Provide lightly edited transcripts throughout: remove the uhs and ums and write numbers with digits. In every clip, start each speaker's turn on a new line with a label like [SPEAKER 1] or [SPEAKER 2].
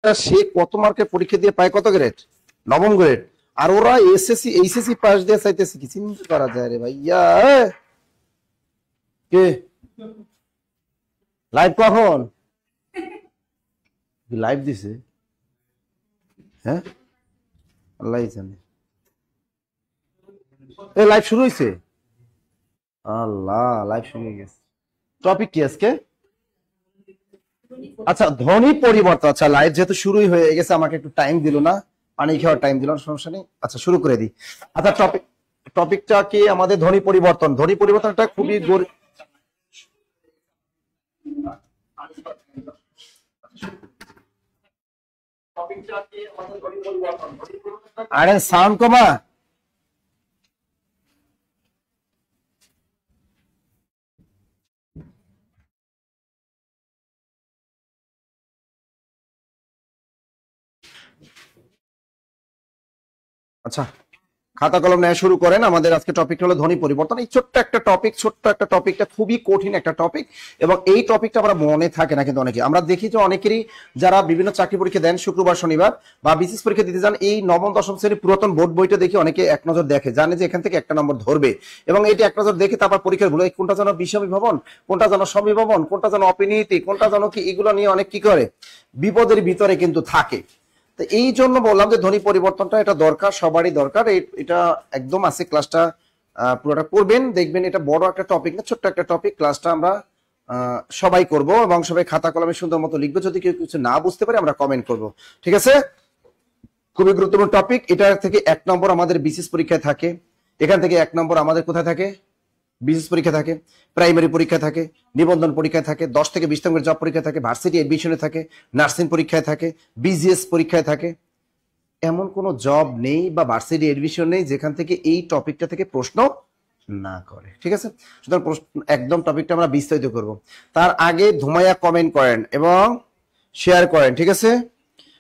[SPEAKER 1] সে কত মার্কের পরীক্ষা দিয়ে পায় কত গ্রেড, নবম গ্রেড। আর ওরা এসএসসি এইচএসসি পাস দিয়ে চাইতেছে কি, চিন্তা করা যায় রে ভাইয়া। কে লাইভ কখন লাইভ দিছে? হ্যাঁ আল্লাহ জানে। এ লাইভ শুরু হয়েছে? আল্লাহ লাইভ শুরু হয়ে গেছে। টপিক কি আজকে? আচ্ছা ধ্বনি পরিবর্তন। আচ্ছা লাইভ যেহেতু শুরুই হয়ে গেছে, আমাকে একটু টাইম দিল না, পানি খাওয়ার টাইম দিল না, সমস্যা নেই। আচ্ছা শুরু করে দিই। আচ্ছা টপিকটা কি আমাদের ধ্বনি পরিবর্তন। ধ্বনি পরিবর্তনটা খুবই আরে সাউন্ড কমা। আচ্ছা খাতা কলম নেওয়া শুরু করেন। আমাদের আজকে টপিক হলো ধ্বনি পরিবর্তন। এই ছোট্ট একটা টপিকটা খুবই কঠিন একটা টপিক, এবং এই টপিকটা আমরা মনে থাকে না কিন্তু অনেকে। আমরা দেখি যে অনেকেরই যারা বিভিন্ন চাকরি পরীক্ষা দেন শুক্রবার শনিবার বা বিসিএস পরীক্ষা দিতে যান, এই নবম দশম শ্রেণীর পুরাতন বোর্ড বইটা দেখে অনেকে এক নজর দেখে, জানে যে এখান থেকে একটা নম্বর ধরবে, এবং এটা এক নজর দেখে তারপর পরীক্ষার ভুলে কোনটা যেন বিষয়বিভাবন, কোনটা যেন সমবিভাবন, কোনটা যেন অপিনীতি, কোনটা যেন কি, এগুলো নিয়ে অনেক কি করে বিপদের ভিতরে কিন্তু থাকে। তো এই জন্য বললাম যে ধ্বনি পরিবর্তনটা এটা দরকার, সবারই দরকার। এটা একদম আছে, ক্লাসটা পুরোটা করবেন, দেখবেন এটা বড় একটা টপিক না, ছোট্ট একটা টপিক। ক্লাসটা আমরা সবাই করব এবং সবাই খাতা কলমে সুন্দর মতো লিখবে। যদি কেউ কিছু না বুঝতে পারে আমরা কমেন্ট করব, ঠিক আছে? খুবই গুরুত্বপূর্ণ টপিক। এটা থেকে 1 নম্বর আমাদের বিসিএস পরীক্ষায় থাকে, এখান থেকে 1 নম্বর আমাদের কোথায় থাকে, বিসিএস পরীক্ষা থাকে, প্রাইমারি পরীক্ষা থাকে, নিবন্ধন পরীক্ষায় থাকে, 10 থেকে 20 নম্বরের জব পরীক্ষা থাকে, ভার্সিটি এডমিশনে থাকে, নার্সিং পরীক্ষায় থাকে, বিজিএস পরীক্ষায় থাকে। এমন কোনো জব নেই বা ভার্সিটি এডমিশন নেই যেখান থেকে এই টপিকটা থেকে প্রশ্ন না করে, ঠিক আছে? সুতরাং একদম টপিকটা আমরা বিস্তারিত করব। তার আগে ধুমাইয়া কমেন্ট করেন এবং শেয়ার করেন, ঠিক আছে?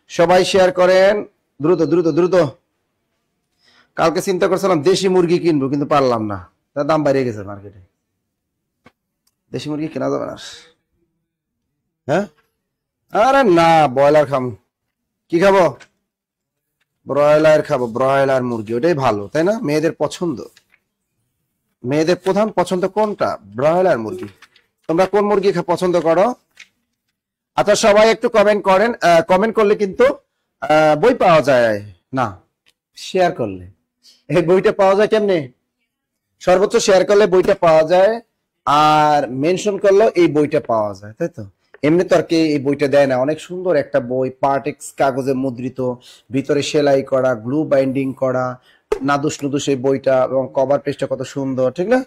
[SPEAKER 1] সবাই শেয়ার করেন, দ্রুত দ্রুত দ্রুত। কালকে চিন্তা করছিলাম দেশি মুরগি কিনবো, কিন্তু পারলাম না, তার দাম বাইরে গেছে মার্কেটে। দেশি মুরগি কেনা যাবে না। হ্যাঁ আরে না, ব্রয়লার খাবো। কি খাবো? ব্রয়লার খাবো, ব্রয়লার মুরগি, ওটাই ভালো, তাই না? মেয়েদের পছন্দ, মেয়েদের প্রধান পছন্দ কোনটা? ব্রয়লার মুরগি। তোমরা কোন মুরগি পছন্দ করো? আচ্ছা সবাই একটু কমেন্ট করেন। কমেন্ট করলে কিন্তু বই পাওয়া যায় না, শেয়ার করলে। এই বইটা পাওয়া যায় কেমনে? সর্বোচ্চ শেয়ার করলে বইটা পাওয়া যায়, আর মেনশন করলেও এই বইটা পাওয়া যায়, তাই তো? এমনি তো আর কি এই বইটা দেয় না। অনেক সুন্দর একটা বই, পার্টেক্স কাগজে মুদ্রিত, ভিতরে সেলাই করা, গ্লু বাইন্ডিং করা, নাদুস নুদুস এই বইটা, এবং কভার পেজটা কত সুন্দর, ঠিক না?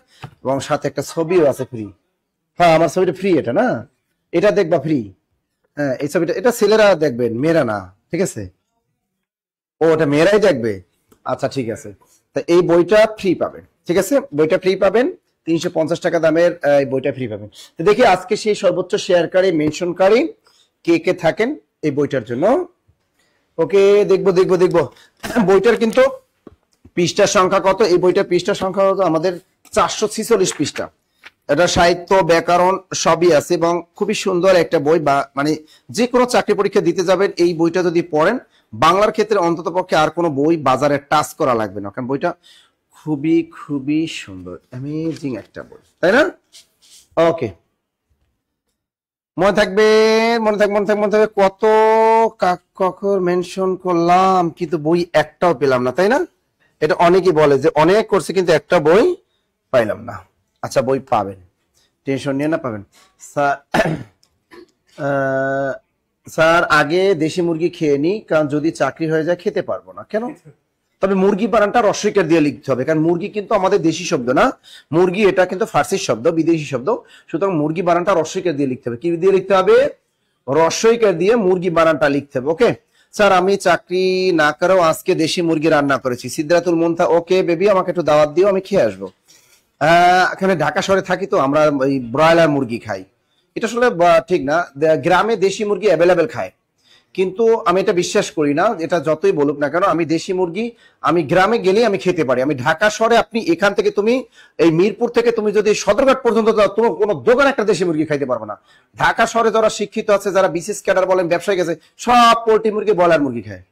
[SPEAKER 1] এবং সাথে একটা ছবিও আছে ফ্রি। হ্যাঁ আমার ছবিটা ফ্রি, এটা না, এটা দেখবা ফ্রি। হ্যাঁ এই ছবিটা, এটা ছেলেরা দেখবেন, মেয়েরা না, ঠিক আছে? ও ওটা মেয়েরাই দেখবে, আচ্ছা ঠিক আছে। তা এই বইটা ফ্রি পাবেন, ঠিক আছে? বইটা ফ্রি পাবেন, 350 টাকা দামের এই বইটা ফ্রি পাবেন। তো দেখি আজকে সেই সর্বোচ্চ শেয়ারকারী, মেনশনকারী কে কে থাকেন এই বইটার জন্য। ওকে দেখবো দেখবো দেখবো। বইটার কিন্তু পৃষ্ঠার সংখ্যা কত? এই বইটার পৃষ্ঠার সংখ্যা কত? আমাদের 446 পৃষ্ঠা। এটা সাহিত্য, ব্যাকরণ সবই আছে, এবং খুবই সুন্দর একটা বই। বা মানে যে কোনো চাকরি পরীক্ষা দিতে যাবেন এই বইটা যদি পড়েন, বাংলার ক্ষেত্রে অন্তত পক্ষে আর কোনো বই বাজারে টাচ করা লাগবে না, কারণ বইটা খুবই খুবই সুন্দর, অ্যামেজিং একটা বই, তাই না? ওকে মনে থাকবে, মনে থাকবে, মনে থাকবে, মনে থাকবে। কত কখন মেনশন করলাম কিন্তু বই একটাও পেলাম না, তাই না? এটা অনেকেই বলে যে অনেক করছে কিন্তু একটা বই পাইলাম না। আচ্ছা বই পাবেন, টেনশন নিয়ে না, পাবেন। স্যার স্যার আগে দেশি মুরগি খেয়ে নি, কারণ যদি চাকরি হয়ে যায় খেতে পারবো না। কেন? তবে মুরগি বানানটা রস্বইকার দিয়ে লিখতে হবে, কারণ মুরগি কিন্তু আমাদের দেশি শব্দ না, মুরগি এটা কিন্তু ফার্সির শব্দ, বিদেশি শব্দ। সুতরাং মুরগি বানানটা রস্বইকার দিয়ে লিখতে হবে। কি দিয়ে লিখতে হবে? রস্বইকার দিয়ে মুরগি বানানটা লিখতে হবে। ওকে স্যার আমি চাকরি না করেও আজকে দেশি মুরগি রান্না করেছি। সিদ্ধাতুল মুনতা ওকে বেবি, আমাকে একটু দাওয়াত দিও, আমি খেয়ে আসবো। এখানে ঢাকা শহরে থাকি তো আমরা ওই ব্রয়লার মুরগি খাই, এটা আসলে ঠিক না। গ্রামে দেশি মুরগি অ্যাভেলেবেল খায়, কিন্তু আমি এটা বিশ্বাস করি না, এটা যতই বলুক না কেন। আমি দেশি মুরগি আমি গ্রামে গেলেই আমি খেতে পারি। আমি ঢাকা শহরে, আপনি এখান থেকে তুমি এই মিরপুর থেকে তুমি যদি সদরঘাট পর্যন্ত যাও, তোমার কোনো দোকান একটা দেশি মুরগি খাইতে পারবে না। ঢাকা শহরে যারা শিক্ষিত আছে, যারা বিসিএস ক্যাডার বলেন, ব্যবসায়ী গেছে, সব পোল্ট্রি মুরগি, ব্রয়লার মুরগি খায়।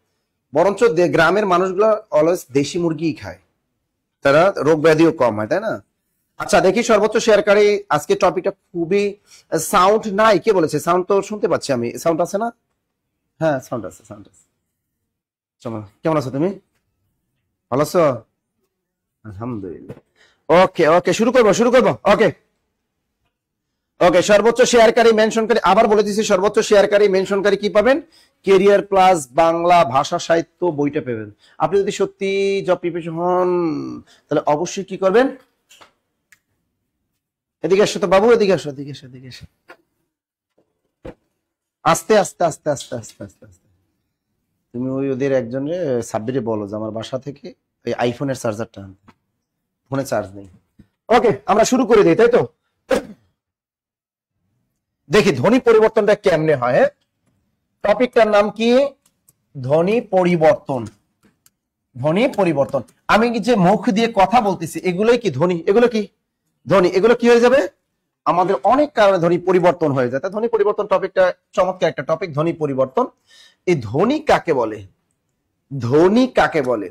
[SPEAKER 1] বরঞ্চ গ্রামের মানুষগুলো অলওয়েজ দেশি মুরগিই খায়, তারা রোগ ব্যাধিও কম হয়, তাই না? আচ্ছা দেখি সর্বোচ্চ শেয়ারকারী। আজকে টপিকটা খুবই সাউন্ড নাই, কে বলেছে? সাউন্ড তো শুনতে পাচ্ছি আমি, সাউন্ড আছে না? হ্যাঁ সাউন্ড আছে, সাউন্ড আছে। কেমন আছো তুমি? ভালো আছো? আলহামদুলিল্লাহ। ওকে ওকে, শুরু করবো, শুরু করবো। ওকে ওকে, সর্বোচ্চ শেয়ারকারী মেনশনকারী, আবার বলে দিচ্ছি, সর্বোচ্চ শেয়ারকারী মেনশনকারী কি পাবেন? কেরিয়ার প্লাস বাংলা ভাষা সাহিত্য বইটা পাবেন। আপনি যদি সত্যি জব প্রিপারেশন হন, তাহলে অবশ্যই কি করবেন? এদিকে আসো তো বাবু, এদিকে আসো, এদিকে আসো, এদিকে আসো। আস্তে আস্তে আস্তে আস্তে আস্তে আস্তে আস্তে। তুমি ওই ওদের একজনের সাবজেক্টে বলো যে আমার বাসা থেকে ওই আইফোনের চার্জারটা আনতে, ফোনে চার্জ নেই। ওকে, আমরা শুরু করে দিই, তাই তো? দেখি ধ্বনি পরিবর্তনটা কেমনে হয়। টপিকটার নাম কি? ধ্বনি পরিবর্তন। ধ্বনি পরিবর্তন। আমি যে মুখ দিয়ে কথা বলতেছি, এগুলোই কি ধ্বনি? এগুলো কি ধ্বনি? এগুলো কি হয়ে যাবে? আমাদের অনেক কারণে ধ্বনি পরিবর্তন হয়ে যায়। ধ্বনি পরিবর্তন টপিকটা চমৎকার একটা টপিক, ধ্বনি পরিবর্তন। এই ধ্বনি কাকে বলে? ধ্বনি কাকে বলে?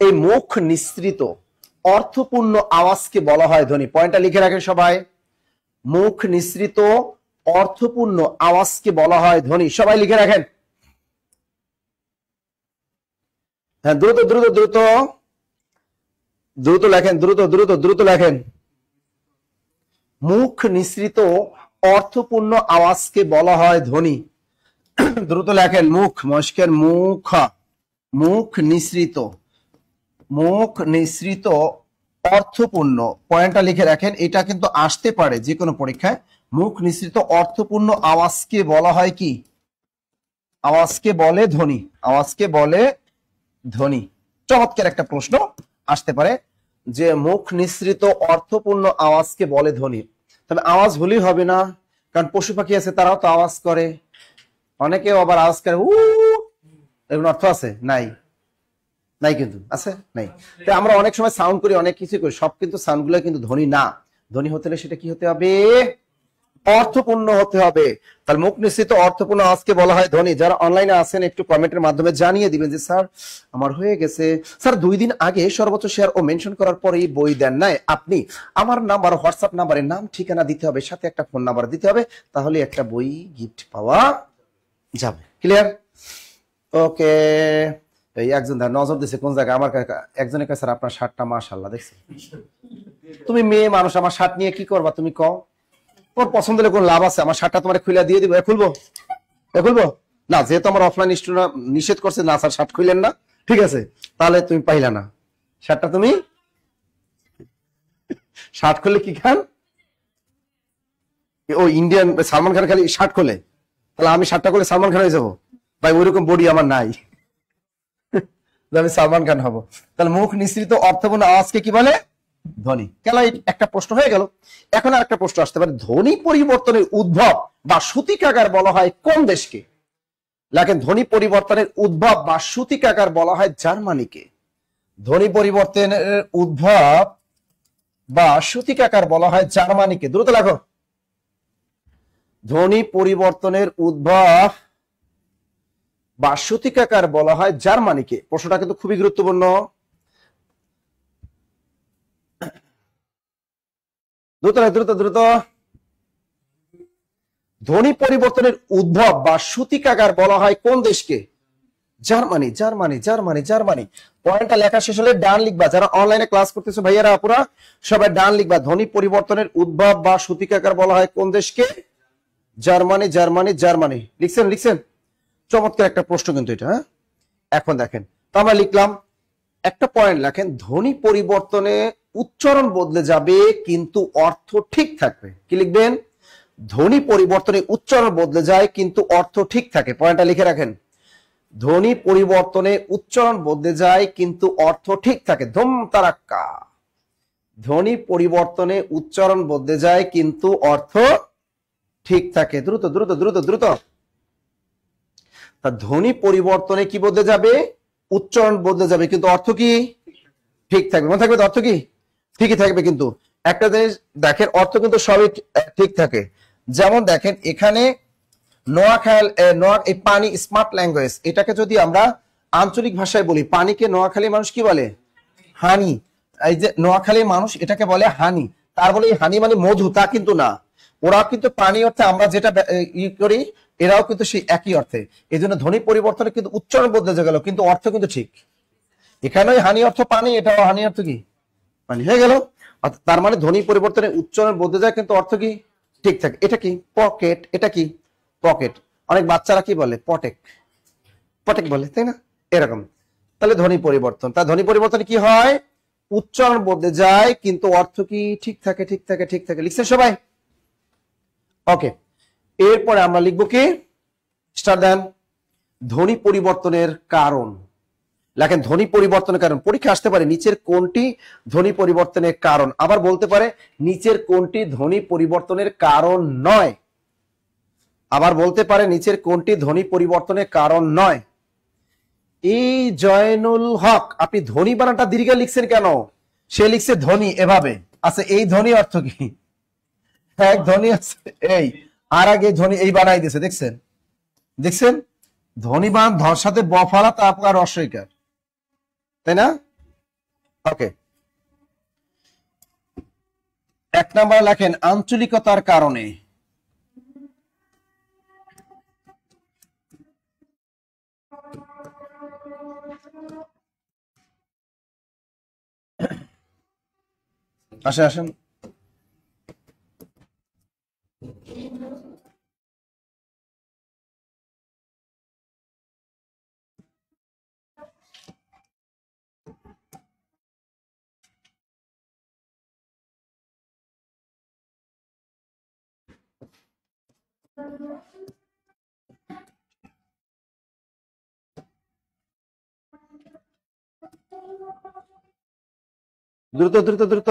[SPEAKER 1] এই মুখ নিঃসৃত অর্থপূর্ণ আওয়াজকে বলা হয় ধ্বনি। পয়েন্টটা লিখে রাখেন সবাই। মুখ নিঃসৃত অর্থপূর্ণ আওয়াজকে বলা হয় ধ্বনি। সবাই লিখে রাখেন। হ্যাঁ, দ্রুত দ্রুত দ্রুত দ্রুত লেখেন, দ্রুত দ্রুত দ্রুত লেখেন। মুখ নিঃসৃত অর্থপূর্ণ আওয়াজকে বলা হয় ধ্বনি। দ্রুত লেখেন। মুখ, মস্কের মুখ, মুখ নিঃসৃত, মুখ নিঃসৃত অর্থপূর্ণ। পয়েন্টটা লিখে রাখেন, এটা কিন্তু আসতে পারে যে কোনো পরীক্ষায়। মুখ নিঃসৃত অর্থপূর্ণ আওয়াজকে বলা হয় কি? আওয়াজকে বলে ধ্বনি। আওয়াজকে বলে ধ্বনি। চমৎকার একটা প্রশ্ন আসতে পারে যে মুখ নিঃসৃত অর্থপূর্ণ আওয়াজকে বলে ধ্বনি। তবে আওয়াজ হলেই হবে না, কারণ পশু পাখি আছে, তারাও তো আওয়াজ করে। অনেকেও আবার আওয়াজ করে উ, এর অর্থ আছে? নাই, নাই কিন্তু আছে, নাই। তো আমরা অনেক সময় সাউন্ড করি, অনেক কিছু করি, সব কিন্তু সাউন্ড গুলো কিন্তু ধ্বনি না। ধ্বনি হতে হলে সেটা কি হতে হবে? অর্থপূর্ণ হতে হবে। তাহলে মুখ নিঃসৃত অর্থপূর্ণ আওয়াজকে বলা হয় ধ্বনি। যারা অনলাইনে আছেন একটু কমেন্টের মাধ্যমে জানিয়ে দিবেন যে স্যার আমার হয়ে গেছে। স্যার 2 দিন আগে সর্বোচ্চ শেয়ার ও মেনশন করার পরেই বই দেন নাই আপনি। আমার নাম্বার, হোয়াটসঅ্যাপ নাম্বারে নাম ঠিকানা দিতে হবে, সাথে একটা ফোন নাম্বার দিতে হবে, তাহলে একটা বই গিফট পাওয়া যাবে। ক্লিয়ার? ওকে। এই একজন নজর দিছে কোন জায়গায়, আমার একজনের কাছে, স্যার আপনার শার্টটা মাশাআল্লাহ দেখছি। তুমি মেয়ে মানুষ, আমার শার্ট নিয়ে কি করবা তুমি কও? তোমার পছন্দ হলে কোন লাভ আছে? আমার শার্টটা তোমার খুলে দিয়ে দিব। খুলবো? খুলবো না, যেহেতু আমার অফলাইন স্টুডেন্ট নিষেধ করছে না স্যার শার্ট খুললেন না, ঠিক আছে, তাহলে তুমি পাইলা না শার্টটা। তুমি শার্ট খুললে কি খান? ও ইন্ডিয়ান সালমান খান খালি শার্ট খোলে, তাহলে আমি শার্টটা করলে সালমান খান হয়ে যাবো? ভাই ওইরকম বডি আমার নাই, আমি সালমান খান হব। তাহলে মুখ নিঃসৃত অর্থপূর্ণ আওয়াজকে কি বলে? ধ্বনি। কেন? একটা প্রশ্ন হয়ে গেল। এখন আর একটা প্রশ্ন আসতে পারে, ধ্বনি পরিবর্তনের উদ্ভব বা সূতিকাগার বলা হয় কোন দেশকে? লেখেন, ধ্বনি পরিবর্তনের উদ্ভব বা সূতিকাগার বলা হয় জার্মানিকে। ধ্বনি পরিবর্তনের উদ্ভব বা সূতিকাগার বলা হয় জার্মানিকে। দ্রুত লেখো। ধ্বনি পরিবর্তনের উদ্ভব বা সূতিকাগার বলা হয় জার্মানিকে। প্রশ্নটা কিন্তু খুবই গুরুত্বপূর্ণ। দ্রুত দ্রুত দ্রুত। ধ্বনি পরিবর্তনের উদ্ভব বা সূতিকাগার বলা হয় কোন দেশকে? Germany, Germany, Germany, Germany. পয়েন্টটা লেখা শেষ হলে ডান লিখবা। যারা অনলাইনে ক্লাস করতেছো ভাইয়ারা আপুরা, সবাই ডান লিখবা। ধ্বনি পরিবর্তনের উদ্ভব বা সূতিকাগার বলা হয় কোন দেশকে? Germany, Germany, Germany. লিখছেন? লিখছেন? চমৎকার একটা প্রশ্ন কিন্তু এটা। হ্যাঁ, এখন দেখেন, তো আমরা লিখলাম একটা পয়েন্ট লেখেন, ধ্বনি পরিবর্তনে উচ্চারণ বদলে যাবে কিন্তু অর্থ ঠিক থাকবে। কি লিখবেন? ধ্বনি পরিবর্তনে উচ্চারণ বদলে যায় কিন্তু অর্থ ঠিক থাকে। পয়েন্টটা লিখে রাখেন। ধ্বনি পরিবর্তনে উচ্চারণ বদলে যায় কিন্তু অর্থ ঠিক থাকে। ধুম তারাক্কা। ধ্বনি পরিবর্তনে উচ্চারণ বদলে যায় কিন্তু অর্থ ঠিক থাকে। দ্রুত দ্রুত দ্রুত দ্রুত। তা ধ্বনি পরিবর্তনে কি বদলে যাবে? উচ্চারণ বদলে যাবে, কিন্তু অর্থ কি ঠিক থাকবে। মনে থাকবে তো, অর্থ কি ঠিকই থাকবে। কিন্তু একটা জিনিস দেখেন, অর্থ কিন্তু সবই ঠিক থাকে। যেমন দেখেন এখানে এই পানি স্মার্ট ল্যাঙ্গুয়েজ, এটাকে যদি আমরা আঞ্চলিক ভাষায় বলি, পানিকে নোয়াখালীর মানুষ কি বলে? হানি। এই যে নোয়াখালীর মানুষ এটাকে বলে হানি, তার বলে হানি মানে মধু, তা কিন্তু না। ওরাও কিন্তু পানি অর্থে আমরা যেটা ই করি, এরাও কিন্তু সেই একই অর্থে। এই জন্য ধ্বনি পরিবর্তনে কিন্তু উচ্চারণ বদলে গেল, কিন্তু অর্থ কিন্তু ঠিক। এখানে হানি অর্থ পানি, এটাও হানি অর্থ কি পানি হয়ে গেল। তার মানে ধ্বনি পরিবর্তনে উচ্চারণ বদলে যায়, কিন্তু অর্থ কি ঠিক থাকে। এটা কি পকেট, এটা কি পকেট। অনেক বাচ্চারা কি বলে? পটেক, পটেক বলে, তাই না? এরকম। তাহলে ধ্বনি পরিবর্তন, তা ধ্বনি পরিবর্তন কি হয়? উচ্চারণ বদলে যায়, কিন্তু অর্থ কি ঠিক থাকে, ঠিক থাকে, ঠিক থাকে। লিখছেন সবাই? ওকে, এরপরে আমরা লিখবো কি? স্টার্ট দেন। ধ্বনি পরিবর্তনের কারণ লেখেন। ধ্বনি পরিবর্তনের কারণ পরীক্ষা আসতে পারে নিচের কোনটি ধ্বনি পরিবর্তনের কারণ, আবার বলতে পারে নিচের কোনটি ধ্বনি পরিবর্তনের কারণ নয়, আবার বলতে পারে নিচের কোনটি ধ্বনি পরিবর্তনের কারণ নয়। এই জয়নুল হক, আপনি ধ্বনি বানানটা দীর্ঘ লিখছেন কেন? সে লিখছে ধ্বনি এভাবে। আচ্ছা, এই ধ্বনি অর্থ কি? এক ধ্বনি আছে এই, আর আগে ধ্বনি এই বানাই দিয়েছে, দেখছেন? দেখছেন ধ্বনি বান ধর সাথে বফালা, তারপর রস্বইকার, তাই না? ওকে, 1 নম্বরে লেখেন আঞ্চলিকতার কারণে। আসেন আসেন, দ্রুত দ্রুত দ্রুত।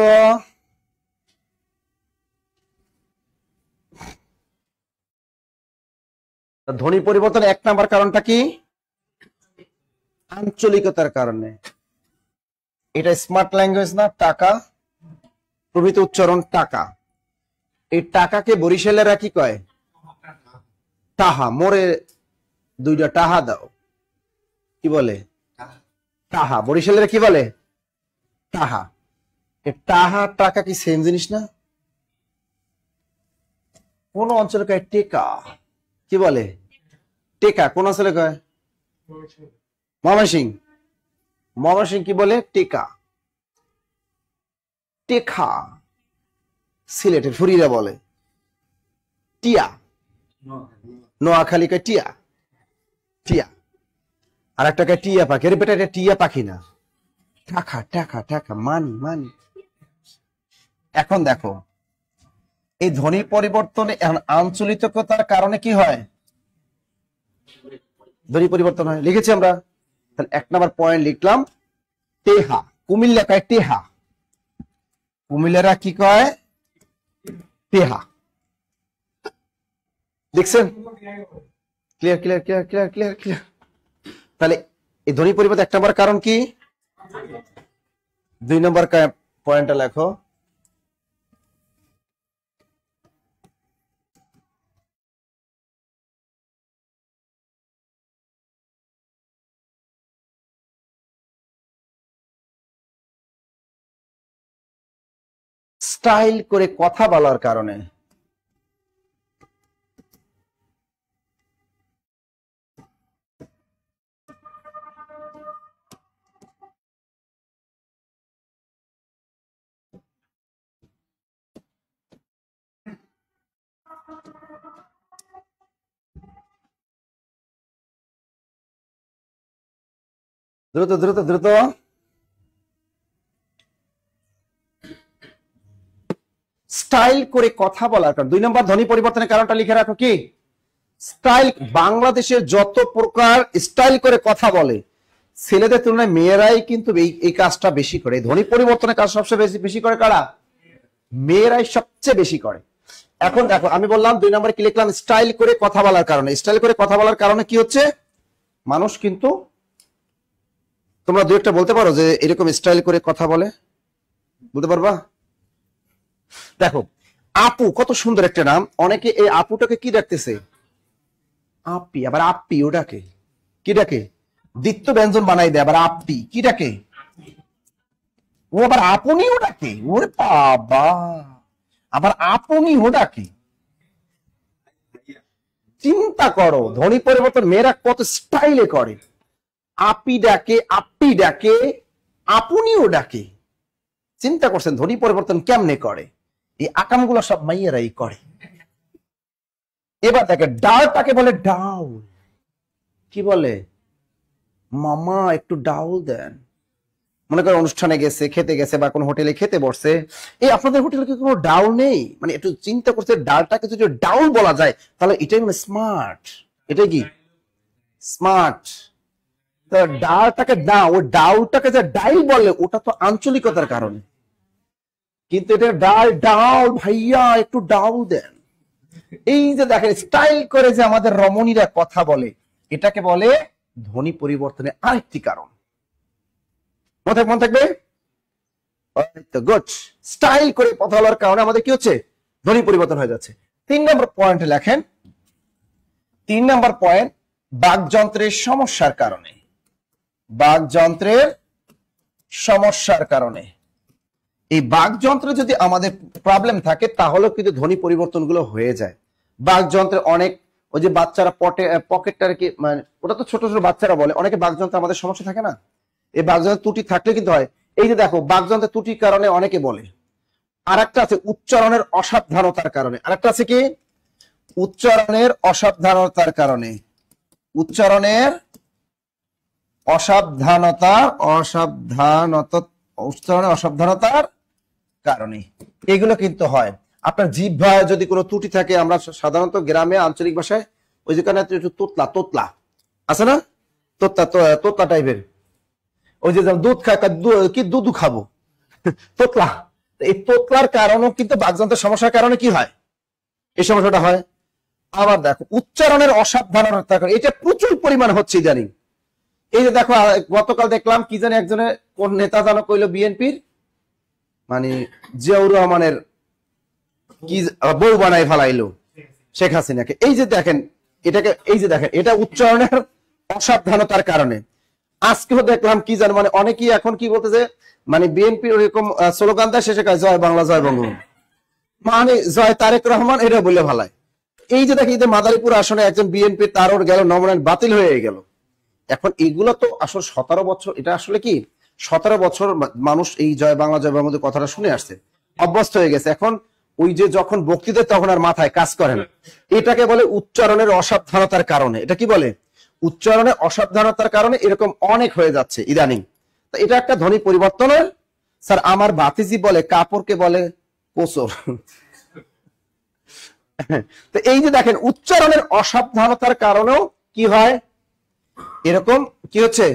[SPEAKER 1] ধ্বনি পরিবর্তন 1 নাম্বার কারণটা কি? আঞ্চলিকতার কারণে। এটা স্মার্ট ল্যাঙ্গুয়েজ না? টাকা, প্রভৃত উচ্চারণ টাকা। এই টাকাকে বরিশালেরা কি কয়? টাহা। মোরে 2টা টাহা দাও, কি বলে? টাহা। বরিশালেরা কি বলে? টাহা। টাহা টাকা কি সেম জিনিস না? কোন অঞ্চলে কয় টেকা, কি বলে? টেকা। কোন অঞ্চলে কয়? ময়মনসিংহ। ময়মনসিংহ কি বলে? টেকা। টেখা সিলেটের ফুরিরা বলে টিয়া। নোয়াখালী কয় টিয়া, টিয়া। আর একটা কয় টিয়া পাখি। আরে বেটা, এটা টিয়া পাখি না, টাকা টাকা টাকা, মানি মানি। এখন দেখো, এই ধ্বনি পরিবর্তনে আঞ্চলিকতার কারণে কি হয়? ধ্বনি পরিবর্তন হয়। লিখেছি আমরা। তাহলে 1 নাম্বার পয়েন্ট লিখলাম টেহা। কুমিল্লা কয় টেহা, কুমিল্লারা কি কয়? টেহা। দেখছেন? Clear clear clear clear clear clear. তাহলে এই ধ্বনি পরিবর্তন 1 নাম্বার কারণ কি? 2 নাম্বার পয়েন্টটা লেখো। স্টাইল করে কথা বলার কারণে। দ্রুত দ্রুত দ্রুত। স্টাইল করে কথা বলার কারণ। 2 নম্বর ধ্বনি পরিবর্তনের কারণটা লিখে রাখো কি? স্টাইল। বাংলাদেশের যত প্রকার স্টাইল করে কথা বলে, ছেলেদের তুলনায় মেয়েরাই কিন্তু এই কাজটা বেশি করে। ধ্বনি পরিবর্তনের কাজ সবচেয়ে বেশি করে কারা? মেয়েরাই সবচেয়ে বেশি করে। এখন দেখো, আমি বললাম 2 নম্বরে কি লিখলাম? স্টাইল করে কথা বলার কারণে। স্টাইল করে কথা বলার কারণে কি হচ্ছে? মানুষ কিন্তু তোমরা দু একটা বলতে পারো যে এরকম স্টাইল করে কথা বলে, বলতে পারবা? দেখো আপু কত সুন্দর একটা নাম, অনেকে এই আপুটাকে কি ডাকতেছে আপি, আবার আপি ওটাকে কি ডাকে, দ্বিতীয় ব্যঞ্জন বানাই দেয়, আবার আপি কি ডাকে, ও আবার আপনি ওটাকে, ওরে বাবা, আবার আপনি ওটাকে। চিন্তা করো ধ্বনি পরিবর্তন মেয়েরা কত স্টাইলে করে, আপি ডাকে, আপি ডাকে, আপনিও ডাকে। চিন্তা করছেন ধ্বনি পরিবর্তন কেমনে করে? এই আকামগুলো সব মাইয়েরাই করে। এবার দেখে ডালটাকে বলে ডাউল, কি বলে, মামা একটু ডাউল দেন। মনে করো অনুষ্ঠানে গেছে, খেতে গেছে বা কোনো হোটেলে খেতে বসছে, এই আপনাদের হোটেলে কি কোনো ডাউল নেই? মানে একটু চিন্তা করছে, ডালটাকে যদি ডাউল বলা যায় তাহলে এটাই মানে স্মার্ট, এটাই কি স্মার্ট। ডালটাকে না, ওই ডাউলটাকে যে ডাইল বলে ওটা তো আঞ্চলিকতার কারণে, কিন্তু এটা ডাল ডাউল ভাইয়া একটু ডাউল দেন। এই যে দেখেন স্টাইল করে যে আমাদের রমণীরা কথা বলে, এটাকে বলে ধ্বনি পরিবর্তনের আরেকটি কারণ। মনে থাকবে? গুড। স্টাইল করে কথা বলার কারণে আমাদের কি হচ্ছে, ধ্বনি পরিবর্তন হয়ে যাচ্ছে। 3 নম্বর পয়েন্টে লেখেন, 3 নম্বর পয়েন্ট, বাকযন্ত্রের সমস্যার কারণে। বাকযন্ত্রের সমস্যার কারণে, এই বাকযন্ত্রে যদি আমাদের প্রবলেম থাকে তাহলে কিন্তু ধ্বনি পরিবর্তনগুলো হয়ে যায়। বাকযন্ত্রে অনেক, ওই যে বাচ্চারা পকেটটার কি মানে ওটা তো ছোট ছোট বাচ্চারা বলে, অনেকে বাকযন্ত্রে আমাদের সমস্যা থাকে না, এই বাকযন্ত্রের ত্রুটি থাকলে কিন্তু হয়। এই যে দেখো বাকযন্ত্রের ত্রুটির কারণে অনেকে বলে। আরেকটা আছে উচ্চারণের অসাবধানতার কারণে, আরেকটা আছে কি উচ্চারণের অসাবধানতার কারণে, উচ্চারণের উচ্চারণের অসাবধানতার কারণে এগুলো কিন্তু হয়। আপনার জিহ্বায় যদি কোনো ত্রুটি থাকে, আমরা সাধারণত গ্রামে আঞ্চলিক ভাষায় ওই যেখানে তোতলা তোতলা আছে না, তোতলা তোতলা টাইপের, ওই যে দুধ খায় কি দুধ খাবো তোতলা, এই তোতলার কারণেও কিন্তু বাকযন্ত্রের সমস্যার কারণে কি হয়, এই সমস্যাটা হয়। আবার দেখো উচ্চারণের অসাবধানতার কারণে, এটা প্রচুর পরিমাণ হচ্ছে ইদানিং। এই যে দেখো গতকাল দেখলাম কি জানি একজনের কোন নেতা জানো কইলো বিএনপির, মানে জিয়াউর রহমানের কি বউ বানাই ফেলাইলো শেখ হাসিনাকে। এই যে দেখেন এটাকে, এই যে দেখেন এটা উচ্চারণের অসাবধানতার কারণে। আজকেও দেখলাম কি জানো, মানে অনেকেই এখন কি বলতেছে, মানে বিএনপির ওরকম স্লোগান দেয়, শেষে কয় জয় বাংলা জয় বঙ্গবন্ধু, মানে জয় তারেক রহমান, এটা বলে ভালায়। এই যে দেখি মাদারীপুর আসনে একজন বিএনপি তার ওর গেল নমনায়ন বাতিল হয়ে গেল। এখন এগুলো তো আসলে 17 বছর, এটা আসলে কি 17 বছর মানুষ এই জয় বাংলা জয় বঙ্গবন্ধু কথাটা শুনে আসছে, অভ্যস্ত হয়ে গেছে। এখন ওই যে যখন বক্তৃতা তখন আর মাথায় কাজ করে না। এটাকে বলে উচ্চারণের অসাবধানতার কারণে। এটা কি বলে, উচ্চারণের অসাবধানতার কারণে এরকম অনেক হয়ে যাচ্ছে ইদানিং। তো এটা একটা ধ্বনি পরিবর্তনের। স্যার আমার ভাতিজি বলে কাপড়কে বলে কোসর। তো এই যে দেখেন উচ্চারণের অসাবধানতার কারণেও কি হয়, এরকম কি হচ্ছে,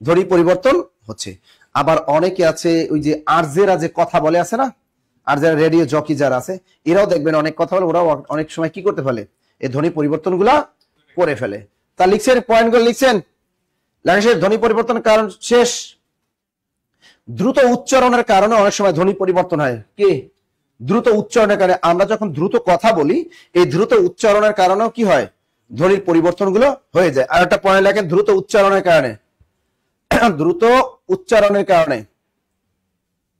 [SPEAKER 1] ধ্বনি পরিবর্তন হচ্ছে। আবার অনেকে আছে ওই যে আরজেরা যে কথা বলে আছে না, আর যারা রেডিও জকি যারা আছে এরাও দেখবেন অনেক কথা বলে, ওরাও অনেক সময় কি করতে ফেলে, এই ধ্বনি পরিবর্তন গুলা করে ফেলে। তা লিখছেন পয়েন্ট গুলো লিখছেন, লেখা ধ্বনি পরিবর্তন কারণ শেষ। দ্রুত উচ্চারণের কারণে অনেক সময় ধ্বনি পরিবর্তন হয়। কি দ্রুত উচ্চারণের কারণে, আমরা যখন দ্রুত কথা বলি এই দ্রুত উচ্চারণের কারণেও কি হয়, ধ্বনির পরিবর্তন গুলো হয়ে যায়। আর একটা পয়েন্ট লেখেন দ্রুত উচ্চারণের কারণে, দ্রুত উচ্চারণের কারণে।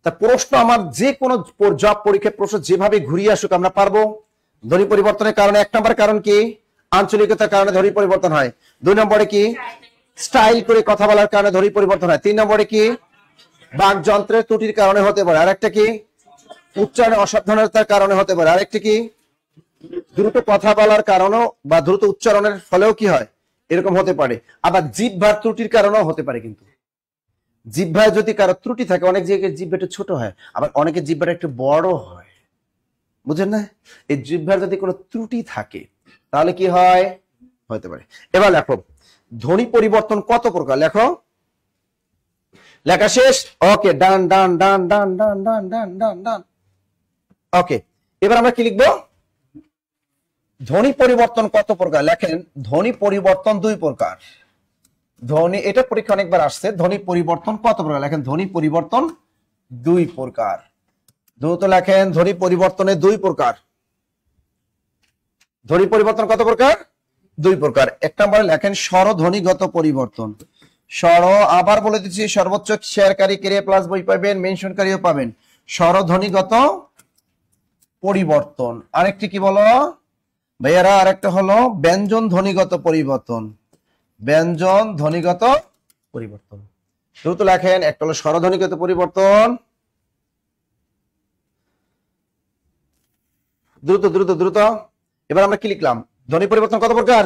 [SPEAKER 1] তা প্রশ্ন আমার যে কোনো জব পরীক্ষার প্রশ্ন যেভাবে ঘুরিয়ে আসুক আমরা পারবো। ধ্বনি পরিবর্তনের কারণে 1 নম্বর কারণ কি, আঞ্চলিকতার কারণে ধ্বনি পরিবর্তন হয়। 2 নম্বরে কি, স্টাইল করে কথা বলার কারণে ধ্বনি পরিবর্তন হয়। 3 নম্বরে কি, বাকযন্ত্রের ত্রুটির কারণে হতে পারে। আরেকটা কি, উচ্চারণের অসাবধানতার কারণে হতে পারে। আরেকটা কি, দ্রুত কথা বলার কারণেও বা দ্রুত উচ্চারণের ফলেও কি হয়, এরকম হতে পারে। আবার জিহ্বার ত্রুটির কারণেও হতে পারে। কিন্তু জিহ্বায় যদি কারো ত্রুটি থাকে, অনেক জায়গায় জিহ্বা একটু ছোট হয়, আবার অনেকের জিহ্বাটা একটু বড় হয়, বুঝেন না? এই জিহ্বার যদি কোনো ত্রুটি থাকে তাহলে কি হয়, হতে পারে। এবার লেখো ধ্বনি পরিবর্তন কত প্রকার, লেখো। লেখা শেষ, ওকে, ডান ডান ডান ডান ডান ডান ডান ডান ডান। ওকে, এবার আমরা কি লিখবো, ধ্বনি পরিবর্তন কত প্রকার লেখেন। ধ্বনি পরিবর্তন 2 প্রকার। ধ্বনি, এটা পরীক্ষা অনেকবার আসছে। ধ্বনি পরিবর্তন কত প্রকার লেখেন? ধ্বনি পরিবর্তন 2 প্রকার। দ্রুত লেখেন, ধ্বনি পরিবর্তনে 2 প্রকার। ধ্বনি পরিবর্তন কত প্রকার? 2 প্রকার। এক নম্বরে লেখেন স্বরধ্বনিগত পরিবর্তন। স্বর, আবার বলে দিচ্ছি, সর্বোচ্চ শেয়ারকারী ক্রিয়া প্লাস বই পাবেন, মেনশনকারীও পাবেন। স্বরধ্বনিগত পরিবর্তন। আরেকটি কি বলো ভাইয়ারা? আরেকটা হলো ব্যঞ্জন ধ্বনিগত পরিবর্তন। ব্যঞ্জন ধ্বনিগত পরিবর্তন। দ্রুত লেখেন, একটা হলো স্বরধ্বনিগত পরিবর্তন। দ্রুত দ্রুত দ্রুত। এবার আমরা কি লিখলাম? ধ্বনি পরিবর্তন কত প্রকার?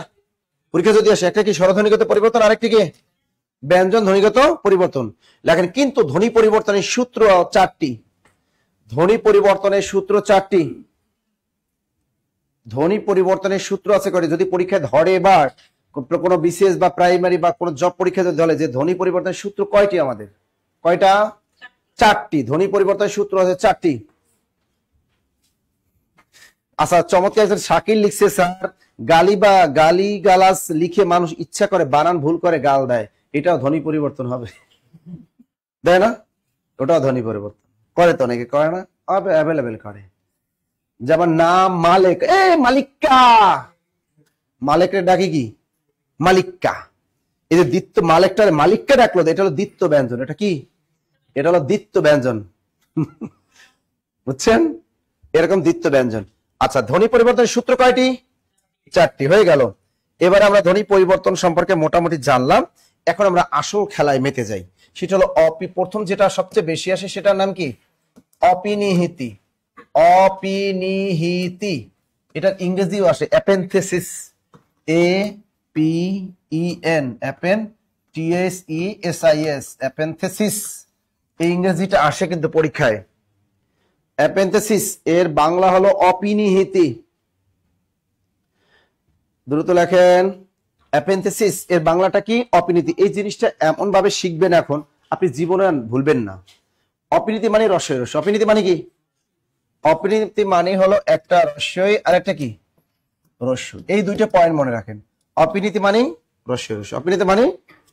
[SPEAKER 1] পরীক্ষা যদি আসে, একটা কি স্বরধ্বনিগত পরিবর্তন, আরেকটি কি ব্যঞ্জন ধ্বনিগত পরিবর্তন। লেখেন, কিন্তু ধ্বনি পরিবর্তনের সূত্র 4টি। ধ্বনি পরিবর্তনের সূত্র 4টি। ধ্বনি পরিবর্তনের সূত্র আছে করে, যদি পরীক্ষায় ধরে বা কোনো বিসিএস বা প্রাইমারি বা কোনো জব পরীক্ষা যদি ধরে যে ধ্বনি পরিবর্তনের সূত্র কয়টি আমাদের? কয়টা? 4টি। ধ্বনি পরিবর্তনের সূত্র আছে 4টি। আচ্ছা, চমৎকার শাকিল লিখছে, স্যার গালি গালাস লিখে মানুষ ইচ্ছা করে বানান ভুল করে গাল দেয়, এটাও ধ্বনি পরিবর্তন হবে? দেয় না? ওটাও ধ্বনি পরিবর্তন করে তো, অনেকে করে না? অ্যাভেলেবেল করে। যেমন নাম মালিক, মালিক্কা, মালিকের ডাকি কি? মালিক্কা। এই যে দ্বিত্ব, মালিকটারে মালিক্কা ডাকলো, এটা হলো দ্বিত্ব ব্যঞ্জন। এটা কি? এটা হলো দ্বিত্ব ব্যঞ্জন। বুঝছেন? এরকম দ্বিত্ব ব্যঞ্জন। আচ্ছা, ধ্বনি পরিবর্তনের সূত্র কয়টি? 4টি। হয়ে গেল। এবার আমরা ধ্বনি পরিবর্তন সম্পর্কে মোটামুটি জানলাম। এখন আমরা আসল খেলায় মেতে যাই। সেটা হলো প্রথম যেটা সবচেয়ে বেশি আসে, সেটার নাম কি? অপিনিহিতি। অপিনিহিতি। এটা ইংরেজিও আসে, অ্যাপেনথেসিস। APEN, APENTHESIS, অ্যাপেনথেসিস। এই ইংরেজিটা আসে কিন্তু পরীক্ষায়। অ্যাপেনথেসিস এর বাংলা হলো অপিনিহিতি। দ্রুত লেখেন, অ্যাপেনথেসিস এর বাংলাটা কি? অপিনীতি। এই জিনিসটা এমন ভাবে শিখবেন এখন, আপনি জীবনে ভুলবেন না। অপিনীতি মানে রসই রস। অপিনীতি মানে কি? অপিনীতি মানে হলো একটা রসই আর একটা কি? রস্য। এই দুইটা পয়েন্ট মনে রাখেন। অপিনীতি মানে রসই রস, অপিনীতি মানে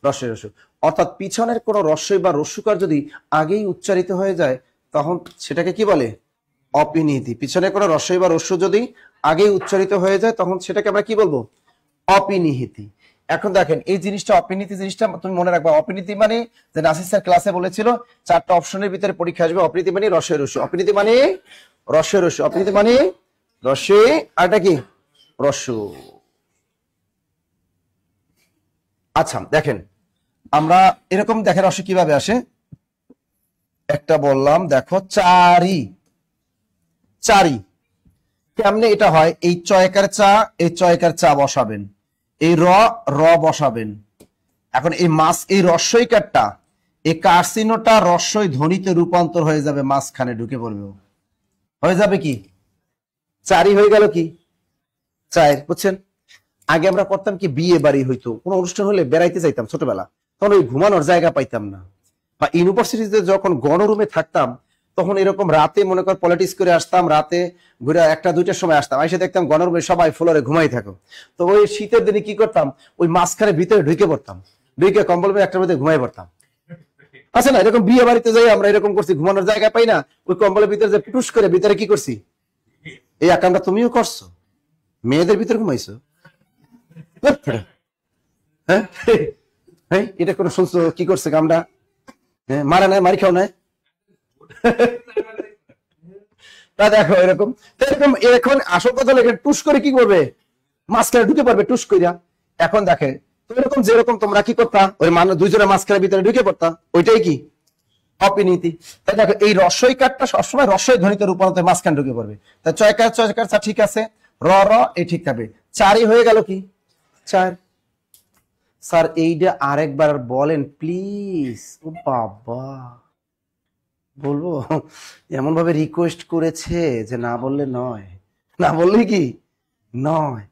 [SPEAKER 1] রসই রস। অর্থাৎ পিছনের কোন রস্যই বা রস্যকার যদি আগেই উচ্চারিত হয়ে যায়, তখন সেটাকে কি বলে? অপিনীতি। পিছনে কোনো রস্যই বা রস্য যদি আগেই উচ্চারিত হয়ে যায়, তখন সেটাকে আমরা কি বলবো? অপিনিহিতি। এখন দেখেন, এই জিনিসটা অপিনীতি জিনিসটা তুমি মনে রাখবা। অপিনীতি মানে, যে নাসির স্যার ক্লাসে বলেছিল, 4টা অপশনের ভিতরে পরীক্ষা আসবে। অপিনীতি মানে রসই রস্য, অপিনীতি মানে রসই রস্য, অপিনীতি মানে রসই আরটা কি? রস্য। আচ্ছা দেখেন, আমরা এরকম দেখেন রস কিভাবে আসে। একটা বললাম, দেখো চারি। চারি কেমনে এটা হয়? এই চয়কার চা, এই চয়কার চা বসাবেন, এই র বসাবেন। এখন এই মাছ, এই রস্যইকারটা, এই কার্সিনোটা রস্যই ধ্বনিতে রূপান্তর হয়ে যাবে, মাঝখানে ঢুকে পড়বে, হয়ে যাবে কি? চারি হয়ে গেল কি? চায়ের। বুঝছেন? আগে আমরা করতাম কি, বিয়ে বাড়ি হইতো, কোনো অনুষ্ঠান হলে বেড়াইতে যাইতাম ছোটবেলা, তখন ওই ঘুমানোর জায়গা পাইতাম না। বা ইউনিভার্সিটিতে যখন গণরুমে থাকতাম, তখন এরকম রাতে মনে কর পলিটিক্স করে আসতাম, রাতে ঘুরে 1টা-2টার সময় আসতাম, এসে দেখতাম গণরুমে সবাই ফ্লোরে ঘুমাই থাকো। তো ওই শীতের দিনে কি করতাম, ওই মাঝখানে ভিতরে ঢুকে পড়তাম, ঢুকে কম্বল মেরে একটার মধ্যে ঘুমাই পড়তাম। আচ্ছা না, এরকম বিয়ে বাড়িতে যাই আমরা এরকম করছি, ঘুমানোর জায়গা পাই না, ওই কম্বলের ভিতরে যে টুস করে ভিতরে কি করছি। এই আকামটা তুমিও করছো, মেয়েদের ভিতরে ঘুমাইছো? হ্যাঁ হ্যাঁ, এটা কোনো শুনছো কি করছে কামটা? হ্যাঁ, মারা নাই, মারি খাও নাই। তা দেখো এরকম এরকম এখন আসল কথা লেখে টুস করে কি করবে, মাঝখানে ঢুকে পারবে টুস কইরা। এখন দেখে তো এরকম, যেরকম তোমরা কি করতা, ওই মানুষ দুইজনের মাঝখানের ভিতরে ঢুকে পড়তা, ওইটাই কি? অপিনীতি। তাই দেখো, এই রস্যই কারটা সবসময় রস্যই ধ্বনিতে রূপান্তর মাঝখানে ঢুকে পড়বে। তাই চয়কার চয়কার চা ঠিক আছে, র এই ঠিক থাকবে। চারই হয়ে গেল কি? চার। স্যার এইটা আরেকবার বলেন প্লিজ। ও বাবা, বলবো? এমন ভাবে রিকোয়েস্ট করেছে যে না বললে নয়, না বললে কি নয়।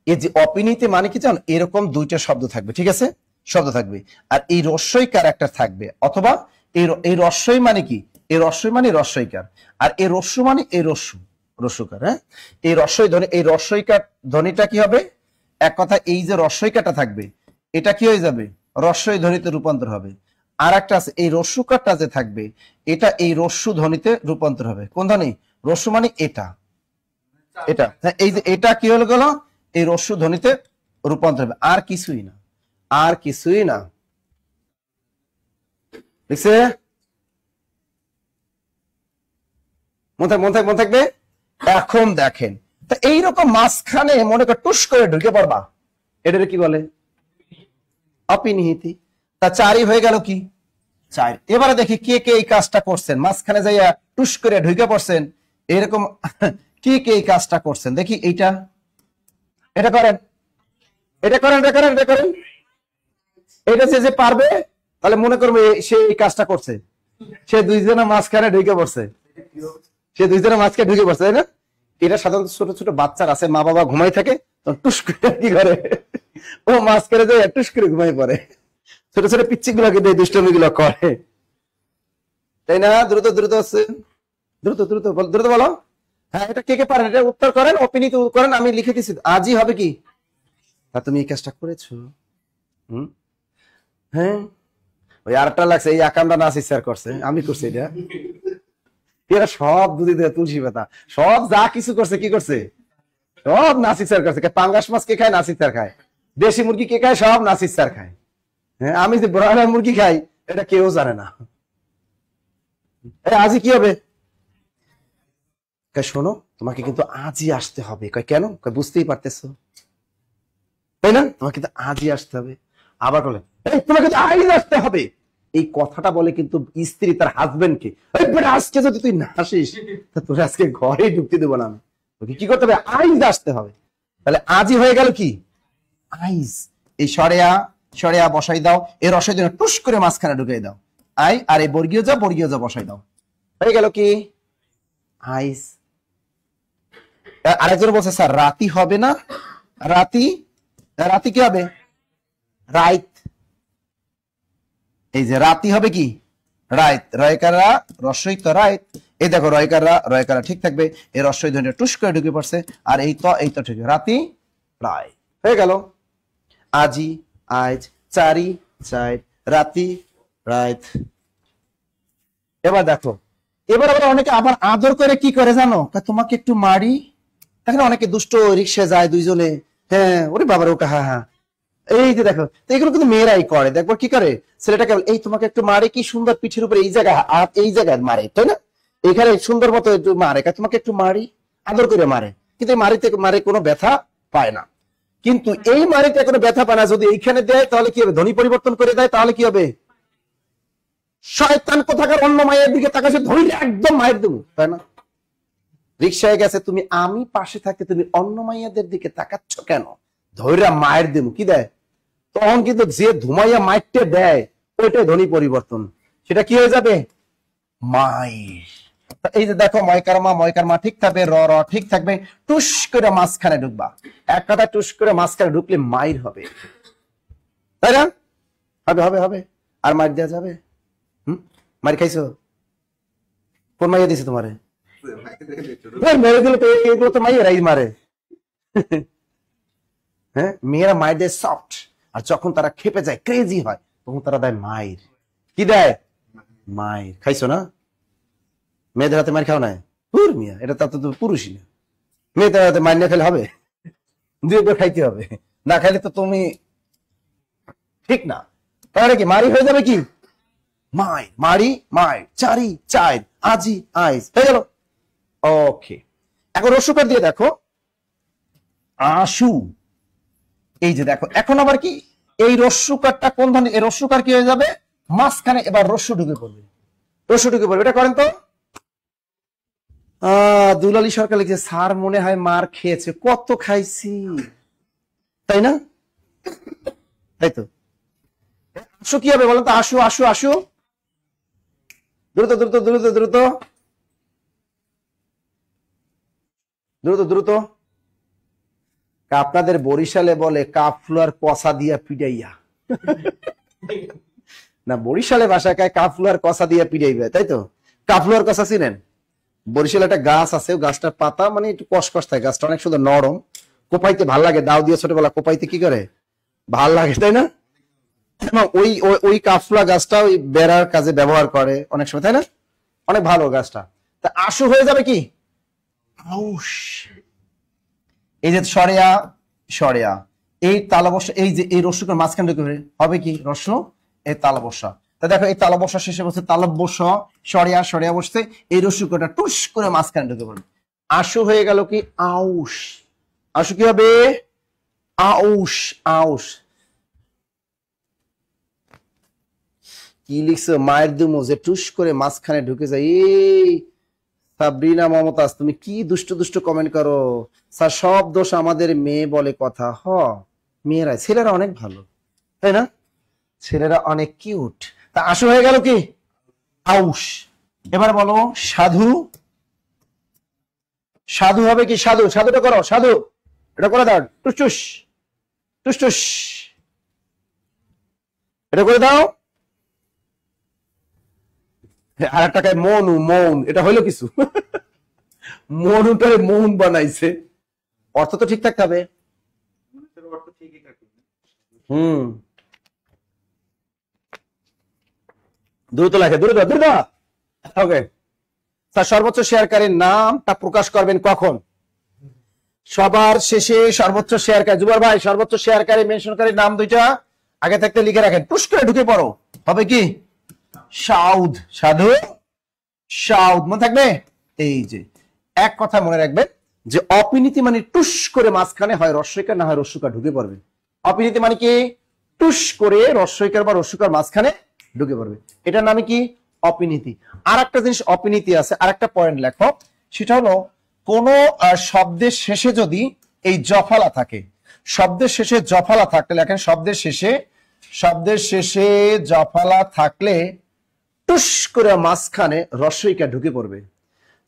[SPEAKER 1] এই যে অপিনীতি মানে কি জান, এরকম 2টা শব্দ থাকবে, ঠিক আছে? শব্দ থাকবে, আর এই রস্যই ক্যারেক্টার থাকবে, অথবা এই রস্যই মানে কি? এই রস্যই মানে রস্যইকার, আর এই রস্য মানে এই রস্যকার। হ্যাঁ, এই রস্যই ধ্বনি, এই রস্যইকার ধ্বনিটা কি হবে? এক কথা এই যে রস্বই কাটা থাকবে এটা কি হয়ে যাবে, রস্বই ধ্বনিতে রূপান্তর হবে। আর একটা আছে এই রস্যুকারটা যে থাকবে এটা এই রস্যু ধ্বনিতে রূপান্তর হবে। কোন ধ্বনি? রস্যু মানে এটা, এটা হ্যাঁ, এই যে এটা কি হলো গেল, এই রস্যু ধ্বনিতে রূপান্তর হবে, আর কিছুই না, আর কিছুই না। দেখছে? মন থাকবে। এখন দেখেন তা এইরকম মাঝখানে মনে কর টুস করে ঢুকে পড়বা, এটারে কি বলে? অপিনিহিতি। তা চারই হয়ে গেল কি? চার। এবারে দেখি কে কে এই কাজটা করছেন, মাঝখানে যাইয়া টুস করে ঢুকে পড়ছেন, এরকম কে কে এই কাজটা করছেন দেখি। এইটা এটা করেন, এটা করেন, এটা করেন, এটা করেন। এটা যে পারবে তাহলে মনে করবে সে এই কাজটা করছে, সে দুইজনের মাঝখানে ঢুকে পড়ছে, সে দুইজনের মাঝখানে ঢুকে পড়ছে, তাই না? এটা সাধারণত ছোট ছোট বাচ্চার আছে, মা বাবা ঘুমাই থাকে তখন টুস করে কি করে, ও মাঝখানে যায় টুস করে ঘুমাই পড়ে। ছোট ছোট পিচ্ছি গুলাকে দিয়ে দুষ্টমি গুলো করে, তাই না? দ্রুত দ্রুত আছে, দ্রুত দ্রুত দ্রুত বলো। হ্যাঁ, এটা কে কে পারেন, এটা উত্তর করেন, অপিনিত করেন, আমি লিখে দিচ্ছি। আজই হবে কি? তা তুমি এই কাজটা করেছো? হ্যাঁ, ওই আরটা লাগছে, এই আকামটা নাসির স্যার করছে, আমি করছি এটা। এরা সব দুধি দেয়, তুলসী পাতা, সব যা কিছু করছে, কি করছে? সব নাসির স্যার করছে। পাঙ্গাস মাছ কে খায়? নাসির স্যার খায়। দেশি মুরগি কে খায়? সব নাসির স্যার খায়। হ্যাঁ, আমি যে ব্রয়লার মুরগি খাই এটা কেউ জানে না। আজই কি হবে? শোনো, তোমাকে কিন্তু আজই আসতে হবে। কেন? বুঝতেই পারতেছো, তাই না? তোমাকে কিন্তু আজই আসতে হবে। আবার বলে তোমাকে তো আজই আসতে হবে, এই কথাটা বলে কিন্তু স্ত্রী তার হাজবেন্ড কে, আজকে যদি তুই না আসিস তোর আজকে ঘরে ঢুকতে দেবো না। তোকে কি করতে হবে? আইজ আসতে হবে। তাহলে আজই হয়ে গেল কি? আইজ। এই সরেয়া সরেয়া বসাই দাও, এর রসই দিন টুস করে মাঝখানে ঢুকিয়ে দাও, আই, আর এই বর্গীয় যা বসাই দাও, হয়ে গেল কি? আইজ। আরেকজন বলছে স্যার রাতি হবে না, রাতি, রাতি কি হবে? রাইত। এই যে রাতি হবে কি? রাইত। রয়কাররা রস্বই তো রাইত। এই দেখো রয়কাররা ঠিক থাকবে, এই রস্বই ধ্বনিটা টুস করে ঢুকে পড়ছে, আর এই তো ঠিক, রাতি রায়, হয়ে গেল। আজি আজ, চারি চার, রাতি রাইত। এবার দেখো, এবার আবার অনেকে আবার আদর করে কি করে জানো? তোমাকে একটু মারি। দেখেন অনেকে দুষ্ট রিক্সা যায় দুইজনে, হ্যাঁ ওরে বাবার ওকে, হ্যাঁ হ্যাঁ, এই যে দেখো, এগুলো কিন্তু মেয়েরাই করে। দেখবো কি করে, ছেলেটাকে এই তোমাকে একটু মারে, কি সুন্দর পিঠের উপরে এই জায়গায়, এই জায়গায় মারে, তাই না? এখানে সুন্দর মতো একটু মারে, তোমাকে একটু মারি, আদর করে মারে, কিন্তু এই মারে কোনো ব্যথা পায় না। কিন্তু এই মারিতে কোনো ব্যথা পায় না, যদি এইখানে দেয় তাহলে কি হবে? ধ্বনি পরিবর্তন করে দেয়, তাহলে কি হবে? শয়তান কোথাকার, অন্য মায়ের দিকে তাকাচ্ছে, ধরে একদম মায়ের দেবো, তাই না? রিক্সায় গেছে তুমি, আমি পাশে থাকতে তুমি অন্য মাইয়াদের দিকে তাকাচ্ছ কেন? ধৈরা মায়ের দেবো, কি দেয়? তখন কিন্তু যে ধুমাইয়া মাইরটা দেয় ওইটাই ধ্বনি পরিবর্তন, সেটা কি হয়ে যাবে? মায়ের। এই যে দেখো, ময়কার মা ঠিক থাকবে, র ঠিক থাকবে, টুস করে মাঝখানে ঢুকবা। এক কথা, টুস করে মাঝখানে ঢুকলে মায়ের হবে, তাই না? হবে হবে হবে। আর মার দেওয়া যাবে? মার খাইছো? কোন মাইয়া দিছে তোমারে? মেরে দিলে তো এগুলো তো মাইয়েরাই মারে। হ্যাঁ, মেয়েরা মায়ের দেয় সফট, আর যখন তারা খেপে যায়, ক্রেজি হয়, তখন তারা দেয় মায়ের। কি দেয়? মায়ের। খাইছো না? মেয়েদের হাতে মায়ের খাও না? মিয়া, এটা তো পুরুষই না। মেয়েদের হাতে মায়ের না খেলে হবে? দুইবার খাইতে হবে, না খাইলে তো তুমি ঠিক না। তাহলে কি মারি হয়ে যাবে? কি মায়ের, মারি মায়ের, চারি চার, আজি আইজ, হয়ে গেল। ওকে, এখন রস্যকার দিয়ে দেখো, আশু। এই যে দেখো, এখন আবার কি, এই রস্যকারটা কোন ধ্বনি? এই রস্যকার কি হয়ে যাবে? মাঝখানে এবার রস্য ঢুকে পড়বে, রস্য ঢুকে পড়বে। এটা করেন তো। দুলালী সরকার লিখছে, স্যার মনে হয় মার খেয়েছে। কত খাইছি, তাই না? তাই তো। আশু কি হবে বলেন তো? আশু আশু আশু, দ্রুত দ্রুত দ্রুত দ্রুত দ্রুত দ্রুত। আপনাদের বরিশালে বলে কাফলুয়ার কষা দিয়া পিটাইয়া, না বরিশালে ভাষায় কাফলুয়ার কষা দিয়া পিটাইবে, তাই তো? কাফলুয়ার কষা চিনেন? বরিশালে একটা গাছ আছে, গাছটার পাতা মানে একটু কসকস থাকে, গাছটা অনেক সুন্দর নরম, কোপাইতে ভাল লাগে, দাও দিয়ে ছোটবেলা কোপাইতে কি করে ভাল লাগে, তাই না? ওই ওই কাঠফুলা গাছটা ওই বেড়ার কাজে ব্যবহার করে অনেক সময়, তাই না? অনেক ভালো গাছটা। তা আশু হয়ে যাবে কি আউশ। এই যে সরেয়া সরেয়া, এই তালবস্যা, এই যে এই রস্যকের মাঝখান ঢুকে হবে কি রস্য, এই তালবস্যা। তা দেখো এই তালবস্যা শেষে বসে তালব্যস্য, সরেয়া সরেয়া বসছে, এই রস্যকটা টুস করে মাঝখানে ঢুকে পড়বে। আশু হয়ে গেল কি আউশ। আশু কি হবে আউশ। আউশ কি লিখছো মায়ের দুমো যে টুস করে মাঝখানে ঢুকে যায়। এই সাবরিনা মমতাজ তুমি কি দুষ্ট দুষ্ট কমেন্ট করো। স্যার সব দোষ আমাদের মেয়ে বলে কথা। মেয়েরা, ছেলেরা অনেক ভালো, তাই না? ছেলেরা অনেক কিউট। তা আশু হয়ে গেল কি আউশ। এবার বলো সাধু। সাধু হবে কি সাধু, সাধুটা করো, সাধু এটা করে দাও, টুস টুস টুস টুস, এটা করে দাও। আর একটা মৌনু, মৌন, এটা হইলো কিছু মৌনটারে মৌন বানাইছে, অর্থ তো ঠিক থাকতে হবে। দ্রুত লেখে, দ্রুত দ্রুত। ওকে স্যার সর্বোচ্চ শেয়ারকারীর নামটা প্রকাশ করবেন কখন? সবার শেষে সর্বোচ্চ শেয়ারকারী। জুবার ভাই সর্বোচ্চ শেয়ারকারী মেনশনকারীর নাম দুইটা আগে থাকতে লিখে রাখেন, পুশ করে ঢুকে পড়ো, হবে কি সাউদ, সাধু সাউদ, মনে থাকবে। এই যে এক কথা মনে রাখবেন যে অপিনীতি মানে টুস করে মাঝখানে হয় রস্যইকার না হয় রস্যকার ঢুকে পড়বে। অপিনীতি মানে কি টুস করে রস্যইকার বা রস্যকার মাঝখানে ঢুকে পড়বে, এটার নামে কি অপিনীতি। আর একটা জিনিস অপিনীতি আছে, আর একটা পয়েন্ট লেখো, সেটা হলো কোন শব্দের শেষে যদি এই জফলা থাকে, শব্দের শেষে জফলা থাকলে লেখেন, শব্দের শেষে জফলা থাকলে টুস করে মাঝখানে রস্যইকার ঢুকে পড়বে।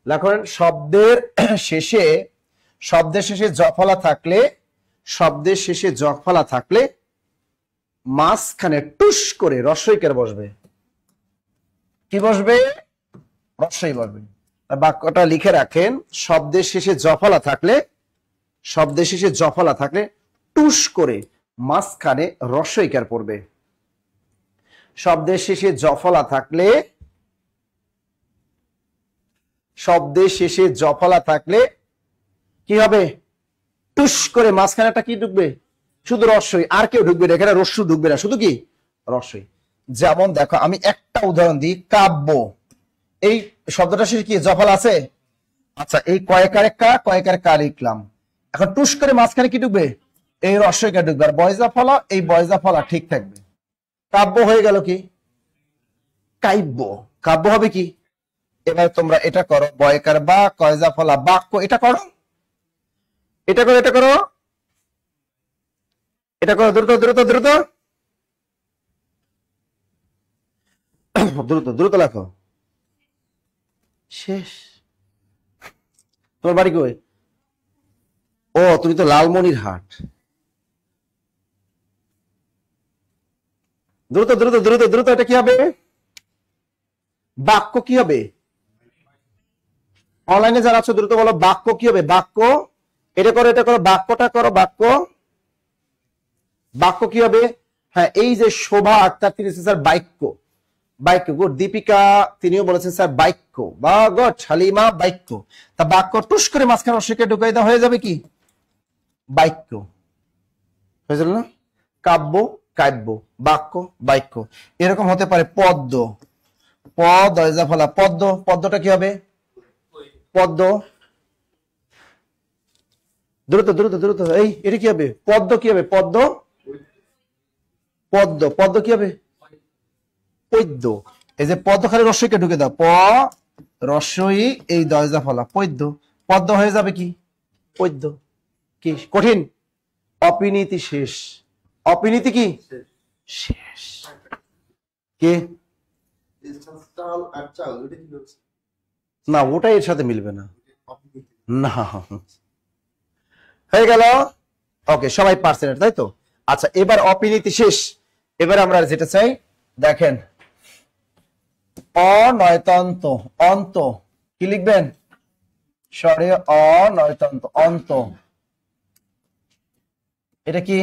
[SPEAKER 1] লেখেন শব্দের শেষে জফলা থাকলে, শব্দের শেষে জফলা থাকলে মাঝখানে টুস করে রস্যইকার বসবে। কি বসবে? রস্যই বসবে। বাক্যটা লিখে রাখেন, শব্দের শেষে জফলা থাকলে টুস করে মাঝখানে রস্যইকার পড়বে। শব্দের শেষে জফলা থাকলে কি হবে? টুস করে মাঝখানে একটা কি ঢুকবে? শুধু রস্যই, আর কেউ ঢুকবে না এখানে, রস্যু ঢুকবে না, শুধু কি রস্যই। যেমন দেখো আমি একটা উদাহরণ দিই, কাব্য, এই শব্দটা শেষে কি জফলা আছে? আচ্ছা এই কয়েকারে কা লিখলাম, এখন টুস করে মাঝখানে কি ঢুকবে? এই রস্যইকার ঢুকবে, আর বয়জা ফলা, এই বয়জা ফলা ঠিক থাকবে। কাব্য হয়ে গেল কি কাব্য। কাব্য হবে কি? এবার তোমরা এটা করো, বয়কার বা কয়জা ফলা বাক্য, এটা করো, এটা করো, এটা করো, এটা করো, দ্রুত দ্রুত দ্রুত দ্রুত দ্রুত লেখো। শেষ। তোমার বাড়ি কই? ও তুমি তো লালমনিরহাট। দ্রুত দ্রুত দ্রুত দ্রুত, এটা কি হবে? বাক্য কি হবে? অনলাইনে যারা আছো দ্রুত বলো, বাক্য কি হবে? বাক্য, এটা করো, এটা করো, বাক্যটা করো, বাক্য, বাক্য কি হবে? হ্যাঁ এই যে শোভা আক্তার তিনি স্যার বাক্য, বাক্য গুড। দীপিকা তিনিও বলেছেন স্যার বাক্য, বা গড হালিমা বাক্য। তা বাক্য টুস করে মাঝখানে রস্যইকার ঢুকাই দেওয়া হয়ে যাবে কি বাক্য, হয়ে গেল না? কাব্য কাব্য, বাক্য বাক্য। এরকম হতে পারে পদ্ম, ফলা পদ্ম, পদ্মটা কি হবে? পদ্ম। দ্রুত দ্রুত দ্রুত, এই এটা কি হবে? পদ্ম কি হবে? পদ্ম, পদ্ম, পদ্ম কি হবে? পদ্য। এই যে পদ্ম খালি রস্যইকে ঢুকে দাও, প রস্যই, এই দয়জা ফলা পদ্য, পদ্ম হয়ে যাবে কি পদ্য। কি কঠিন? অপিনীতি শেষ, অপিনীতি কি শেষ। কে না, ওটাই এর সাথে মিলবে না, না হয়ে গেল। ওকে সবাই পারছেন, তাই তো? আচ্ছা এবার অপিনীতি শেষ। এবার আমরা যেটা চাই দেখেন, অনয়তন্ত, অন্ত কি লিখবেন? সরে অনয়তন্ত, অন্ত, এটা কি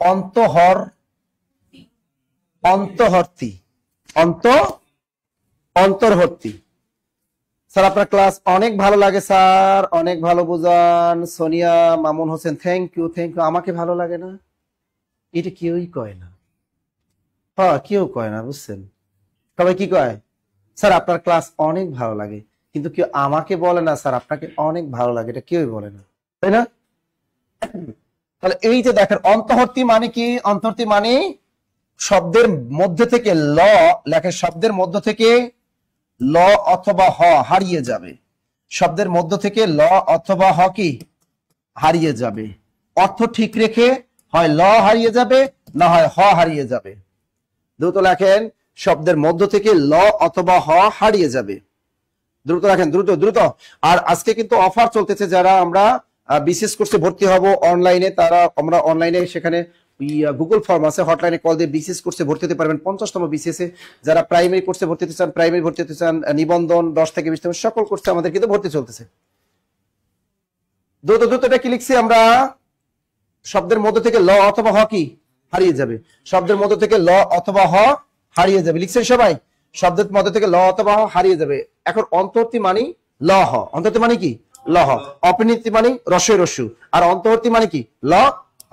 [SPEAKER 1] অন্তহর অন্তহর্তী অন্তর্বর্তী। স্যার আপনার ক্লাস অনেক ভালো লাগে স্যার, অনেক ভালো বুঝান। Sonia Mamun Hossain thank you. আমাকে ভালো লাগে না এটা কেউই কয় না, হ্যাঁ কেউ কয় না, বুঝছেন? সবাই কি কয়? স্যার আপনার ক্লাস অনেক ভালো লাগে, কিন্তু কেউ আমাকে বলে না স্যার আপনাকে অনেক ভালো লাগে, এটা কেউই বলে না, তাই না? তাহলে এই যে দেখেন অন্তর্বর্তী মানে কি? অন্তর্বর্তী মানে শব্দের মধ্যে থেকে ল লেখে, শব্দের মধ্য থেকে ল অথবা হ হারিয়ে যাবে, শব্দের মধ্য থেকে ল অথবা হ কি হারিয়ে যাবে। অর্থ ঠিক রেখে হয় ল হারিয়ে যাবে, না হয় হ হারিয়ে যাবে। দ্রুত লেখেন, শব্দের মধ্য থেকে ল অথবা হ হারিয়ে যাবে। দ্রুত লেখেন, দ্রুত দ্রুত। আর আজকে কিন্তু অফার চলতেছে, যারা আমরা বিসিএস কোর্সে ভর্তি হব অনলাইনে, তারা আমরা অনলাইনে সেখানে গুগল ফর্ম আছে, হটলাইনে কল দিয়ে বিসিএস কোর্সে ভর্তি হতে পারবেন। 50তম বিসিএস এ যারা প্রাইমারি কোর্সে ভর্তি হতে চান, প্রাইমারি ভর্তি হতে চান, নিবন্ধন 10 থেকে 20 সকল কোর্সে আমাদের কিন্তু ভর্তি চলতেছে। দ্রুত দ্রুত এটা কি লিখছি আমরা? শব্দের মধ্য থেকে ল অথবা হ কি হারিয়ে যাবে, শব্দের মধ্য থেকে ল অথবা হ হারিয়ে যাবে। লিখছেন সবাই? শব্দের মধ্য থেকে ল অথবা হ হারিয়ে যাবে। এখন অন্তর্বর্তী মানে ল হ, অন্তর্বর্তী মানে কি ল হ, অপনির্বর্তী মানে রস্বই রস্যু, আর অন্তর্বর্তী মানে কি ল হ।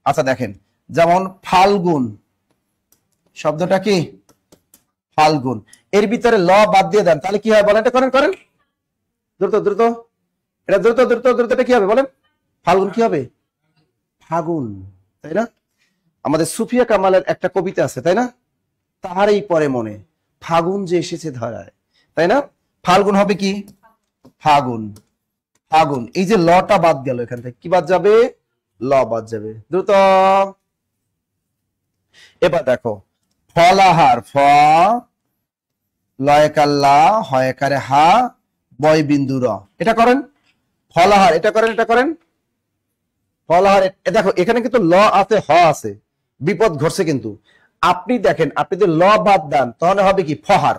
[SPEAKER 1] আচ্ছা দেখেন, যেমন ফাল্গুন শব্দটা কি ফাল্গুন, এর ভিতরে ল বাদ দিয়ে দেন, তাহলে কি হয় বলেন? এটা করেন করেন দ্রুত দ্রুত, এটা দ্রুত দ্রুত দ্রুত, এটা কি হবে বলেন? ফাল্গুন কি হবে? ফাগুন, তাই না? আমাদের সুফিয়া কামালের একটা কবিতা আছে, তাই না? তাহারই পরে মনে ফাগুন যে এসেছে ধরায়, তাই না? ফাল্গুন হবে কি ফাগুন, ফাগুন। এই যে লটা বাদ গেল, এখান থেকে কি বাদ যাবে? ল বাদ যাবে। দ্রুত এবার দেখো, ফলাহার, ফ লয়কাল্লা হয়কারে হা বয় বিন্দু র, এটা করেন। ফলাহার, এটা করেন, এটা করেন। ফলাহার, দেখো এখানে কিন্তু ল আছে হ আছে, বিপদ ঘটছে কিন্তু। আপনি দেখেন, আপনি যদি ল বাদ দেন তাহলে হবে কি ফহার।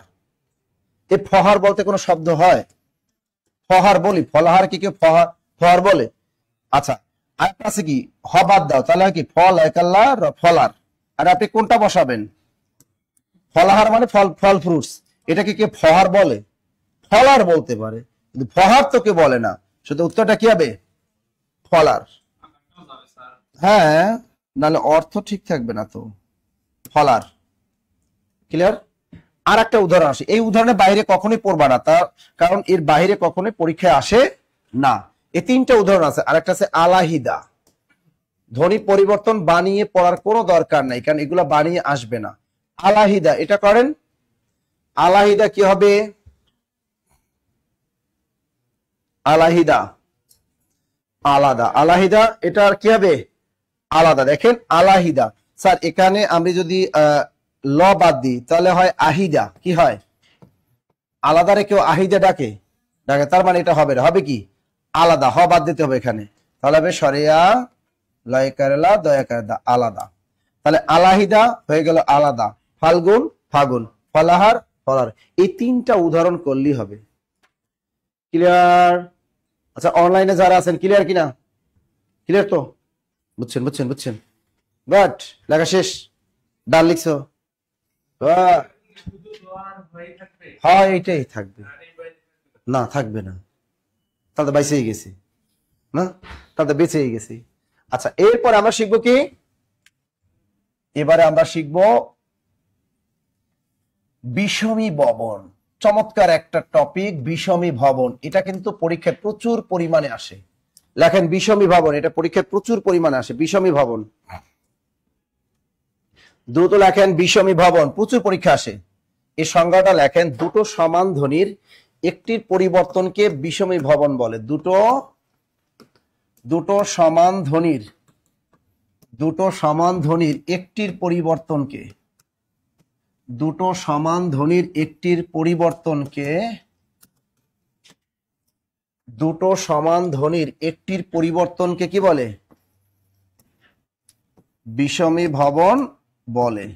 [SPEAKER 1] এই ফহার বলতে কোনো শব্দ হয়? ফহার বলি? ফলাহার কি কেউ ফহার ফহার বলে? আচ্ছা, আর আছে কি হ বাদ দাও, তাহলে হয় কি ফল একাল্লা ফলার। আর আপনি কোনটা বসাবেন? ফলাহার মানে ফল, ফল ফ্রুটস। এটাকে কে ফহার বলে? ফলার বলতে পারে, কিন্তু ফহার তো কেউ বলে না। শুধু উত্তরটা কি হবে? ফলার। হ্যাঁ, নাহলে অর্থ ঠিক থাকবে না তো। ফলার, ক্লিয়ার? আর একটা উদাহরণ আসে, এই উদাহরণের বাইরে কখনোই পড়বা না, তার কারণ এর বাইরে কখনোই পরীক্ষায় আসে না। এই 3টা উদাহরণ আছে। আর একটা আছে আলাহিদা। ধ্বনি পরিবর্তন বানিয়ে পড়ার কোনো দরকার নাই, কারণ এগুলা বানিয়ে আসবে না। আলাহিদা, এটা করেন। আলাহিদা কি হবে? আলাহিদা আলাদা, আলাহিদা এটা কি হবে? আলাদা। দেখেন আলাহিদা, স্যার এখানে আমি যদি ল বাদ দিই তাহলে হয় আহিদা, কি হয়? আলাদা রে কেউ আহিদা ডাকে? ডাকে, তার মানে এটা হবে না, হবে কি আলাদা। হ বাদ দিতে হবে এখানে, তাহলে হবে সরিয়া লয় কারেলা দয়া কারেদা, আলাদা। তাহলে আলাহিদা হয়ে গেল আলাদা, ফাল্গুন ফাগুন, ফলাহার ফলার। এই 3টা উদাহরণ করলেই হবে। ক্লিয়ার? আচ্ছা অনলাইনে যারা আছেন ক্লিয়ার কিনা? ক্লিয়ার তো? বুঝছেন বুঝছেন বুঝছেন? বাট লেখা শেষ, ডান লিখছো? হ্যাঁ এইটাই থাকবে, না থাকবে না, তাহলে বেঁচেই গেছি না, তাহলে বেঁচেই গেছি। আচ্ছা এরপর আমরা শিখবো কি? এবারে আমরা শিখবো বিষমী ভবন। চমৎকার একটা টপিক, বিষমী ভবন। এটা কিন্তু পরীক্ষায় প্রচুর পরিমাণে আসে। লেখেন বিষমী ভবন, এটা পরীক্ষায় প্রচুর পরিমাণে আসে। বিষমী ভবন, দ্রুত লেখেন। বিষমী ভবন প্রচুর পরীক্ষা আসে। এই সংজ্ঞাটা লেখেন, দুটো সমান ধ্বনির একটির পরিবর্তনকে বিষমী ভবন বলে। দুটো সমান ধ্বনির একটির পরিবর্তনকে, দুটো সমান ধ্বনির একটির পরিবর্তনকে, দুটো সমান ধ্বনির একটির পরিবর্তনকে কি বলে? বিষমী ভবন বলে।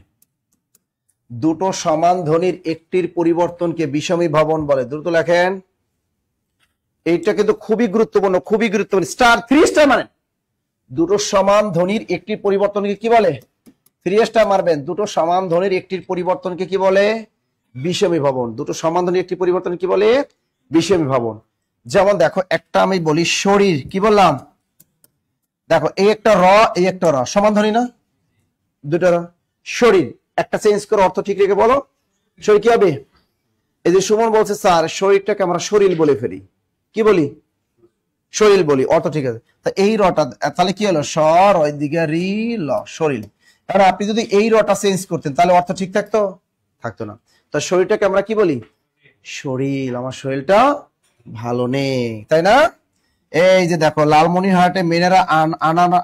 [SPEAKER 1] দুটো সমান ধ্বনির একটির পরিবর্তনকে বিষমী ভবন বলে। দ্রুত লেখেন, এইটা কিন্তু খুবই গুরুত্বপূর্ণ, খুবই গুরুত্বপূর্ণ। স্টার 3 স্টার মানে দুটো সমান ধ্বনির একটি পরিবর্তনকে কি বলে? 3 মারবেন। দুটো সমান ধ্বনির একটির পরিবর্তনকে কি বলে? বিষমী ভবন। দুটো সমান ধ্বনির একটি পরিবর্তন কি বলে? বিষমী ভবন। যেমন দেখো, একটা আমি বলি শরীর, কি বললাম? দেখো, এই একটা র, এই একটা র, সমান ধ্বনি না? দুটো র। শরীর, একটা চেঞ্জ করে অর্থ ঠিক রেখে বলো, শরীর কি হবে? এই যে সুমন বলছে স্যার শরীরটাকে আমরা শরীর বলে ফেলি, কি বলি? শরীর বলি, অর্থ ঠিক আছে। তা এই রটা তাহলে কি হলো? স্বর ওই দিকে রি ল, শরীর। কারণ আপনি যদি এই রটা চেঞ্জ করতেন তাহলে অর্থ ঠিক থাকতো? থাকতো না। তো শরীরটাকে আমরা কি বলি? শরীর। আমার শরীরটা ভালো নেই, তাই না? এই যে দেখো, লালমনিরহাটে মেয়েরা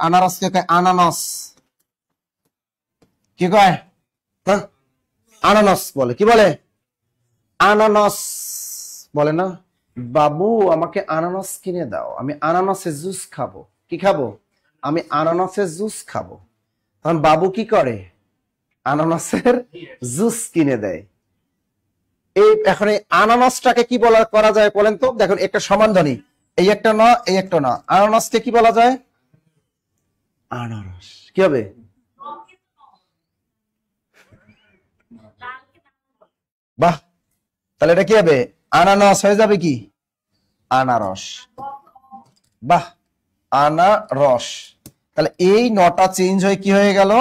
[SPEAKER 1] আনারসকে কয় আনানস, কি কয়? হ্যাঁ, আনানস বলে। কি বলে? আনানস বলে না? বাবু আমাকে আনানস কিনে দাও, আমি আনানসের জুস খাবো। কি খাবো? আমি আনানসের জুস খাবো। তখন বাবু কি করে? আনানসের জুস কিনে দেয়। এই এখন এই আনানসটাকে কি বলা করা যায় বলেন তো? দেখুন, একটা সমান ধ্বনি, এই একটা না, এই একটা না, আনানসকে কি বলা যায়? আনারস। কি হবে? বাহ, তাহলে এটা কি হবে? আনানস হয়ে যাবে কি? আনারস। বাহ, আনারস। তাহলে এই নটা চেঞ্জ হয়ে কি হয়ে গেল?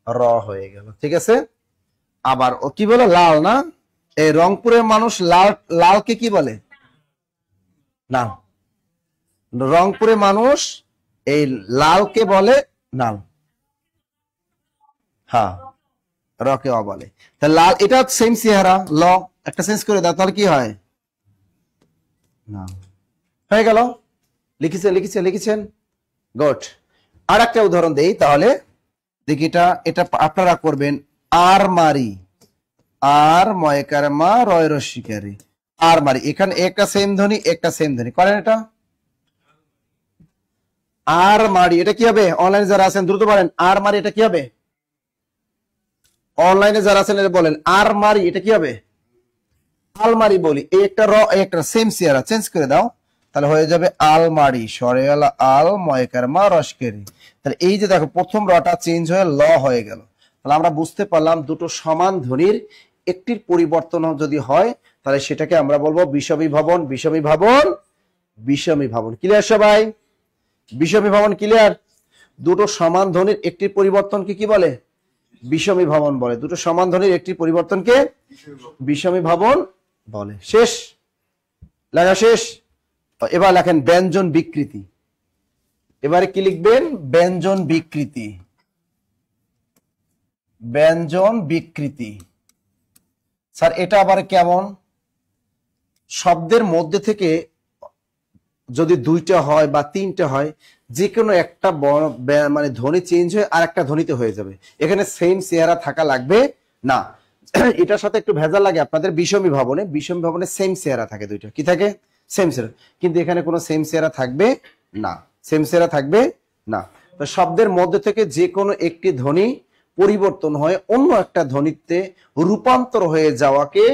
[SPEAKER 1] র হয়ে গেল। ঠিক আছে। আবার ও কি বলে? লাল না? এই রংপুরের মানুষ লাল, লালকে কি বলে? না, রংপুরের মানুষ এই লালকে বলে নাল। হ্যাঁ, রকে অ বলে। তাহলে লাল, এটা সেম চেহারা, ল একটা চেঞ্জ করে দাও, তাহলে কি হয়? না, হয়ে গেল। লিখেছেন। গুড। আর একটা উদাহরণ দেই তাহলে, দেখি এটা এটা আপনারা করবেন। আর মারি, আর ময়কার মা রয় রসিকারি, আর মারি। এখানে একটা সেম ধ্বনি, একটা সেম ধ্বনি, করেন এটা। আর মারি, এটা কি হবে? অনলাইনে যারা আছেন দ্রুত বলেন, আর মারি এটা কি হবে? অনলাইনে যারা আছেন এটা বলেন, আর মারি এটা কি হবে? আলমারি বলি। এই একটা র, একটা সেম চেহারা, চেঞ্জ করে দাও, তাহলে হয়ে যাবে আলমারি। সরেয়ালা আল ময়কার মা রসকেরি। তাহলে এই যে দেখো, প্রথম রটা চেঞ্জ হয়ে ল হয়ে গেল। তাহলে আমরা বুঝতে পারলাম দুটো সমান ধ্বনির একটির পরিবর্তন যদি হয় তাহলে সেটাকে আমরা বলবো বিষমী ভবন। বিষমী ভবন, বিষমী ভবন। ক্লিয়ার সবাই? বিষমী ভবন ক্লিয়ার? দুটো সমান ধ্বনির একটির পরিবর্তনকে কি বলে? বিষমী ভবন বলে। দুটো সমান ধ্বনির একটির পরিবর্তনকে বিষমী ভবন বলে। শেষ? লেখা শেষ? এবার লেখেন ব্যঞ্জন বিকৃতি। এবারে কি লিখবেন? ব্যঞ্জন বিকৃতি। ব্যঞ্জন বিকৃতি। স্যার এটা আবার কেমন? শব্দের মধ্যে থেকে যদি দুইটা হয় বা তিনটা হয়, যে কোনো একটা মানে ধ্বনি চেঞ্জ হয়ে আর একটা ধ্বনিতে হয়ে যাবে। এখানে সেম চেহারা থাকা লাগবে না। এটার সাথে একটু ভেজাল লাগে আপনাদের। বিষমী ভবনে, বিষমী ভবনে সেম চেহারা থাকে দুইটা। কি থাকে? সেম চেহারা। কিন্তু এখানে কোনো সেম চেহারা থাকবে না। সেম চেহারা থাকবে না। তো শব্দের মধ্যে থেকে যে কোনো একটি ধ্বনি পরিবর্তন হয় অন্য একটা ধ্বনিতে রূপান্তর হয়ে যাওয়াকে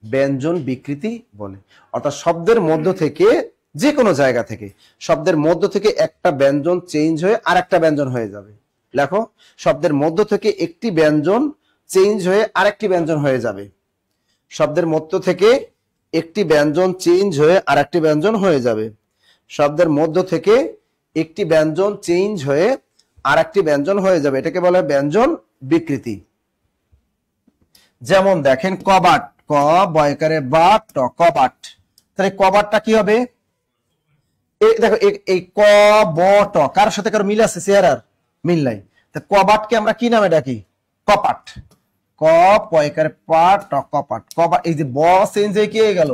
[SPEAKER 1] ব্যঞ্জন বিকৃতি বলে। অর্থাৎ শব্দের মধ্য থেকে, যে কোনো জায়গা থেকে শব্দের মধ্য থেকে একটা ব্যঞ্জন চেঞ্জ হয়ে আর একটা ব্যঞ্জন হয়ে যাবে। লেখো, শব্দের মধ্য থেকে একটি ব্যঞ্জন চেঞ্জ হয়ে আরেকটি ব্যঞ্জন হয়ে যাবে। শব্দের মধ্য থেকে একটি ব্যঞ্জন চেঞ্জ হয়ে আরেকটি ব্যঞ্জন হয়ে যাবে। শব্দের মধ্য থেকে একটি ব্যঞ্জন চেঞ্জ হয়ে আরেকটি ব্যঞ্জন হয়ে যাবে। এটাকে বলা হয় ব্যঞ্জন বিকৃতি। যেমন দেখেন, কবাট, ক বয়কারে বা ট, কবাট। তাহলে কবাটটা কি হবে? দেখো, এই ক ব ট কার সাথে কারো মিল আছে? চেহারার মিল নাই। কবাটকে আমরা কি নামে ডাকি? কপাট। ক পয়কারে পা ট, কপাট। কবাট। এই যে ব চেঞ্জ হয়ে কি হয়ে গেল?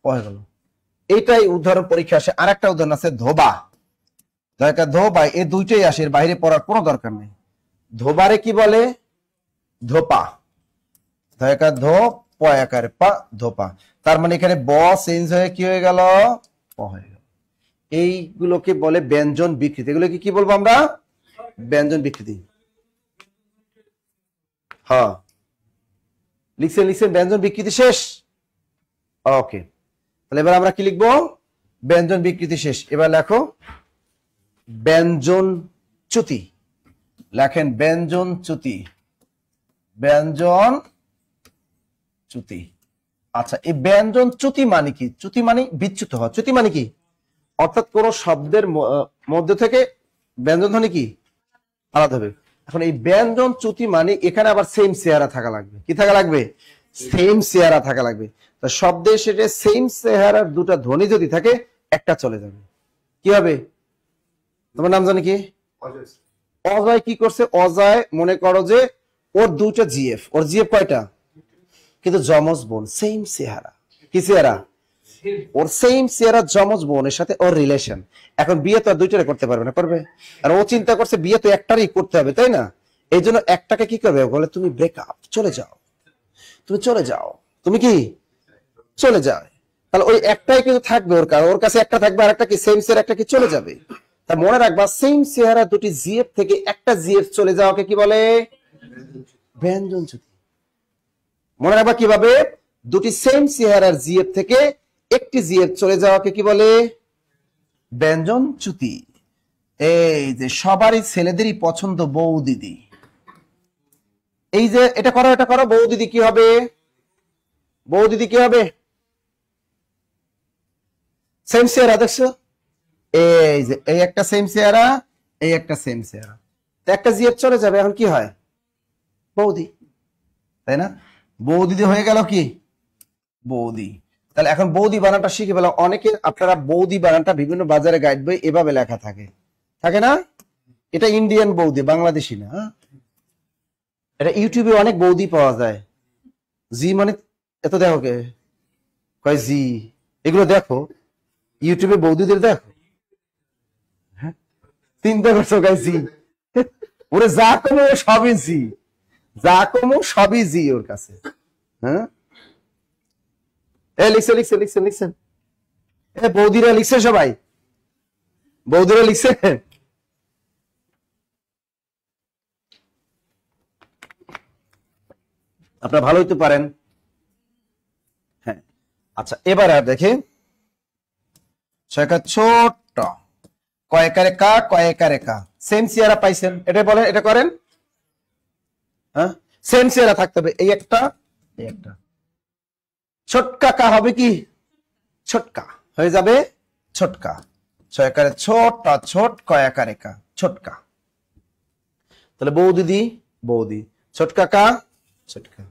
[SPEAKER 1] হয়ে গেল। এইটাই উদাহরণ পরীক্ষা আসে। আর একটা উদাহরণ আছে ধোবা। ধোবা, এই দুইটাই আসে, এর বাইরে পড়ার কোনো দরকার নেই। ধোবারে কি বলে? ধোপা। ধো পয়াকারে পা, ধোপা। তার মানে এখানে ব চেঞ্জ হয়ে কি হয়ে গেল? প হয়ে গেল। এইগুলোকে বলে ব্যঞ্জন বিকৃতি। এগুলোকে কি বলবো আমরা? ব্যঞ্জন বিকৃতি। হ্যাঁ, লিখছেন ব্যঞ্জন বিকৃতি শেষ। ওকে, তাহলে এবার আমরা কি লিখবো? ব্যঞ্জন বিকৃতি শেষ। এবার লেখো ব্যঞ্জন চ্যুতি, লেখেন ব্যঞ্জন চ্যুতি, ব্যঞ্জন চ্যুতি। আচ্ছা, এই ব্যঞ্জন চ্যুতি মানে কি? চ্যুতি মানে বিচ্যুত হওয়া, চ্যুতি মানে কি? অর্থাৎ কোন শব্দের মধ্যে থেকে ব্যঞ্জন ধ্বনি কি আলাদা হবে। এখন এই ব্যঞ্জন চ্যুতি মানে এখানে আবার সেম চেহারা থাকা লাগবে। কি থাকা লাগবে? সেম চেহারা থাকা লাগবে। তো শব্দের সেটা সেম চেহারার দুটা ধ্বনি যদি থাকে, একটা চলে যাবে। কি হবে? তোমার নাম জানি কি? অজয়। কি করছে অজয়? মনে করো যে ওর দুটা জিএফ, ওর জিএফ কয়টা? কিন্তু যমজ বোন, সেম চেহারা। কি চেহারা? ওর সেম চেহারা, যমজ বোনের সাথে ওর রিলেশন। এখন বিয়ে তো আর দুইটারে করতে পারবে না, করবে? আর ও চিন্তা করছে বিয়ে তো একটারই করতে হবে, তাই না? এই জন্য একটাকে কি করবে? বলে তুমি ব্রেকআপ, চলে যাও, তুমি চলে যাও, তুমি কি চলে যাও। তাহলে ওই একটাই কিন্তু থাকবে ওর কাছে, একটা থাকবে, আর একটা কি সেম চেহারা, একটা কি চলে যাবে। তা মনে রাখবা, সেম চেহারা দুটি জিএফ থেকে একটা জিএফ চলে যাওয়াকে কি বলে? ব্যঞ্জন চ্যুতি। মনে রাখবা কিভাবে? দুটি সেম চেহারার জিএফ থেকে একটি জিএফ চলে যাওয়াকে কি বলে? ব্যঞ্জন চ্যুতি। এই যে সবারই ছেলেদেরই পছন্দ বউ দিদি, এই যে এটা করো, এটা করো, বউ দিদি কি হবে? বউ দিদি কি হবে? সেম চেহারা, দেখছো? এই যে এই একটা সেম চেহারা, এই একটা সেম চেহারা, একটা জিএফ চলে যাবে, এখন কি হয়? বৌদি, তাই না? বৌদি হয়ে গেল কি? বৌদি। তাহলে এখন বৌদি বানানটা শিখে পেলাম। অনেকে আপনারা বৌদি বানানটা বিভিন্ন বাজারে গাইড বই এভাবে লেখা থাকে, থাকে না? এটা ইন্ডিয়ান বৌদি, বাংলাদেশি না। এটা ইউটিউবে অনেক বৌদি পাওয়া যায়। জি মানে এত দেখো কে কয় জি, এগুলো দেখো ইউটিউবে বৌদিদের দেখো। চিন্তা করছো গাই জি, ওরে যা কমো সবই জি, যা কমো সবই জি ওর কাছে। হ্যাঁ, লিখছে লিখছে লিখছে লিখছেন, বৌদিরা লিখছে, সবাই বৌদিরা লিখছে। আপনারা ভালোই তো পারেন। হ্যাঁ, আচ্ছা, এবার আর দেখে ছোট্ট কয়েকারে কা, কয়েকারে কা, সেম চেহারা পাইছেন, এটা বলেন, এটা করেন। হ্যাঁ, সেম চেহারা থাকতে হবে, এই একটা, এই একটা। ছোটকা কা হবে কি? ছোটকা হয়ে যাবে ছোটকা। ছয়কারে ছোট, ছোট, কয়াকারে কা, ছোটকা। তাহলে বৌ দিদি, বৌদি, ছোটকা কা, ছোটকা।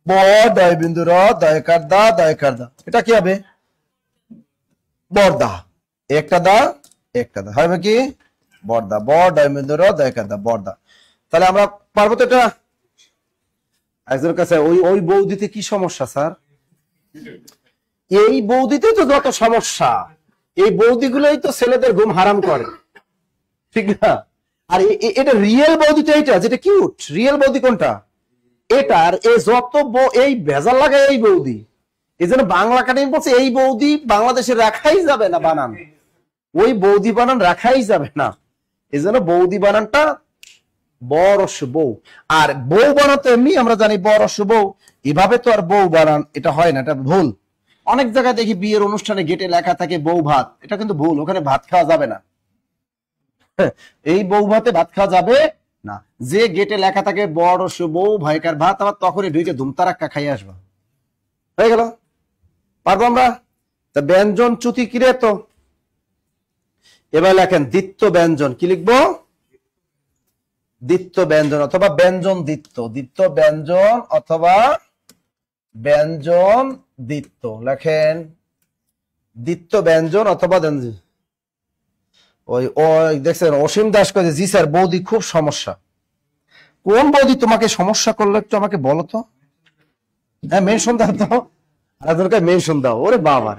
[SPEAKER 1] ব দয় বিন্দু র, দয়কার দা, দয়কার দা, এটা কি হবে? বর্দা। একটা দা, একটা দা, হবে কি? বর্দা। ব দয় বিন্দু র, দয়কার দা, বর্দা। তাহলে আমরা পারবো তো এটা? একজনের কাছে ওই বৌদিতে কি সমস্যা স্যার? এই বৌদিতে তো যত সমস্যা, এই বৌদিগুলোই তো ছেলেদের ঘুম হারাম করে, ঠিক না? আর এটা রিয়েল বৌদিটা, এটা যেটা কিউট, রিয়েল বৌদি কোনটা? এটার এই যত এই ভেজাল লাগে এই বৌদি। এই জন্য বাংলা একাডেমি বলছে এই বৌদি বাংলাদেশে রাখাই যাবে না বানান, ওই বৌদি বানান রাখাই যাবে না। এই জন্য বৌদি বানানটা বরস বউ। আর বউ বানাতে এমনি আমরা জানি বরস বউ, এভাবে তো আর বউ বানান এটা হয় না, এটা ভুল। অনেক জায়গায় দেখি বিয়ের অনুষ্ঠানে গেটে লেখা থাকে বউ ভাত, এটা কিন্তু ভুল, ওখানে ভাত খাওয়া যাবে না। এই বউ ভাতে ভাত খাওয়া যাবে না। যে গেটে লেখা থাকে বরস বউ ভাইকার ভাত, আবার তখনই ঢুকে ধুমতারাক্কা খাইয়ে আসবা, হয়ে গেল। পারবো আমরা? তা ব্যঞ্জন চ্যুতি কিরে তো। এবার লেখেন দ্বিত্ব ব্যঞ্জন, কি লিখবো? দ্বিত্ব ব্যঞ্জন অথবা ব্যঞ্জন দ্বিত্ব, দ্বিত্ব ব্যঞ্জন অথবা ব্যঞ্জন দ্বিত্ব, লেখেন দ্বিত্ব ব্যঞ্জন অথবা ওই দেখছেন অসীম দাস কে, জি স্যার বৌদি খুব সমস্যা। কোন বৌদি তোমাকে সমস্যা করলো একটু আমাকে বলো তো। হ্যাঁ, মেনশন দাও তো, আরেকজনকে মেনশন দাও। ওরে বাবা,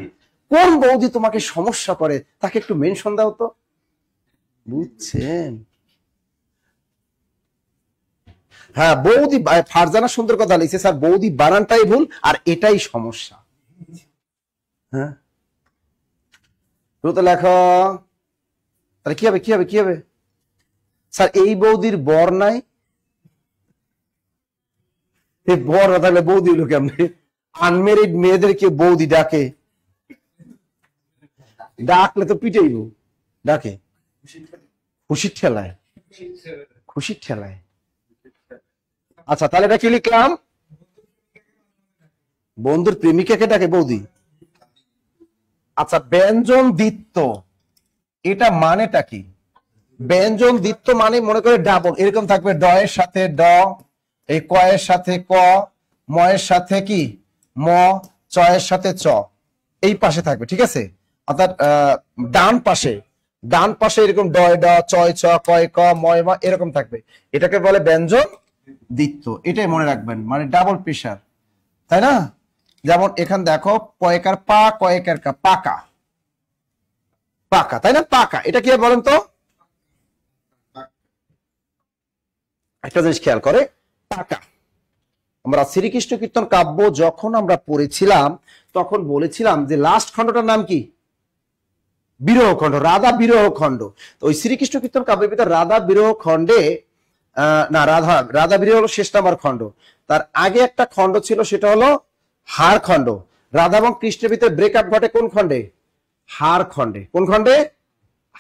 [SPEAKER 1] কোন বৌদি তোমাকে সমস্যা করে তাকে একটু মেনশন দাও তো, বুঝছেন? হ্যাঁ, বৌদি, ফারজানা সুন্দর কথা লিখছে স্যার, বৌদি বানানটাই ভুল আর এটাই সমস্যা। হ্যাঁ, তো লেখো। তাহলে কি হবে, কি হবে, কি হবে? স্যার এই বৌদির বর নাই, এই বর না থাকলে বৌদি হলো কেমনে? আনমেরিড মেয়েদেরকে বৌদি ডাকে, ডাকলে তো পিটাইব, ডাকে খুশির ঠেলায়, খুশির ঠেলায়। আচ্ছা তাহলে এটা কি লিখলাম? বন্ধুর প্রেমিকাকে ডাকে বৌদি। আচ্ছা ব্যঞ্জন দ্বিত্ব, এটা মানেটা কি? ব্যঞ্জন দ্বিত্ব মানে মনে করে ডাবল এরকম থাকবে, ড এর সাথে ড, এই ক এর সাথে ক, ম এর সাথে কি ম, চ এর সাথে চ, এই পাশে থাকবে, ঠিক আছে? অর্থাৎ ডান পাশে, ডান পাশে এরকম ডয় ড, চয় চ, কয় ক, ময় ম এরকম থাকবে, এটাকে বলে ব্যঞ্জন দ্বিত্ব। এটাই মনে রাখবেন, মানে ডাবল প্রেশার, তাই না? যেমন এখান দেখো কয়েকার পা, কয়েকার কা, পাকা, পাকা, তাই না? পাকা, এটা কি বলেন তো? একটা জিনিস খেয়াল করে, পাকা। আমরা শ্রীকৃষ্ণ কীর্তন কাব্য যখন আমরা পড়েছিলাম তখন বলেছিলাম যে লাস্ট খণ্ডটার নাম কি? বিরহ খণ্ড, রাধা বিরহ খণ্ড। তো ওই শ্রীকৃষ্ণ কীর্তন কাব্যের ভিতরে রাধা বিরহ খণ্ডে না, রাধা বিরহ হলো শেষ নাম্বার খণ্ড। তার আগে একটা খণ্ড ছিল, সেটা হলো হার খণ্ড। রাধা এবং কৃষ্ণের ভিতরে ব্রেকআপ ঘটে কোন খণ্ডে? হার খণ্ডে। কোন খণ্ডে?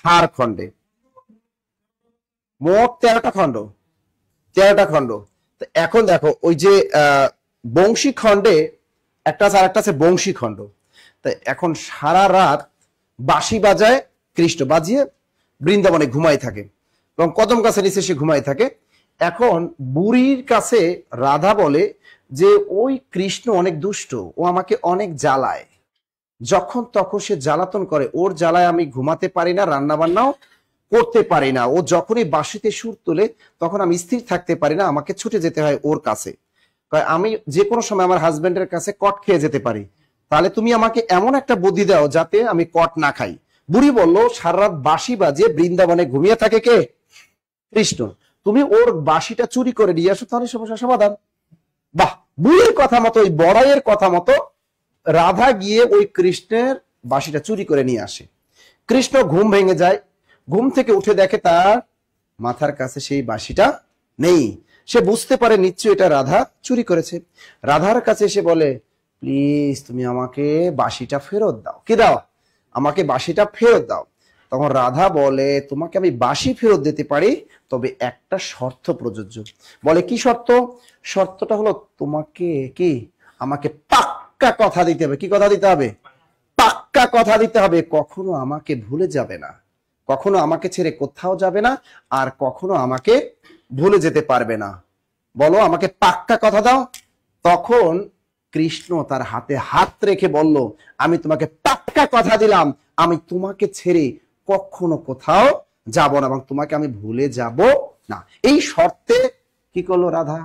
[SPEAKER 1] হার খণ্ডে। মোট 13টা খণ্ড, 13টা খণ্ড। এখন দেখো ওই যে বংশী খণ্ডে একটা আছে, আর একটা আছে বংশী খণ্ড। তাই এখন সারা রাত বাঁশি বাজায় কৃষ্ণ, বাজিয়ে বৃন্দাবনে ঘুমাই থাকে এবং কদম গাছের নিচে সে ঘুমাই থাকে। এখন বুড়ির কাছে রাধা বলে যে ওই কৃষ্ণ অনেক দুষ্ট, ও আমাকে অনেক জ্বালায়, যখন তখন সে জ্বালাতন করে, ওর জ্বালায় আমি ঘুমাতে পারি না, রান্না বান্নাও করতে পারি না, ও যখনই বাঁশিতে সুর তোলে তখন আমি স্থির থাকতে পারি না, আমাকে ছুটে যেতে হয় ওর কাছে। আমি যে কোনো সময় আমার হাজবেন্ডের কাছে কট খেয়ে যেতে পারি, তাহলে তুমি আমাকে এমন একটা বুদ্ধি দাও যাতে আমি কট না খাই। বুড়ি বলল সারা রাত বাঁশি বাজিয়ে বৃন্দাবনে ঘুমিয়ে থাকে কে? কৃষ্ণ। তুমি ওর বাঁশিটা চুরি করে নিয়ে আসো, তাহলে সমস্যার সমাধান। বাহ, বুড়ির কথা মতো, ওই বড়াইয়ের কথা মতো রাধা গিয়ে ওই কৃষ্ণের বাঁশিটা চুরি করে নিয়ে আসে। কৃষ্ণ ঘুম ভেঙে যায়, ঘুম থেকে উঠে দেখে তার মাথার কাছে সেই বাঁশিটা নেই। সে বুঝতে পারে নিশ্চয়ই এটা রাধা চুরি করেছে। রাধার কাছে এসে বলে, প্লিজ তুমি আমাকে বাঁশিটা ফেরত দাও। কি দাও? আমাকে বাঁশিটা ফেরত দাও। তখন রাধা বলে, তোমাকে আমি বাঁশি ফেরত দিতে পারি, তবে একটা শর্ত প্রযোজ্য। বলে কি শর্ত? শর্তটা হলো তোমাকে কি আমাকে পাক্কা কথা দিতে হবে। কি কথা দিতে হবে? পাক্কা কথা দিতে হবে, কখনো আমাকে ভুলে যাবে না, কখনো আমাকে ছেড়ে কোথাও যাবে না, আর কখনো আমাকে ভুলে যেতে পারবে না। বলো আমাকে পাক্কা কথা দাও। তখন কৃষ্ণ তার হাতে হাত রেখে বলল, আমি তোমাকে পাক্কা কথা দিলাম, আমি তোমাকে ছেড়ে কখনো কোথাও যাব না এবং তোমাকে আমি ভুলে যাব না। এই শর্তে কি করলো রাধা?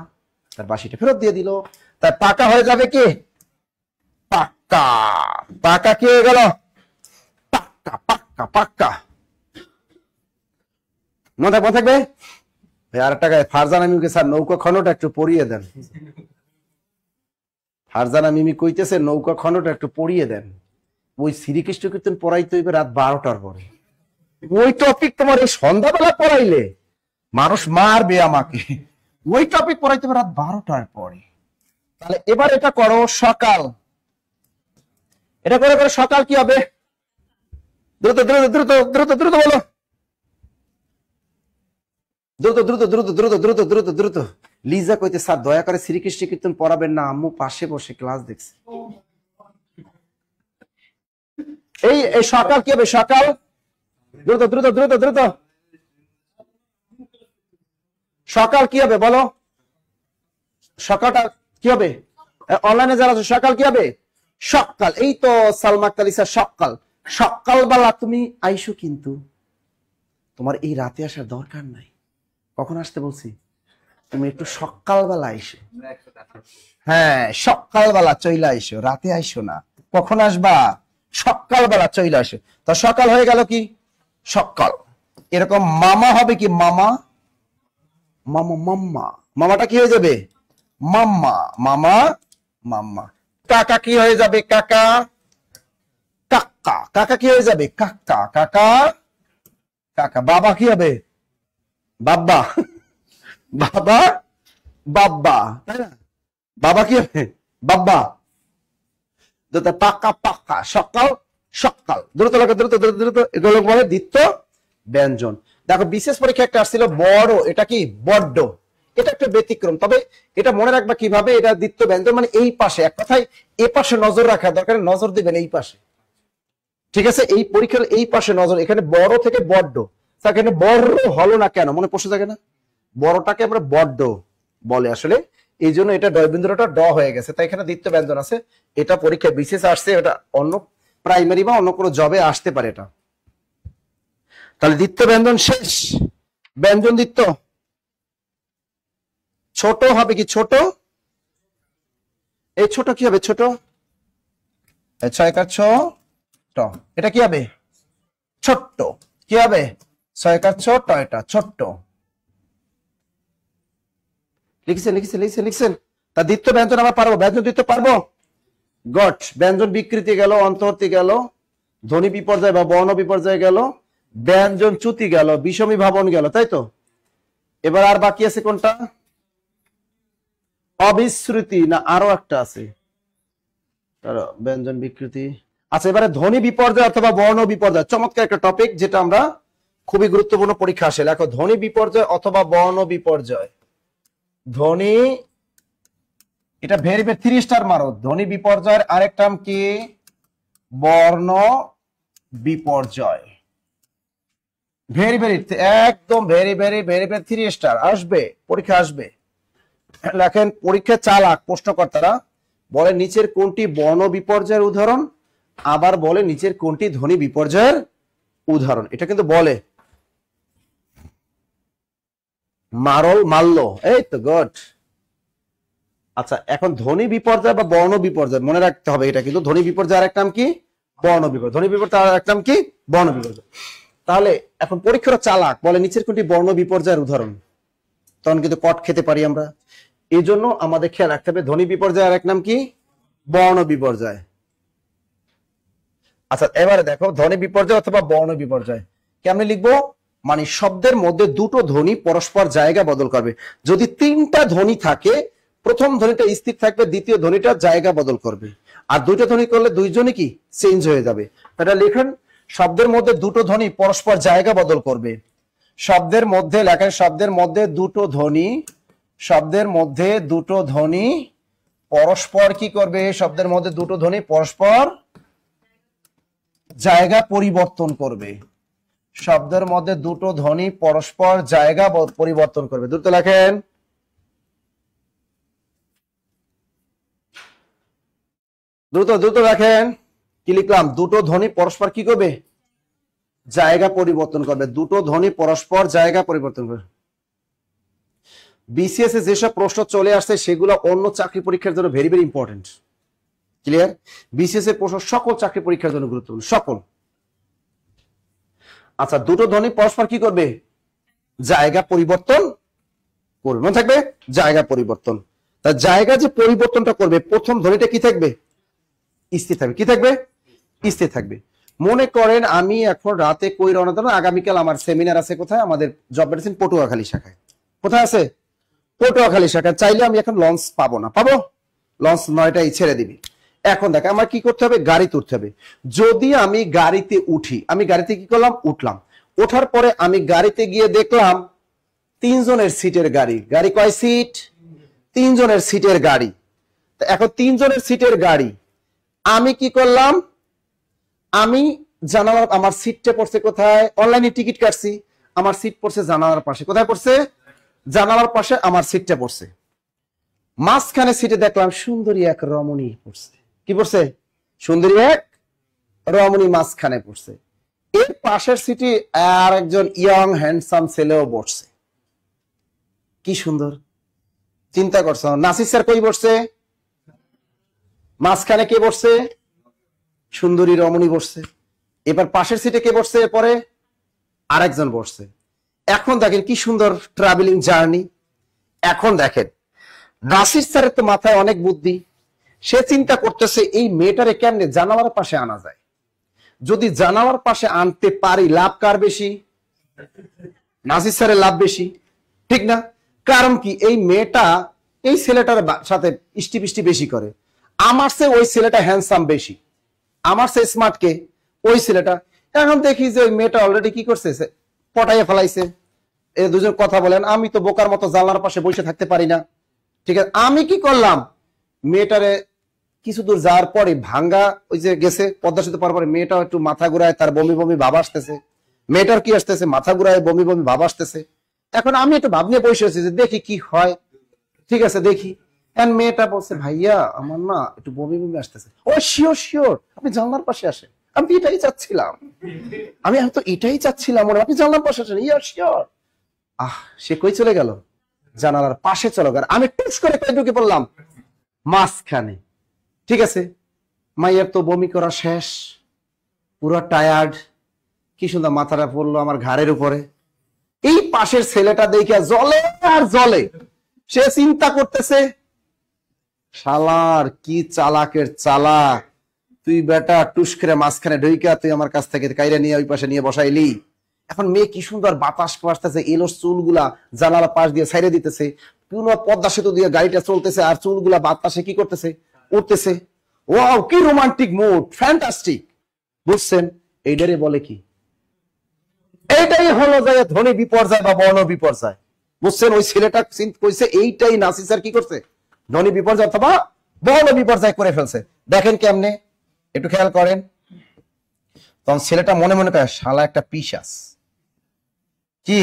[SPEAKER 1] তার বাঁশিটা ফেরত দিয়ে দিল। তার পাকা হয়ে যাবে কি? পাক্কা। পাকা কি হয়ে গেল? পাক্কা, পাক্কা, পাক্কা। মনে থাকবে? আর একটা ফারজানা মিমিকে স্যার নৌকা খণ্ডটা একটু পড়িয়ে দেন। ফারজানা মিমি কইতেছে নৌকা খণ্ডটা একটু পড়িয়ে দেন। ওই শ্রীকৃষ্ণ কীর্তন পড়াইতে হইবে রাত 12টার পরে। ওই টপিক তোমার এই সন্ধ্যাবেলা পড়াইলে মানুষ মারবে আমাকে। ওই টপিক পড়াইতে হবে রাত 12টার পরে। তাহলে এবার এটা করো সকাল। এটা করে করে সকাল কি হবে? দ্রুত দ্রুত দ্রুত দ্রুত দ্রুত বলো, দ্রুত দ্রুত দ্রুত দ্রুত দ্রুত দ্রুত দ্রুত। লিজা কইতে, স্যার দয়া করে শ্রীকৃষ্ণ কীর্তন পড়াবেন না, আম্মু পাশে বসে ক্লাস দেখছে। এই এই সকাল কি হবে? সকাল দ্রুত দ্রুত দ্রুত দ্রুত। সকাল কি হবে বলো? সকালটা কি হবে? অনলাইনে যারা আছে সকাল কি হবে? সকাল। এই তো সালমা আক্তার সকাল। সকালবেলা তুমি আইসো, কিন্তু তোমার এই রাতে আসার দরকার নাই। কখন আসতে বলছি? তুমি একটু সকালবেলা আইসো। হ্যাঁ, সকালবেলা চইলা আইসো, রাতে আইসো না। কখন আসবা? সকালবেলা চইলা আসো। তো সকাল হয়ে গেল কি? সকাল। এরকম মামা হবে কি? মামা, মামা, মাম্মা। মামাটা কি হয়ে যাবে? মাম্মা, মামা, মাম্মা। কাকা কি হয়ে যাবে? কাকা, কাকা। কাকা কি হয়ে যাবে? কাকা, কাকা, কাকা। বাবা কি হবে? বাব্বা, বাবা, বাব্বা, তাই না? বাবা কি হবে? বাব্বা। পাকা, পাকা। সকাল, সকাল। দ্রুত লাগে, দ্রুত দ্রুত দ্রুত। এগুলো বলে দ্বিত্ব ব্যঞ্জন। দেখো বিশেষ পরীক্ষা একটা আসছিল বড়, এটা কি বড্ড, এটা একটা ব্যতিক্রম। তবে এটা মনে রাখবা কিভাবে, এটা দ্বিতীয় ব্যঞ্জন মানে এই পাশে, এক কথায় এ পাশে নজর রাখা দরকার, নজর দিবেন এই পাশে, ঠিক আছে? এই পরীক্ষার এই পাশে নজর, এখানে বড় থেকে বড্ড, এখানে বড় হলো না কেন মনে প্রশ্ন থাকে না? বড়টাকে আমরা বড্ড বলে আসলে, এই জন্য এটা ডয়বিন্দুটা ড হয়ে গেছে, তাই এখানে দ্বিতীয় ব্যঞ্জন আছে। এটা পরীক্ষা বিশেষ আসছে, এটা অন্য প্রাইমারি বা অন্য কোনো জবে আসতে পারে এটা। তাহলে দ্বিতীয় ব্যঞ্জন শেষ। ব্যঞ্জন দ্বিতীয় ছোট হবে কি? ছোট, এই ছোট কি হবে? ছোট, ছয়কার ছ, এটা কি হবে? ছোট্ট, কি হবে? ছয়কার ছ, এটা ছোট্ট। লিখছেন। তা দ্বিতীয় ব্যঞ্জন আমরা পারবো, ব্যঞ্জন দ্বিতীয় পারবো। গট, ব্যঞ্জন বিকৃতি গেল, অন্তর্তি গেল, ধ্বনি বিপর্যয় বা বর্ণ বিপর্যয় গেল, ব্যঞ্জন চ্যুতি গেল, বিষমী ভাবন গেল, তাই তো? এবার আর বাকি আছে কোনটা? অবিশ্রুতি, না আরো একটা আছে ব্যঞ্জন বিকৃতি। আচ্ছা, এবারে ধ্বনি বিপর্যয় অথবা বর্ণ বিপর্যয়, চমৎকার একটা টপিক যেটা আমরা খুবই গুরুত্বপূর্ণ পরীক্ষা আসে। দেখো ধ্বনি বিপর্যয় অথবা বর্ণ বিপর্যয়, ধ্বনি, এটা ভেরি ভেরি 3 স্টার মারো। ধ্বনি বিপর্যয়ের আরেক নাম কি? বর্ণ বিপর্যয়। ভেরি ভেরি, একদম very very very very 3 star আসবে, পরীক্ষা আসবে। লেখেন পরীক্ষা চালাক প্রশ্নকর্তারা, বলে নিচের কোনটি বর্ণ বিপর্যয়ের উদাহরণ, আবার বলে নিচের কোনটি ধ্বনি বিপর্যয়ের উদাহরণ। এটা কিন্তু বলে মারল মারল, এই তো গুড। আচ্ছা, এখন ধ্বনি বিপর্যয় বা বর্ণ বিপর্যয় মনে রাখতে হবে, এটা কিন্তু ধ্বনি বিপর্যয় আর এক নাম কি? বর্ণ বিপর্যয়। ধ্বনি বিপর্যয় আর এক নাম কি? বর্ণ বিপর্যয়। তাহলে এখন পরীক্ষার চালাক, বলে নিচের কোনটি বর্ণ বিপর্যয়ের উদাহরণ, তখন কিন্তু কট খেতে পারি আমরা। এই জন্য আমাদের খেয়াল রাখতে হবে ধ্বনি বিপর্যয় আর এক নাম কি? বর্ণ বিপর্যয়। আচ্ছা, এবারে দেখো ধ্বনি বিপর্যয় অথবা বর্ণ বিপর্যয় কেমনে লিখবো? মানে শব্দের মধ্যে দুটো ধ্বনি পরস্পর জায়গা বদল করবে। যদি 3টা ধ্বনি থাকে, প্রথম ধ্বনিটা স্থির থাকবে, দ্বিতীয় ধ্বনিটা জায়গা বদল করবে, আর 2টা ধ্বনি করলে দুইজনই কি চেঞ্জ হয়ে যাবে। এটা লিখেন, শব্দের মধ্যে দুটো ধ্বনি পরস্পর জায়গা বদল করবে। শব্দের মধ্যে লেখেন, শব্দের মধ্যে দুটো ধ্বনি, শব্দের মধ্যে দুটো ধ্বনি পরস্পর কি করবে? শব্দের মধ্যে দুটো ধ্বনি পরস্পর জায়গা পরিবর্তন করবে। শব্দের মধ্যে দুটো ধ্বনি পরস্পর জায়গা পরিবর্তন করবে। দ্রুত লেখেন, দ্রুত দ্রুত লেখেন। কি লিখলাম? দুটো ধ্বনি পরস্পর কি করবে? জায়গা পরিবর্তন করবে। দুটো ধ্বনি পরস্পর জায়গা পরিবর্তন করবে। বিসিএস এ যেসব প্রশ্ন চলে আসছে সেগুলো অন্য চাকরি পরীক্ষার জন্য very very important. Clear? BCS এর প্রশ্ন সকল চাকরি পরীক্ষার জন্য গুরুত্বপূর্ণ, সকল। আচ্ছা, দুটো ধ্বনি পরস্পর কি করবে? জায়গা পরিবর্তন করবে। মনে থাকবে জায়গা পরিবর্তন। তা জায়গা যে পরিবর্তনটা করবে, প্রথম ধ্বনিটা কি থাকবে? স্থির থাকবে। কি থাকবে? স্থির থাকবে। মনে করেন আমি এখন রাতে কই রওনা দেব, আগামীকাল আমার সেমিনার আছে কোথায়? আমাদের জব মেডিসিন পটুয়াখালী শাখায়। কোথায় আছে? পটুয়াখালী শাখায়। চাইলে আমি এখন লঞ্চ পাবো না, পাবো? লঞ্চ 9টায় ছেড়ে দিবি। এখন দেখ আমার কি করতে হবে? গাড়িতে উঠতে হবে। যদি আমি গাড়িতে উঠি, আমি গাড়িতে কি করলাম? উঠলাম। ওঠার পরে আমি গাড়িতে গিয়ে দেখলাম 3 জনের সিটের গাড়ি। গাড়ি কয় সিট? 3 জনের সিটের গাড়ি। এখন 3 জনের সিটের গাড়ি, আমি কি করলাম? আমি জানালার, আমার সিটটা পড়ছে কোথায়? অনলাইনে টিকিট কাটছি, আমার সিট পড়ছে জানালার পাশে। কোথায় পড়ছে? জানালার পাশে আমার সিটটা পড়ছে। মাঝখানে সিটে দেখলাম সুন্দরী এক রমণী পড়ছে। কি পড়ছে? সুন্দরী এক রমণী মাঝখানে পড়ছে। এর পাশের সিটে আর একজন ইয়ং হ্যান্ডসাম ছেলেও বসছে। কি সুন্দর! চিন্তা করছো? নাসির স্যার কই বসছে? মাঝখানে কে বসছে? সুন্দরী রমণী বসছে। এবার পাশের সিটে কে বসছে? এরপরে আরেকজন বসছে। এখন দেখেন কি সুন্দর ট্রাভেলিং জার্নি। এখন দেখেন নাসির স্যারের তো মাথায় অনেক বুদ্ধি, সে চিন্তা করতেছে এই মেয়েটারে কেমনে জানালার পাশে আনা যায়। যদি জানালার পাশে আনতে পারি, লাভ কার বেশি? নাসির স্যারের লাভ বেশি, ঠিক না? কারণ কি, এই মেয়েটা এই ছেলেটার সাথে ইষ্টি পিষ্টি বেশি করে। আমার সে ওই ছেলেটা হ্যান্ডসাম বেশি, আমার সে স্মার্ট কে? ওই ছেলেটা। এখন দেখি যে ওই মেয়েটা অলরেডি কি করছে, পটাইয়া ফেলাইছে। এই দুজন কথা বলেন, আমি তো বোকার মতো জানলার পাশে বসে থাকতে পারি না। ঠিক আছে, আমি কি করলাম, মেয়েটারে কিছু দূর যাওয়ার পরে ভাঙ্গা ওই যে গেছে পদ্মা সেতু পার পরে, মেয়েটা একটু মাথা ঘুরায়, তার বমি বমি ভাব আসতেছে। মেয়েটার কি আসতেছে, মাথা ঘুরায়, বমি বমি ভাব আসতেছে। এখন আমি একটু ভাব নিয়ে বসে আছি যে দেখি কি হয়। ঠিক আছে, দেখি। মেয়েটা বলছে, ভাইয়া আমার না একটু বমি বমি আসতেছে। ও শিওর শিওর, আপনি জানলার পাশে আসেন, আমি তো এটাই চাচ্ছিলাম, আমি তো এটাই চাচ্ছিলাম, আপনি জানলার পাশে আসেন, ইয়ার শিওর। সে কই চলে গেল, জানালার পাশে চলে গেল। আমি টুস করে ঢুকে পড়লাম মাঝখানে। ঠিক আছে, মাইয়ার তো বমি করা শেষ, পুরো টায়ার্ড, কি সুন্দর মাথাটা পড়লো আমার ঘাড়ের উপরে। এই পাশের ছেলেটা দেখে জলে আর জলে, সে চিন্তা করতেছে, শালার কি চালাকের চালাক তুই বেটা, টুস করে মাঝখানে ঢুইকা তুই আমার কাছ থেকে কাইরা নিয়ে ওই পাশে নিয়ে বসাইলি। এখন মেয়ে কি সুন্দর বাতাস আসতেছে, এলো চুলগুলা জানালা পাশ দিয়ে ছাইড়ে দিতেছে, পুরো পদ্মা সেতু দিয়ে গাড়িটা চলতেছে, আর চুলগুলা বাতাসে কি করতেছে, উঠতেছে। ওয়াও, কি রোমান্টিক মুড, ফ্যান্টাস্টিক। বুঝছেন, এইটারে বলে কি, এইটাই হলো যে ধ্বনি বিপর্যয় বা বর্ণ বিপর্যয়। বুঝছেন, ওই ছেলেটা কইছে এইটাই নাসির স্যার কি করছে, ধ্বনি বিপর্যয় অথবা বর্ণ বিপর্যয় করে ফেলছে। দেখেন কেমনে, একটু খেয়াল করেন। তখন ছেলেটা মনে মনে করে, শালা একটা পিশাচ, কি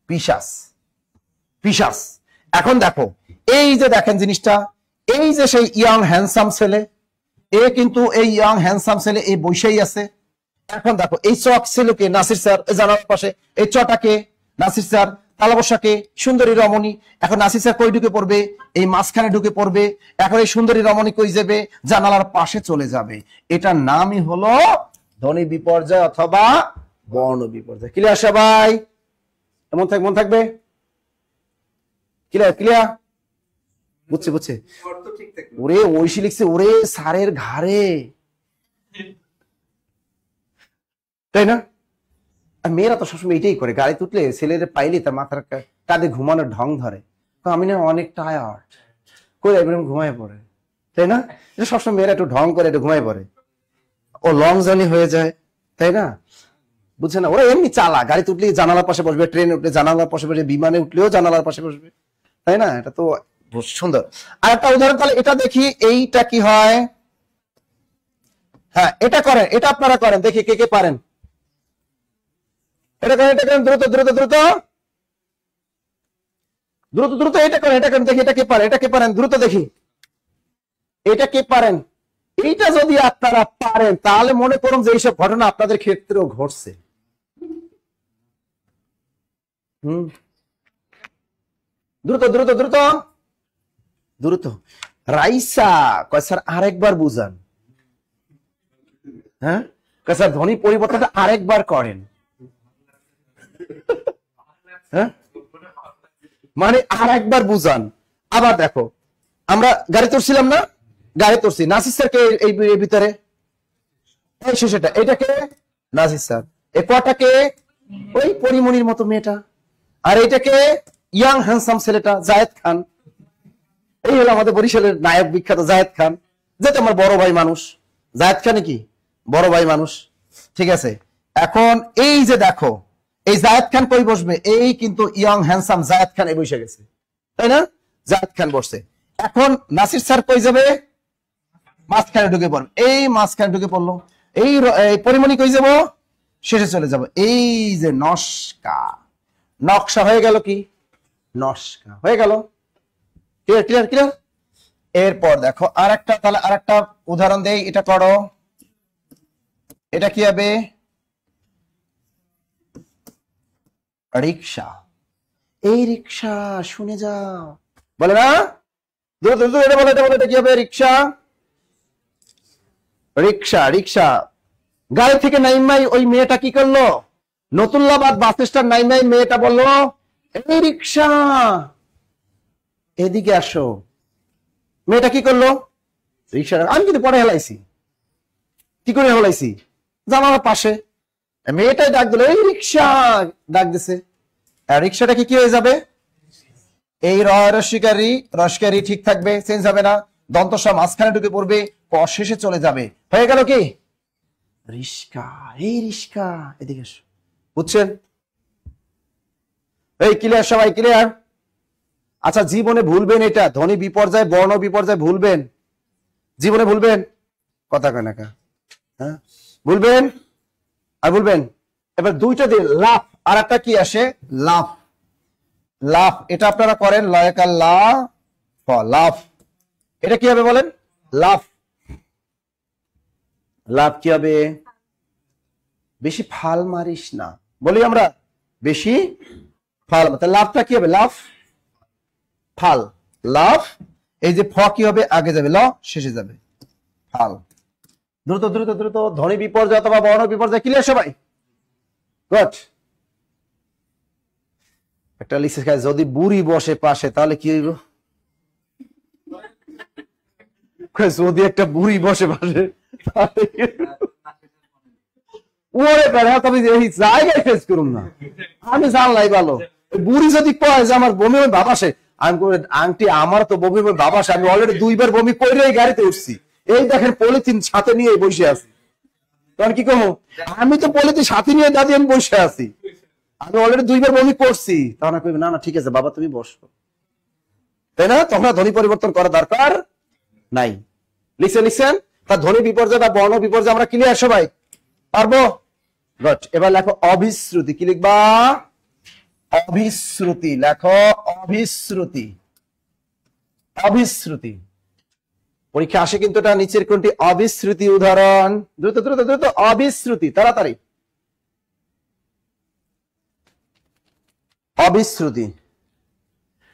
[SPEAKER 1] পিশাচ, পিশাচ। এখন দেখো, এই যে দেখেন জিনিসটা, এই যে সেই ইয়াং হ্যান্ডসাম ছেলে, এ কিন্তু এই ইয়াং হ্যান্ডসাম ছেলে এই বৈশাই আছে। এখন দেখো, এই চক ছেলেকে নাসির স্যার জানার পাশে, এই চটাকে নাসির স্যার, তালাবসাকে সুন্দরী রমণী। এখন নাসির স্যার কই ঢুকে পড়বে, এই মাঝখানে ঢুকে পড়বে। এখন এই সুন্দরী রমণী কই যাবে, জানালার পাশে চলে যাবে। এটার নামই হলো ধ্বনি বিপর্যয় অথবা বর্ণ বিপর্যয়। ক্লিয়ার সবাই? মন থাকবে, ক্লিয়ার ক্লিয়ার, বুঝছে বুঝছে। ওরে ঐশী লিখছে, ওরে স্যারের ঘাড়ে, তাই না? আর মেয়েরা তো সবসময় এটাই করে, গাড়ি তুটলে ছেলের পাইলে তার মাথার কাঁধে ঘুমানোর ঢং ধরে, তো আমি না অনেক টায়ার্ড করে এরকম ঘুমায় পড়ে, তাই না? সবসময় মেয়েরা একটু ঢং করে, একটু ঘুমায় পড়ে, ও লং জার্নি হয়ে যায়, তাই না? বুঝছে না, ওরা এমনি চালা, গাড়ি তুটলে জানালার পাশে বসবে, ট্রেনে উঠলে জানালার পাশে বসবে, বিমানে উঠলেও জানালার পাশে বসবে, তাই না? এটা তো সুন্দর। আর একটা উদাহরণ তাহলে এটা দেখি, এইটা কি হয়। হ্যাঁ, এটা করেন, এটা আপনারা করেন, দেখি কে কে পারেন। এটা করেন, এটা করেন, দ্রুত দ্রুত দ্রুত দ্রুত দ্রুত, এটা করেন, এটা করেন, দেখি এটা কে পারেন, এটা কে পারেন, দ্রুত দেখি এটা কে পারেন। এইটা যদি আপনারা পারেন তাহলে মনে করুন যে এইসব ঘটনা আপনাদের ক্ষেত্রেও ঘটছে। দ্রুত দ্রুত দ্রুত দ্রুত। রাইসা কয় স্যার আরেকবার বুঝান। হ্যাঁ, কয় স্যার ধ্বনি পরিবর্তনটা আরেকবার করেন। হ্যাঁ, মানে আরেকবার বুঝান। আবার দেখো, আমরা গাড়ি তুলছিলাম না, গাড়ি তুলছি, নাসির স্যারকে এই ভিতরে, এই শেষেটা এটাকে নাসির স্যার, এ কটাকে ওই পরিমণির মতো মেয়েটা, আর এইটাকে ইয়াং হ্যান্ডসাম ছেলেটা জায়েদ খান। এই হলো আমাদের বরিশালের নায়ক বিখ্যাত জায়েদ খান, যেটা আমার বড় ভাই মানুষ। জায়েদ খান কি বড় ভাই মানুষ, ঠিক আছে? এখন এই যে দেখো, এই জায়েদ খান কই বসবে, এই কিন্তু ইয়াং হ্যান্ডসাম জায়েদ খান এই বসে গেছে, তাই না? জায়েদ খান বসছে। এখন নাসির স্যার কই যাবে, মাঝখানে ঢুকে পড়বে, এই মাঝখানে ঢুকে পড়লো। এই পরিমণি কই যাব, শেষে চলে যাব। এই যে নস্কা, নকশা হয়ে গেল, কি নস্কা হয়ে গেল। Clear clear clear. এরপর দেখো আরেকটা, তাহলে আরেকটা উদাহরণ দেই, এটা করো। এটা কি হবে, রিক্সা। এই রিক্সা, শুনে যাও, বলে না, দ্রুত দ্রুত এটা বলে, এটা বলে, এটা কি হবে, রিক্সা। রিক্সা রিক্সা। গাড়ি থেকে নাইমাই ওই মেয়েটা কি করলো, নতুল্লাবাদ বাস স্ট্যান্ড নাইমাই মেয়েটা বললো, এই রিক্সা এদিকে আসো। মেয়েটা কি করলো, রিক্সা, আমি কিন্তু পরে হেলাইছি, কি করে হেলাইছি, জানালার পাশে। মেয়েটাই ডাক দিল, এই রিক্সা ডাক দিছে। আর রিক্সাটা কি হয়ে যাবে, এই রসিকারি রসকারি ঠিক থাকবে, চেঞ্জ হবে না, দন্তস্ব মাঝখানে ঢুকে পড়বে, ক শেষে চলে যাবে, হয়ে গেল কি রিস্কা। এই রিস্কা, এদিকে এসো। বুঝছেন, এই ক্লিয়ার, সবাই ক্লিয়ার? আচ্ছা, জীবনে ভুলবেন এটা, ধ্বনি বিপর্যয় বর্ণ বিপর্যয় ভুলবেন, জীবনে ভুলবেন, কথা কয় না কা? হ্যাঁ ভুলবেন আর ভুলবেন। এবার দুইটা দিয়ে লাফ, আর একটা কি আসে লাফ, লাফ এটা আপনারা করেন লয়কার লা ফ, লাফ। এটা কি হবে বলেন? লাফ। লাফ কি হবে? বেশি ফাল মারিস না, বলি আমরা বেশি ফাল। লাভটা কি হবে? লাভ ফাল, লাভ। এই যে ফ কি হবে? আগে যাবে, ল শেষে যাবে, ফাল। দ্রুত দ্রুত দ্রুত, ধ্বনি বিপর্যয় অথবা বর্ণ বিপর্যয় ক্লিয়ার সবাই? গুড। একটা লিখে খায়, যদি বুড়ি বসে পাশে তাহলে কি হইব? যদি একটা বুড়ি বসে পাশে ওরে বেড়া, তবে এই জায়গায় ফেস করুন না, আমি জানলাই ভালো। বুড়ি যদি কয় যে আমার বমি হয় ভাব আসে, আমি আংটি আমার তো বমি হয় ভাব আসে, আমি অলরেডি 2বার বমি করে গাড়িতে উঠছি, এই দেখেন পলিথিন সাথে নিয়ে বসে আছি, তখন কি কমো? আমি তো পলিথিন সাথে নিয়ে দাদি আমি বসে আছি, আমি অলরেডি 2বার বমি করছি, তখন কইবে না না ঠিক আছে বাবা তুমি বসো, তাই না? তখন ধ্বনি পরিবর্তন করা দরকার নাই। লিখছেন লিখছেন? তার ধ্বনি বিপর্যয় বা বর্ণ বিপর্যয় আমরা ক্লিয়ার সবাই? পারবো? গুড। এবার লেখো অভিশ্রুতি। কি লিখবা? অভিশ্রুতি লেখো, অভিশ্রুতি। অভিশ্রুতি পরীক্ষা আসে কিন্তু এটা নিচের কোনটি? অভিশ্রুতি। উদাহরণ, দ্রুত দ্রুত দ্রুত, অভিশ্রুতি তাড়াতাড়ি। অভিশ্রুতি,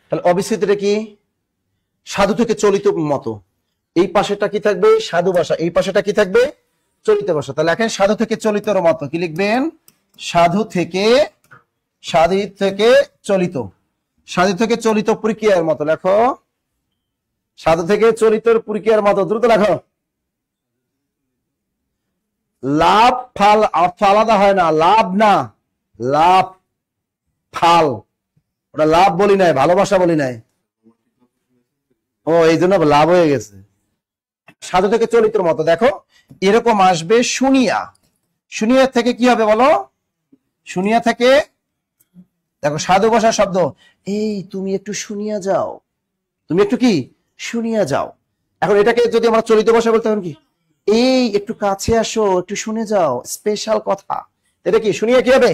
[SPEAKER 1] তাহলে অভিশ্রুতিটা কি? সাধু থেকে চলিত মতো। এই পাশেটা কি থাকবে? সাধু ভাষা। এই পাশেটা কি থাকবে? চলিত ভাষা। তাহলে এখন সাধু থেকে চলিতর মতো কি লিখবেন? সাধু থেকে, সাধু থেকে চলিত, সাধু থেকে চলিত প্রক্রিয়ার মতো লেখো, সাধু থেকে চলিত প্রক্রিয়ার মতো। দ্রুত লেখো। লাভ ফাল অর্থ আলাদা হয় না, লাভ না, লাভ ফাল, ওটা লাভ বলি নাই, ভালোবাসা বলি নাই। ও এই জন্য লাভ হয়ে গেছে। সাধু থেকে চলিতর মতো দেখো এরকম আসবে। শুনিয়া, শুনিয়া থেকে কি হবে বলো? শুনিয়া থেকে দেখো সাধু ভাষার শব্দ, এই তুমি একটু শুনিয়া যাও, তুমি একটু কি শুনিয়া যাও। এখন এটাকে যদি আমরা চলিত ভাষা বলতে হবে কি? এই একটু কাছে আসো, একটু শুনে যাও, স্পেশাল কথা। এটা কি শুনিয়া কি হবে?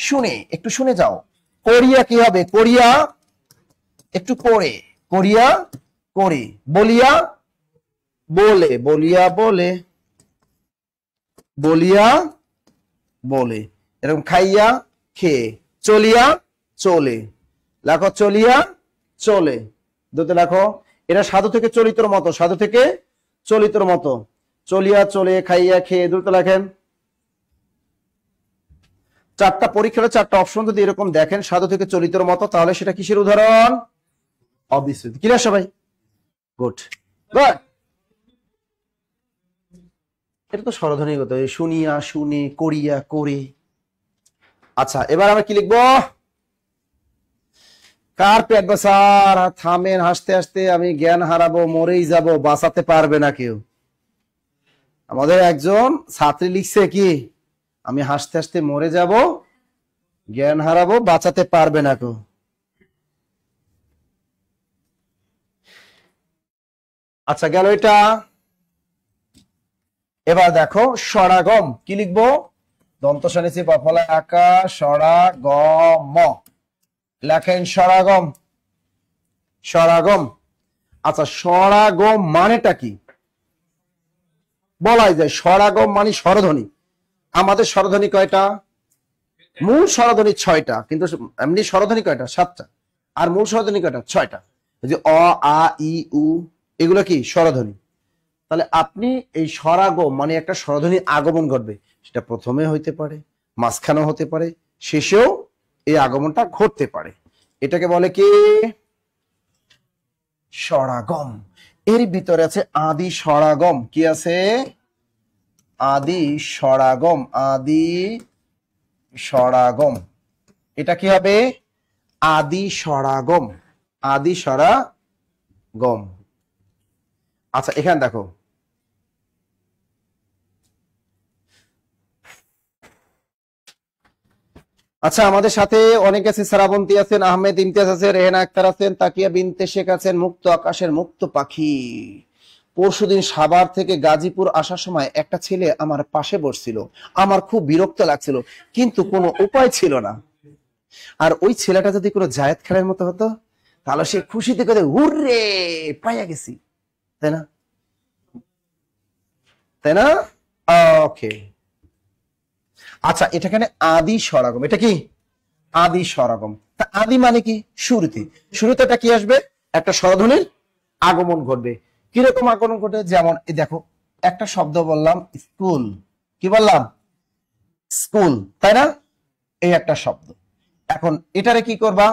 [SPEAKER 1] শুনে, একটু শুনে যাও। করিয়া কি হবে? করিয়া একটু করে, করিয়া করে। বলিয়া বলে, বলিয়া বলে, বলিয়া বলে। এরকম খাইয়া খেয়ে। চলিয়া চলে লেখো, চলিয়া চলে। দুটো লেখো। এটা সাধু থেকে চলিতর মতো, সাধু থেকে চলিতর মতো। চলিয়া চলে, খাইয়া খেয়ে। দ্রুত লেখেন। চারটা পরীক্ষার চারটা অপশন যদি এরকম দেখেন সাধু থেকে চলিতর মতো, তাহলে সেটা কিসের উদাহরণ? অবিশ্রুতি। ক্লিয়ার সবাই? Good good. এটা তো স্বরধ্বনিগত, শুনিয়া শুনে, করিয়া করে। আচ্ছা এবার আমরা কি লিখবো? কার পেট ব্যথার? থামেন, হাসতে হাসতে আমি জ্ঞান হারাবো, মরেই যাব, বাঁচাতে পারবে না কেউ। আমাদের একজন ছাত্রী লিখছে কি, আমি হাসতে হাসতে মরে যাব, জ্ঞান হারাবো, বাঁচাতে পারবে না কেউ। আচ্ছা গেল এটা। এবার দেখো স্বরাগম। কি লিখবো? দন্ত সনেছি পফলা আকা, স্বরাগম লেখেন। স্বরাগম, স্বরাগম। আচ্ছা স্বরাগম মানেটা কি? বলাই যায় স্বরাগম মানে স্বরধ্বনি। আমাদের স্বরধ্বনি কয়টা? মূল স্বরধ্বনি 6টা, কিন্তু এমনি স্বরধ্বনি কয়টা? 7টা। আর মূল স্বরধ্বনি কয়টা? 6টা। যে অ, আ, ই, উ এগুলো কি স্বরধ্বনি। তাহলে আপনি এই স্বরাগম মানে একটা স্বরধ্বনি আগমন ঘটবে, সেটা প্রথমে হইতে পারে, মাঝখানেও হতে পারে, শেষেও এই আগমনটা ঘটতে পারে। এটাকে বলে কি? স্বরাগম। এর ভিতরে আছে আদি স্বরাগম। কি আছে? আদি স্বরাগম, আদি স্বরাগম। এটা কি হবে? আদি স্বরাগম, আদি স্বরাগম। আচ্ছা এখানে দেখো, আচ্ছা, আমাদের সাথে অনেকে আছে, শ্রাবন্তী আছেন, আহমেদ ইমতিয়াজ আছে, রেহেনা আক্তার আছেন, তাকিয়া বিনতে শেখ আছেন, মুক্ত আকাশের মুক্ত পাখি। পরশুদিন সাভার থেকে গাজীপুর আসার সময় একটা ছেলে আমার পাশে বসছিল, আমার খুব বিরক্ত লাগছিল, কিন্তু কোনো উপায় ছিল না। আর ওই ছেলেটা যদি কোনো জায়েদ খানের মতো হতো, তাহলে সে খুশিতে করে হুররে পাইয়া গেছি, তাই না? তাই না? ওকে, আচ্ছা, এটা এখানে আদি স্বরাগম। এটা কি আদি স্বরাগম? তা আদি মানে কি? শুরুতে। শুরুতে এটা কি আসবে? একটা স্বরধ্বনির আগমন ঘটবে। কিরকম আগমন ঘটে? যেমন এই দেখো, একটা শব্দ বললাম স্কুল, কি বললাম? স্কুল, তাই না? এই একটা শব্দ। এখন এটারে কি করবা?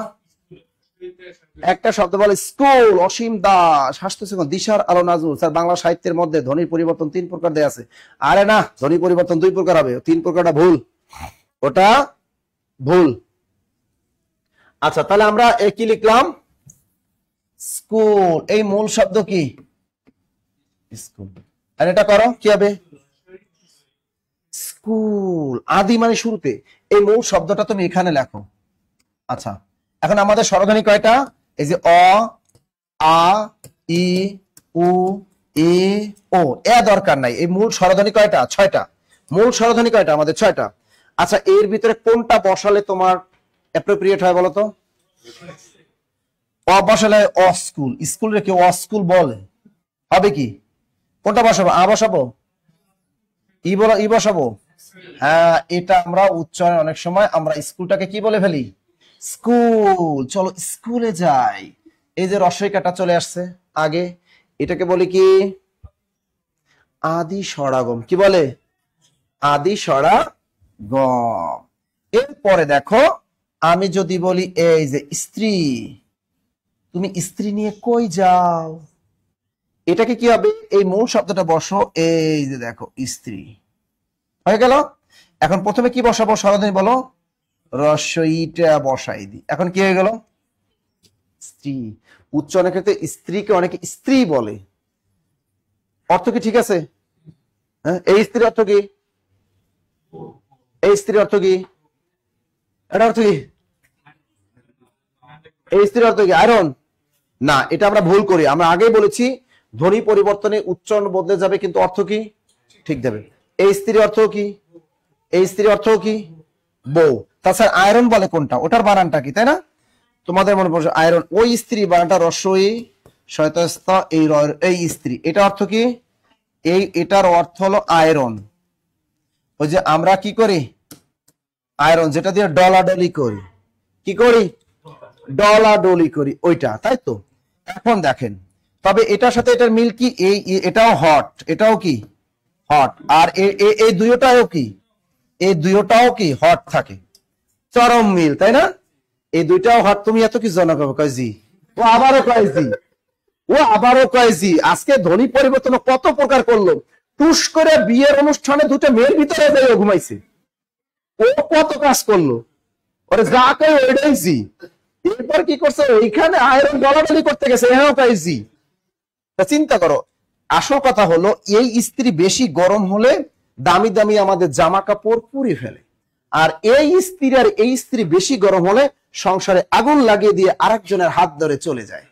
[SPEAKER 1] একটা শব্দ বলে স্কুল, অসীম দাস হাসতেছে, দিশার আলো নাজমুল স্যার, বাংলা সাহিত্যের মধ্যে ধ্বনির পরিবর্তন 3 প্রকার দেয়া আছে। আরে না, ধ্বনি পরিবর্তন 2 প্রকার হবে, 3 প্রকারটা ভুল, ওটা ভুল। আচ্ছা, তাহলে আমরা কি লিখলাম? স্কুল। এই মূল শব্দ কি? স্কুল। আর এটা করো, কি হবে? স্কুল। আদি মানে শুরুতে, এই মূল শব্দটা তুমি এখানে লেখো। আচ্ছা, এখন আমাদের স্বরধ্বনি কয়টা? এই যে অ, আ, ই, উ, ই, ও। এ দরকার নাই। এই মূল স্বরধ্বনি কয়টা? 6টা। মূল স্বরধ্বনি কয়টা? আমাদের 6টা। আচ্ছা, এর ভিতরে কোনটা বসালে তোমার অ্যাপ্রোপ্রিয়েট হয় বলো তো? অ বসালে অস্কুল। স্কুল রেখে অস্কুল বলে হবে কি? কোনটা বসাবো? আ বসাবো? ই বলো, ই বসাবো? হ্যাঁ, এটা আমরা উচ্চারণ অনেক সময় আমরা স্কুলটাকে কি বলে ফেলি? স্কুল। চলো স্কুলে যাই। এই যে রস্বই কাটা চলে আসছে আগে, এটাকে বলি কি? আদি স্বরাগম। কি বলে? আদি স্বরাগম। এরপরে দেখো, আমি যদি বলি এই যে স্ত্রী, তুমি স্ত্রী নিয়ে কই যাও, এটাকে কি হবে? এই মূল শব্দটা বসো, এই যে দেখো স্ত্রী হয়ে গেল। এখন প্রথমে কি বসাবো? স্বরধ্বনি বলো। রস্বইটা বসাই দি। এখন কি হয়ে গেল? স্ত্রী। উচ্চারণের ক্ষেত্রে স্ত্রীকে অনেকে স্ত্রী বলে, অর্থ কি ঠিক আছে? হ্যাঁ, এই স্ত্রীর অর্থ কি? এই স্ত্রীর অর্থ কি? এটা অর্থ কি? এই স্ত্রীর অর্থ কি? আয়রন? না, এটা আমরা ভুল করি। আমরা আগেই বলেছি ধ্বনি পরিবর্তনে উচ্চারণ বদলে যাবে, কিন্তু অর্থ কি ঠিক দেবে। এই স্ত্রীর অর্থ কি? এই স্ত্রীর অর্থ কি? বউ। তাছাড়া আয়রন বলে কোনটা? ওটার বানানটা কি, তাই না? তোমাদের মনে পড়ছে আয়রন, ওই স্ত্রী বানানটা রস্বই শয়তাস্ত, এই এই স্ত্রী, এটা অর্থ কি? এই এটার অর্থ হলো আয়রন। ওই যে আমরা কি করি? আয়রন, যেটা দিয়ে ডলাডলি করি। কি করি? ডলাডলি করি, ওইটা, তাই তো? এখন দেখেন, তবে এটার সাথে এটার মিল কি? এই এটাও হট, এটাও কি হট, আর এই দুইটাও কি? এই দুইটাও কি হট থাকে, চরম মিল, তাই না? এই দুইটাও হট। তুমি এত কি জানা কয় জি, ও আবারও কয় জি, ও আবারও কয় জি। আজকে ধ্বনি পরিবর্তন কত প্রকার করলো। টুস করে বিয়ের অনুষ্ঠানে দুটো মেয়ের ভিতরে যাই ঘুমাইছে, ও কত কাজ করলো, ওরে যা কয় ওইটাই জি। এরপর কি করছে? ওইখানে আয়রন ডলাডলি করতে গেছে, এও কয় জি। চিন্তা করো। আসল কথা হলো, এই স্ত্রী বেশি গরম হলে দামি দামি আমাদের জামা কাপড় পুড়ে ফেলে, আর এই স্ত্রী আর এই স্ত্রী বেশি গরম হলে সংসারে আগুন লাগিয়ে দিয়ে আরেকজনের হাত ধরে চলে যায়।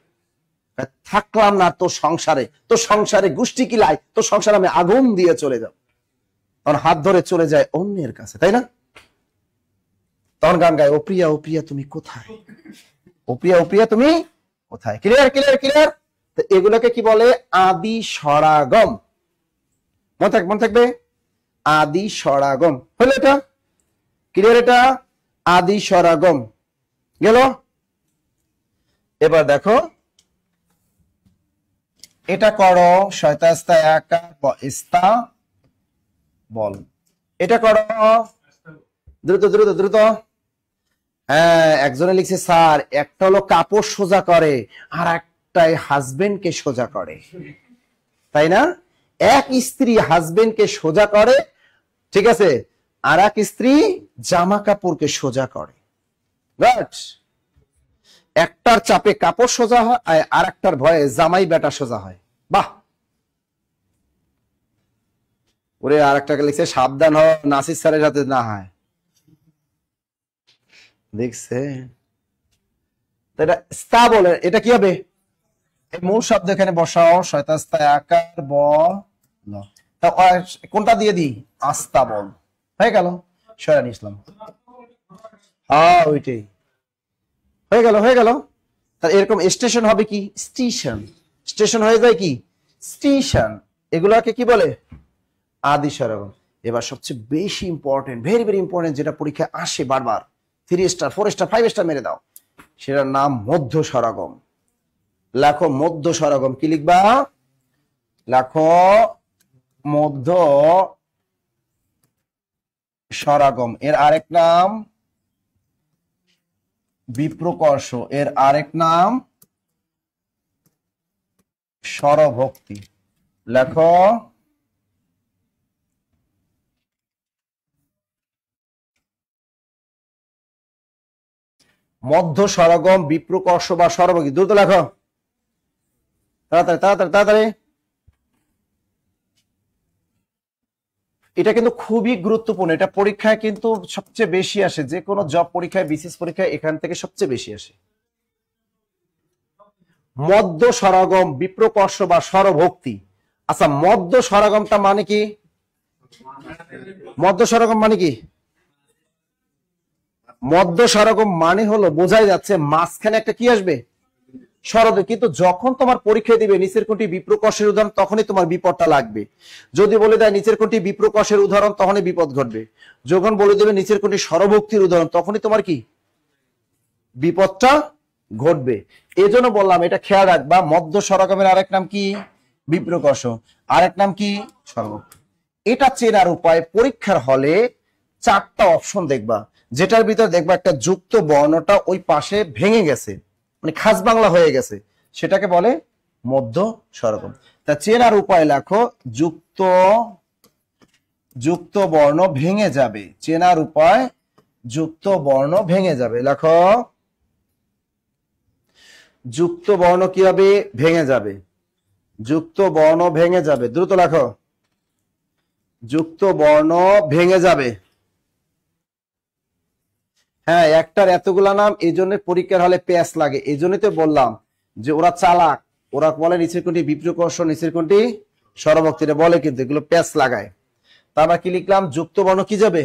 [SPEAKER 1] থাকলাম না তো সংসারে, তো সংসারে গোষ্ঠী কিলাই, তো সংসারে আমি আগুন দিয়ে চলে যাব, তখন হাত ধরে চলে যায় অন্যের কাছে, তাই না? তখন গান গায়, ও প্রিয়া ও প্রিয়া তুমি কোথায়, ও প্রিয়া ও প্রিয়া তুমি কোথায়। Clear clear clear. এগুলোকে কি বলে? আদি স্বরাগম। মনে থাকবে, আদি স্বরাগম হলো এটা। ক্লিয়ার? এটা আদি স্বরাগম গেল। এবার দেখো, এটা করো, শয়তাস্তা একা ইস্তা বল, এটা করো দ্রুত দ্রুত দ্রুত। হ্যাঁ, একজনে লিখছে স্যার, একটা হলো কাপড় সোজা করে, আর একটাই হাজবেন্ডকে সোজা করে, তাই না? এক স্ত্রী হাজবেন্ডকে সোজা করে, ঠিক আছে, আর এক স্ত্রী জামা কাপড়কে সোজা করে। বাট একটার চাপে কাপড় সোজা হয়, আর একটার ভয়ে জামাই বেটা সোজা হয়। বাহ। ওরে আর একটাকে লিখছে, সাবধান হ নাসির স্যারের হাতে না হয়। দেখছে, এটা স্থাবল, এটা কি হবে? এই মূল শব্দ এখানে বসাও, শয়তাস্তায় আকার ব ল। কোনটা দিয়ে দিই? আস্তাবল। হয়ে গেল, শয়তান ইসলাম। হ্যাঁ ওইটাই হয়ে গেল, হয়ে গেল। তাহলে এরকম স্টেশন হবে কি? স্টেশন। স্টেশন হয়ে যায় কি? স্টেশন। এগুলাকে কি বলে? আদি স্বরগম। এবার সবচেয়ে বেশি ইম্পর্টেন্ট, ভেরি ভেরি ইম্পর্টেন্ট, যেটা পরীক্ষায় আসে বারবার, 3 স্টার 4 স্টার 5 স্টার মেরে দাও, সেটার নাম মধ্য স্বরগম। লেখো মধ্য স্বরগম। কি লিখবা? লেখো মধ্য স্বরগম। এর আরেক নাম বিপ্রকর্ষ, এর আরেক নাম স্বরভক্তি। লেখো মধ্য স্বরগম, বিপ্রকর্ষ বা স্বরভক্তি। দ্রুত লেখো, তাড়াতাড়ি তাড়াতাড়ি তাড়াতাড়ি। এটা কিন্তু খুবই গুরুত্বপূর্ণ, এটা পরীক্ষায় কিন্তু সবচেয়ে বেশি আসে, যে কোনো জব পরীক্ষায়, বিসিএস পরীক্ষায় এখান থেকে সবচেয়ে বেশি আসে। মধ্য স্বরগম, বিপ্রকর্ষ বা স্বরভক্তি। আচ্ছা, মধ্য স্বরগমটা মানে কি? মধ্য স্বরগম মানে কি? মধ্য স্বরগম মানে হলো, বোঝাই যাচ্ছে মাঝখানে একটা কি আসবে? স্বরদ। কিন্তু যখন তোমার পরীক্ষা দিবে নিচের কোনটি বিপ্রকর্ষের উদাহরণ, তখনই তোমার বিপদটা লাগবে। যদি বলে দেয় নিচের কোনটি বিপ্রকর্ষের উদাহরণ, তখনই বিপদ ঘটবে। যখন বলে দেবে নিচের কোনটি স্বরভক্তির উদাহরণ, তখনই তোমার কি? বিপদটা ঘটবে। এজন্য বললাম এটা খেয়াল রাখবা। মধ্য স্বরগমের আরেক নাম কি? বিপ্রকর্ষ। আরেক নাম কি? স্বরভক্তি। এটা চেনার উপায়, পরীক্ষার হলে 4টা অপশন দেখবা, যেটার ভিতর দেখবা একটা যুক্ত বর্ণটা ওই পাশে ভেঙে গেছে, মানে খাস বাংলা হয়ে গেছে, সেটাকে বলে মধ্য স্বরগম। তা চেনার উপায় লেখো, যুক্ত যুক্ত বর্ণ ভেঙে যাবে। চেনার উপায়, যুক্ত বর্ণ ভেঙে যাবে। লেখো যুক্ত বর্ণ কি হবে? ভেঙে যাবে। যুক্ত বর্ণ ভেঙে যাবে। দ্রুত লেখো, যুক্ত বর্ণ ভেঙে যাবে। হ্যাঁ, একটার এতগুলা নাম, এই জন্য পরীক্ষার হলে প্যাস লাগে। এই জন্যই তো বললাম যে ওরা চালাক, ওরা বলে নিচের কোনটি বিপ্রকর্ষ, নিচের কোনটি স্বরভক্তিটা বলে, কিন্তু এগুলো প্যাস লাগায়। তা আমরা কি লিখলাম? যুক্ত বর্ণ কি যাবে?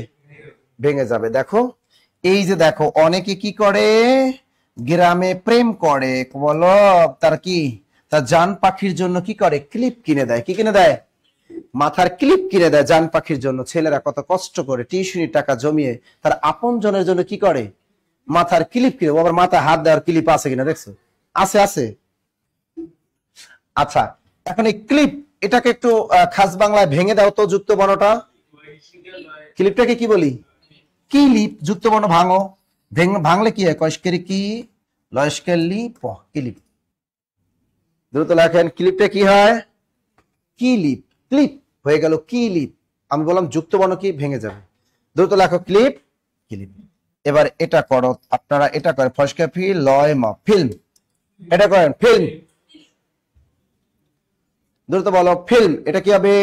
[SPEAKER 1] ভেঙে যাবে। দেখো, এই যে দেখো, অনেকে কি করে? গ্রামে প্রেম করে, বলো তার কি? তার জান পাখির জন্য কি করে? ক্লিপ কিনে দেয়। কি কিনে দেয়? মাথার ক্লিপ কিনে দেয় জান পাখির জন্য। ছেলেরা কত কষ্ট করে টিউশনির টাকা জমিয়ে তার আপন জনের জন্য কি করে? মাথার ক্লিপ কিনে। আবার মাথায় হাত দেওয়ার ক্লিপ আছে কিনা দেখছো? আছে, আছে। আচ্ছা, এখন এই ক্লিপ, এটাকে একটু খাস বাংলায় ভেঙে দাও তো, যুক্ত বর্ণটা। ক্লিপটাকে কি বলি? কিলিপ। যুক্ত বর্ণ ভাঙো। ভাঙলে কি হয়? কয়স্কের কি, লয়স্কের লি প, ক্লিপ। দ্রুত লেখেন, ক্লিপটা কি হয়? কিলিপ। ক্লিপ হয়ে গেল কিলিপ। আমি বললাম যুক্ত বর্ণ কি ভেঙে যাবে। দ্রুত লেখো, ক্লিপ, ক্লিপ। এবার এটা করো, আপনারা এটা করেন, ফসকা ফি লয় ম, ফিল্ম। এটা করেন, ফিল্ম। দ্রুত বলো, ফিল্ম। এটা কি হবে?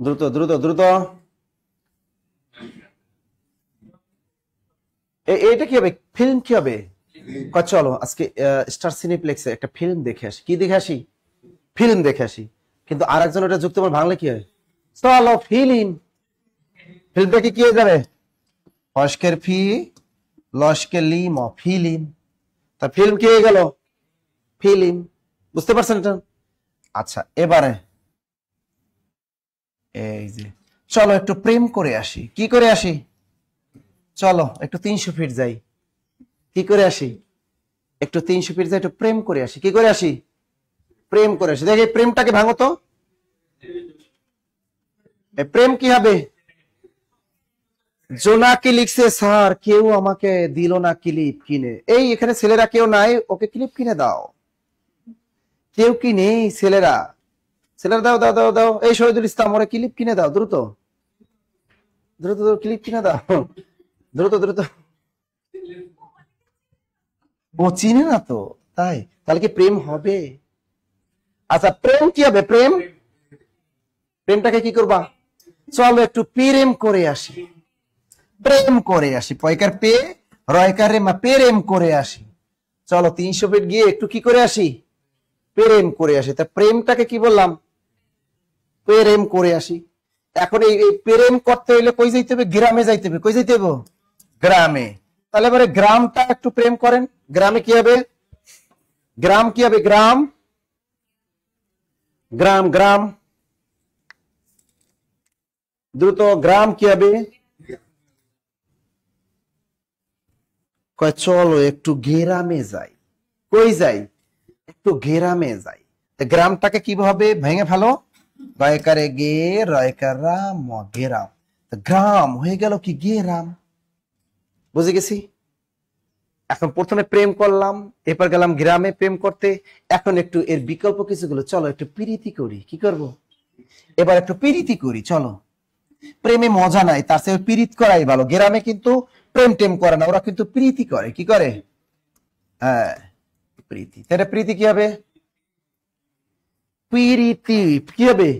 [SPEAKER 1] দ্রুত দ্রুত দ্রুত। এটা কি হবে? ফিল্ম কি হবে? চলো আজকে স্টার সিনেপ্লেক্সে একটা ফিল্ম দেখে আসি। কি দেখে আসি? ফিল্ম দেখে আসি। কিন্তু আরেকজন ওটা যুক্ত বর্ণ ভাঙলে কি হয়? চলো ফিল্ম। ফিল্মটা কি হয়ে যাবে? ফসকের ফি লস্কের লি ম, ফিল্ম। তা ফিল্ম কি হয়ে গেল? ফিল্ম। বুঝতে পারছেন এটা? আচ্ছা, এবারে এই যে, চলো একটু প্রেম করে আসি। কি করে আসি? চলো একটু 300 ফিট যাই। কি করে আসি? একটু 300 ফিট যাই, একটু প্রেম করে আসি। কি করে আসি? প্রেম করে আসি। দেখে প্রেমটাকে ভাঙো তো। প্রেম কি হবে? জোনাকি লিখছে, স্যার কেউ আমাকে দিল না ক্লিপ কিনে। এই এখানে ছেলেরা কেউ নাই, ওকে ক্লিপ কিনে দাও। কেউ কি নেই ছেলেরা? ছেলেরা দাও দাও দাও দাও। এই শহীদুল ইসলাম, ওরা ক্লিপ কিনে দাও, দ্রুত দ্রুত দ্রুত ক্লিপ কিনে দাও, দ্রুত দ্রুত। ও চিনে না তো, তাই? তাহলে কি প্রেম হবে? আচ্ছা, প্রেম কি হবে? প্রেম, প্রেমটাকে কি করবা? চলো একটু প্রেম করে আসি, প্রেম করে আসি। পয়কার পে, রয়কার রে মা, প্রেম করে আসি। চলো 300 ফিট গিয়ে একটু কি করে আসি, প্রেম করে আসি। তা প্রেমটাকে কি বললাম, প্রেম করে আসি। এখন এই প্রেম করতে হইলে কই যাইতে হবে, গ্রামে যাইতে হবে। কই যাইতে হবে, গ্রামে। তাহলে এবারে গ্রামটা একটু প্রেম করেন। গ্রামে কি হবে, গ্রাম কি হবে, গ্রাম, গ্রাম, গ্রাম, দ্রুত গ্রাম কি হবে, কয় চলো একটু গ্রামে যাই। কই যাই, একটু গ্রামে যাই। গ্রামটাকে কিভাবে ভেঙে ফেলো, রয়কারে গে, রয়কারা ম, গেরাম। গ্রাম হয়ে গেল কি গেরাম। বুঝে গেছি। এখন প্রথমে প্রেম করলাম, এরপর গেলাম গ্রামে প্রেম করতে। এখন একটু এর বিকল্প কিছুগুলো, চলো একটু প্রীতি করি। কি করব, এবার একটু প্রীতি করি। চলো, প্রেমে মজা নাই, তার সাথে প্রীতি করাই ভালো। গ্রামে কিন্তু প্রেম টেম করে না, ওরা কিন্তু প্রীতি করে। কি করে, হ্যাঁ প্রীতি। তাহলে প্রীতি কি হবে, প্রীতি কি হবে,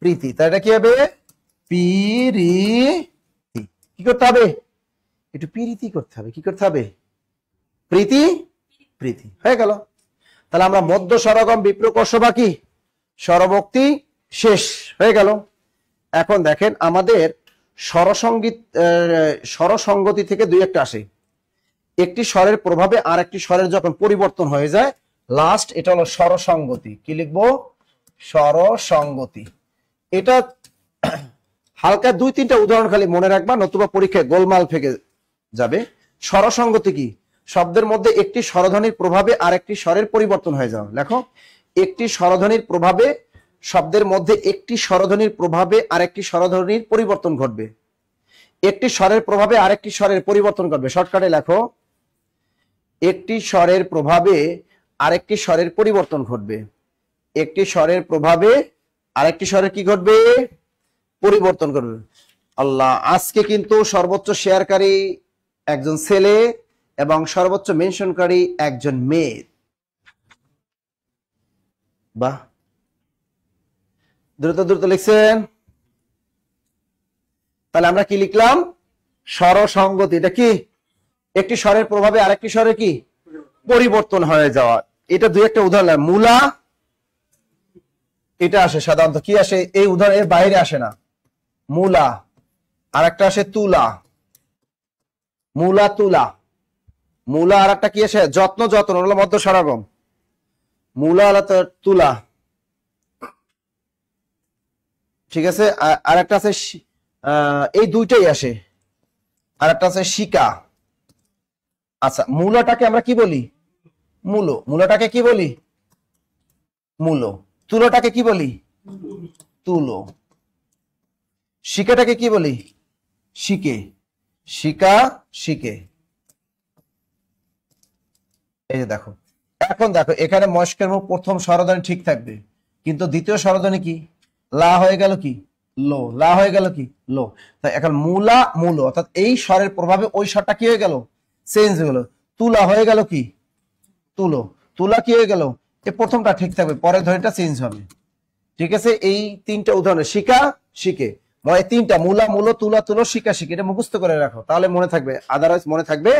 [SPEAKER 1] প্রীতি। তাহলে এটা কি হবে, প্রীতি। কি করতে হবে, একটু প্রীতি করতে হবে। কি করতে হবে, প্রীতি, প্রীতি হয়ে গেল। তাহলে আমরা মধ্য স্বরগম বিপ্রকর্ষ বাকি স্বরভক্তি শেষ হয়ে গেল। এখন দেখেন আমাদের স্বরসঙ্গীত, স্বরসঙ্গতি থেকে দুই একটা আসে। একটি স্বরের প্রভাবে আর একটি স্বরের যখন পরিবর্তন হয়ে যায়, লাস্ট এটা হলো স্বরসঙ্গতি। কি লিখবো, স্বরসঙ্গতি। এটা হালকা 2-3টা উদাহরণ খালি মনে রাখবা, নতুবা পরীক্ষায় গোলমাল ফেকে যাবে। স্বরসঙ্গতি কি, শব্দের মধ্যে একটি স্বরধ্বনির প্রভাবে আর একটি স্বরের পরিবর্তন হয়ে যাও। লেখো, একটি স্বরধ্বনির প্রভাবে, শব্দের মধ্যে একটি স্বরধ্বনির প্রভাবে আর একটি স্বরধ্বনির পরিবর্তন ঘটবে। একটি স্বরের প্রভাবে আরেকটি স্বরের পরিবর্তন ঘটবে। শর্টকাটে লেখো, একটি স্বরের প্রভাবে আরেকটি স্বরের পরিবর্তন ঘটবে। একটি স্বরের প্রভাবে আরেকটি স্বরের কি ঘটবে, পরিবর্তন করবে। আল্লাহ, আজকে কিন্তু সর্বোচ্চ শেয়ারকারী একজন ছেলে এবং সর্বোচ্চ মেনশনকারী একজন মেয়ে। বাহ, দ্রুত দ্রুত লিখছেন। তাহলে আমরা কি লিখলাম, স্বরসঙ্গতি। এটা কি, একটি স্বরের প্রভাবে আরেকটি স্বরে কি পরিবর্তন হয়ে যাওয়া। এটা দুই একটা উদাহরণ। মূলা, এটা আসে সাধারণত, কি আসে এই উদাহরণ, এর বাইরে আসে না। মূলা, আর একটা আসে তুলা, মূলা তুলা। মূলা আর একটা কি আসে, যত্ন, যত্ন হলো মধ্য স্বরগম। মূলা আর তুলা, ঠিক আছে। আর একটা আছে, এই দুইটাই আসে। আর একটা আছে শিকা। আচ্ছা, মূলাটাকে আমরা কি বলি, মূলো। মূলাটাকে কি বলি, মূলো। তুলোটাকে কি বলি, তুলো। শিকাটাকে কি বলি, শিকে। শিকা, শিকে। এই যে দেখো, এখন দেখো এখানে মস্কের মুখ প্রথম স্বরধ্বনি ঠিক থাকবে, কিন্তু দ্বিতীয় স্বরধ্বনি কি, লা হয়ে গেল কি, লো। লা হয়ে গেল কি, লো। তাই এখন মূলা, মূলো, অর্থাৎ এই স্বরের প্রভাবে ওই স্বরটা কি হয়ে গেল, চেঞ্জ হয়ে গেল। তুলা হয়ে গেল কি, তুলো। তুলা কি হয়ে গেল, এই প্রথমটা ঠিক থাকবে, পরের ধ্বনিটা চেঞ্জ হবে। ঠিক আছে। এই তিনটা উদাহরণ, শিকা, শিকে, মানে তিনটা, মূলা, মূলো, তুলা, তুলো, শিকা, শিকে। এটা মুখস্থ করে রাখো, তাহলে মনে থাকবে, আদারওয়াইজ মনে থাকবে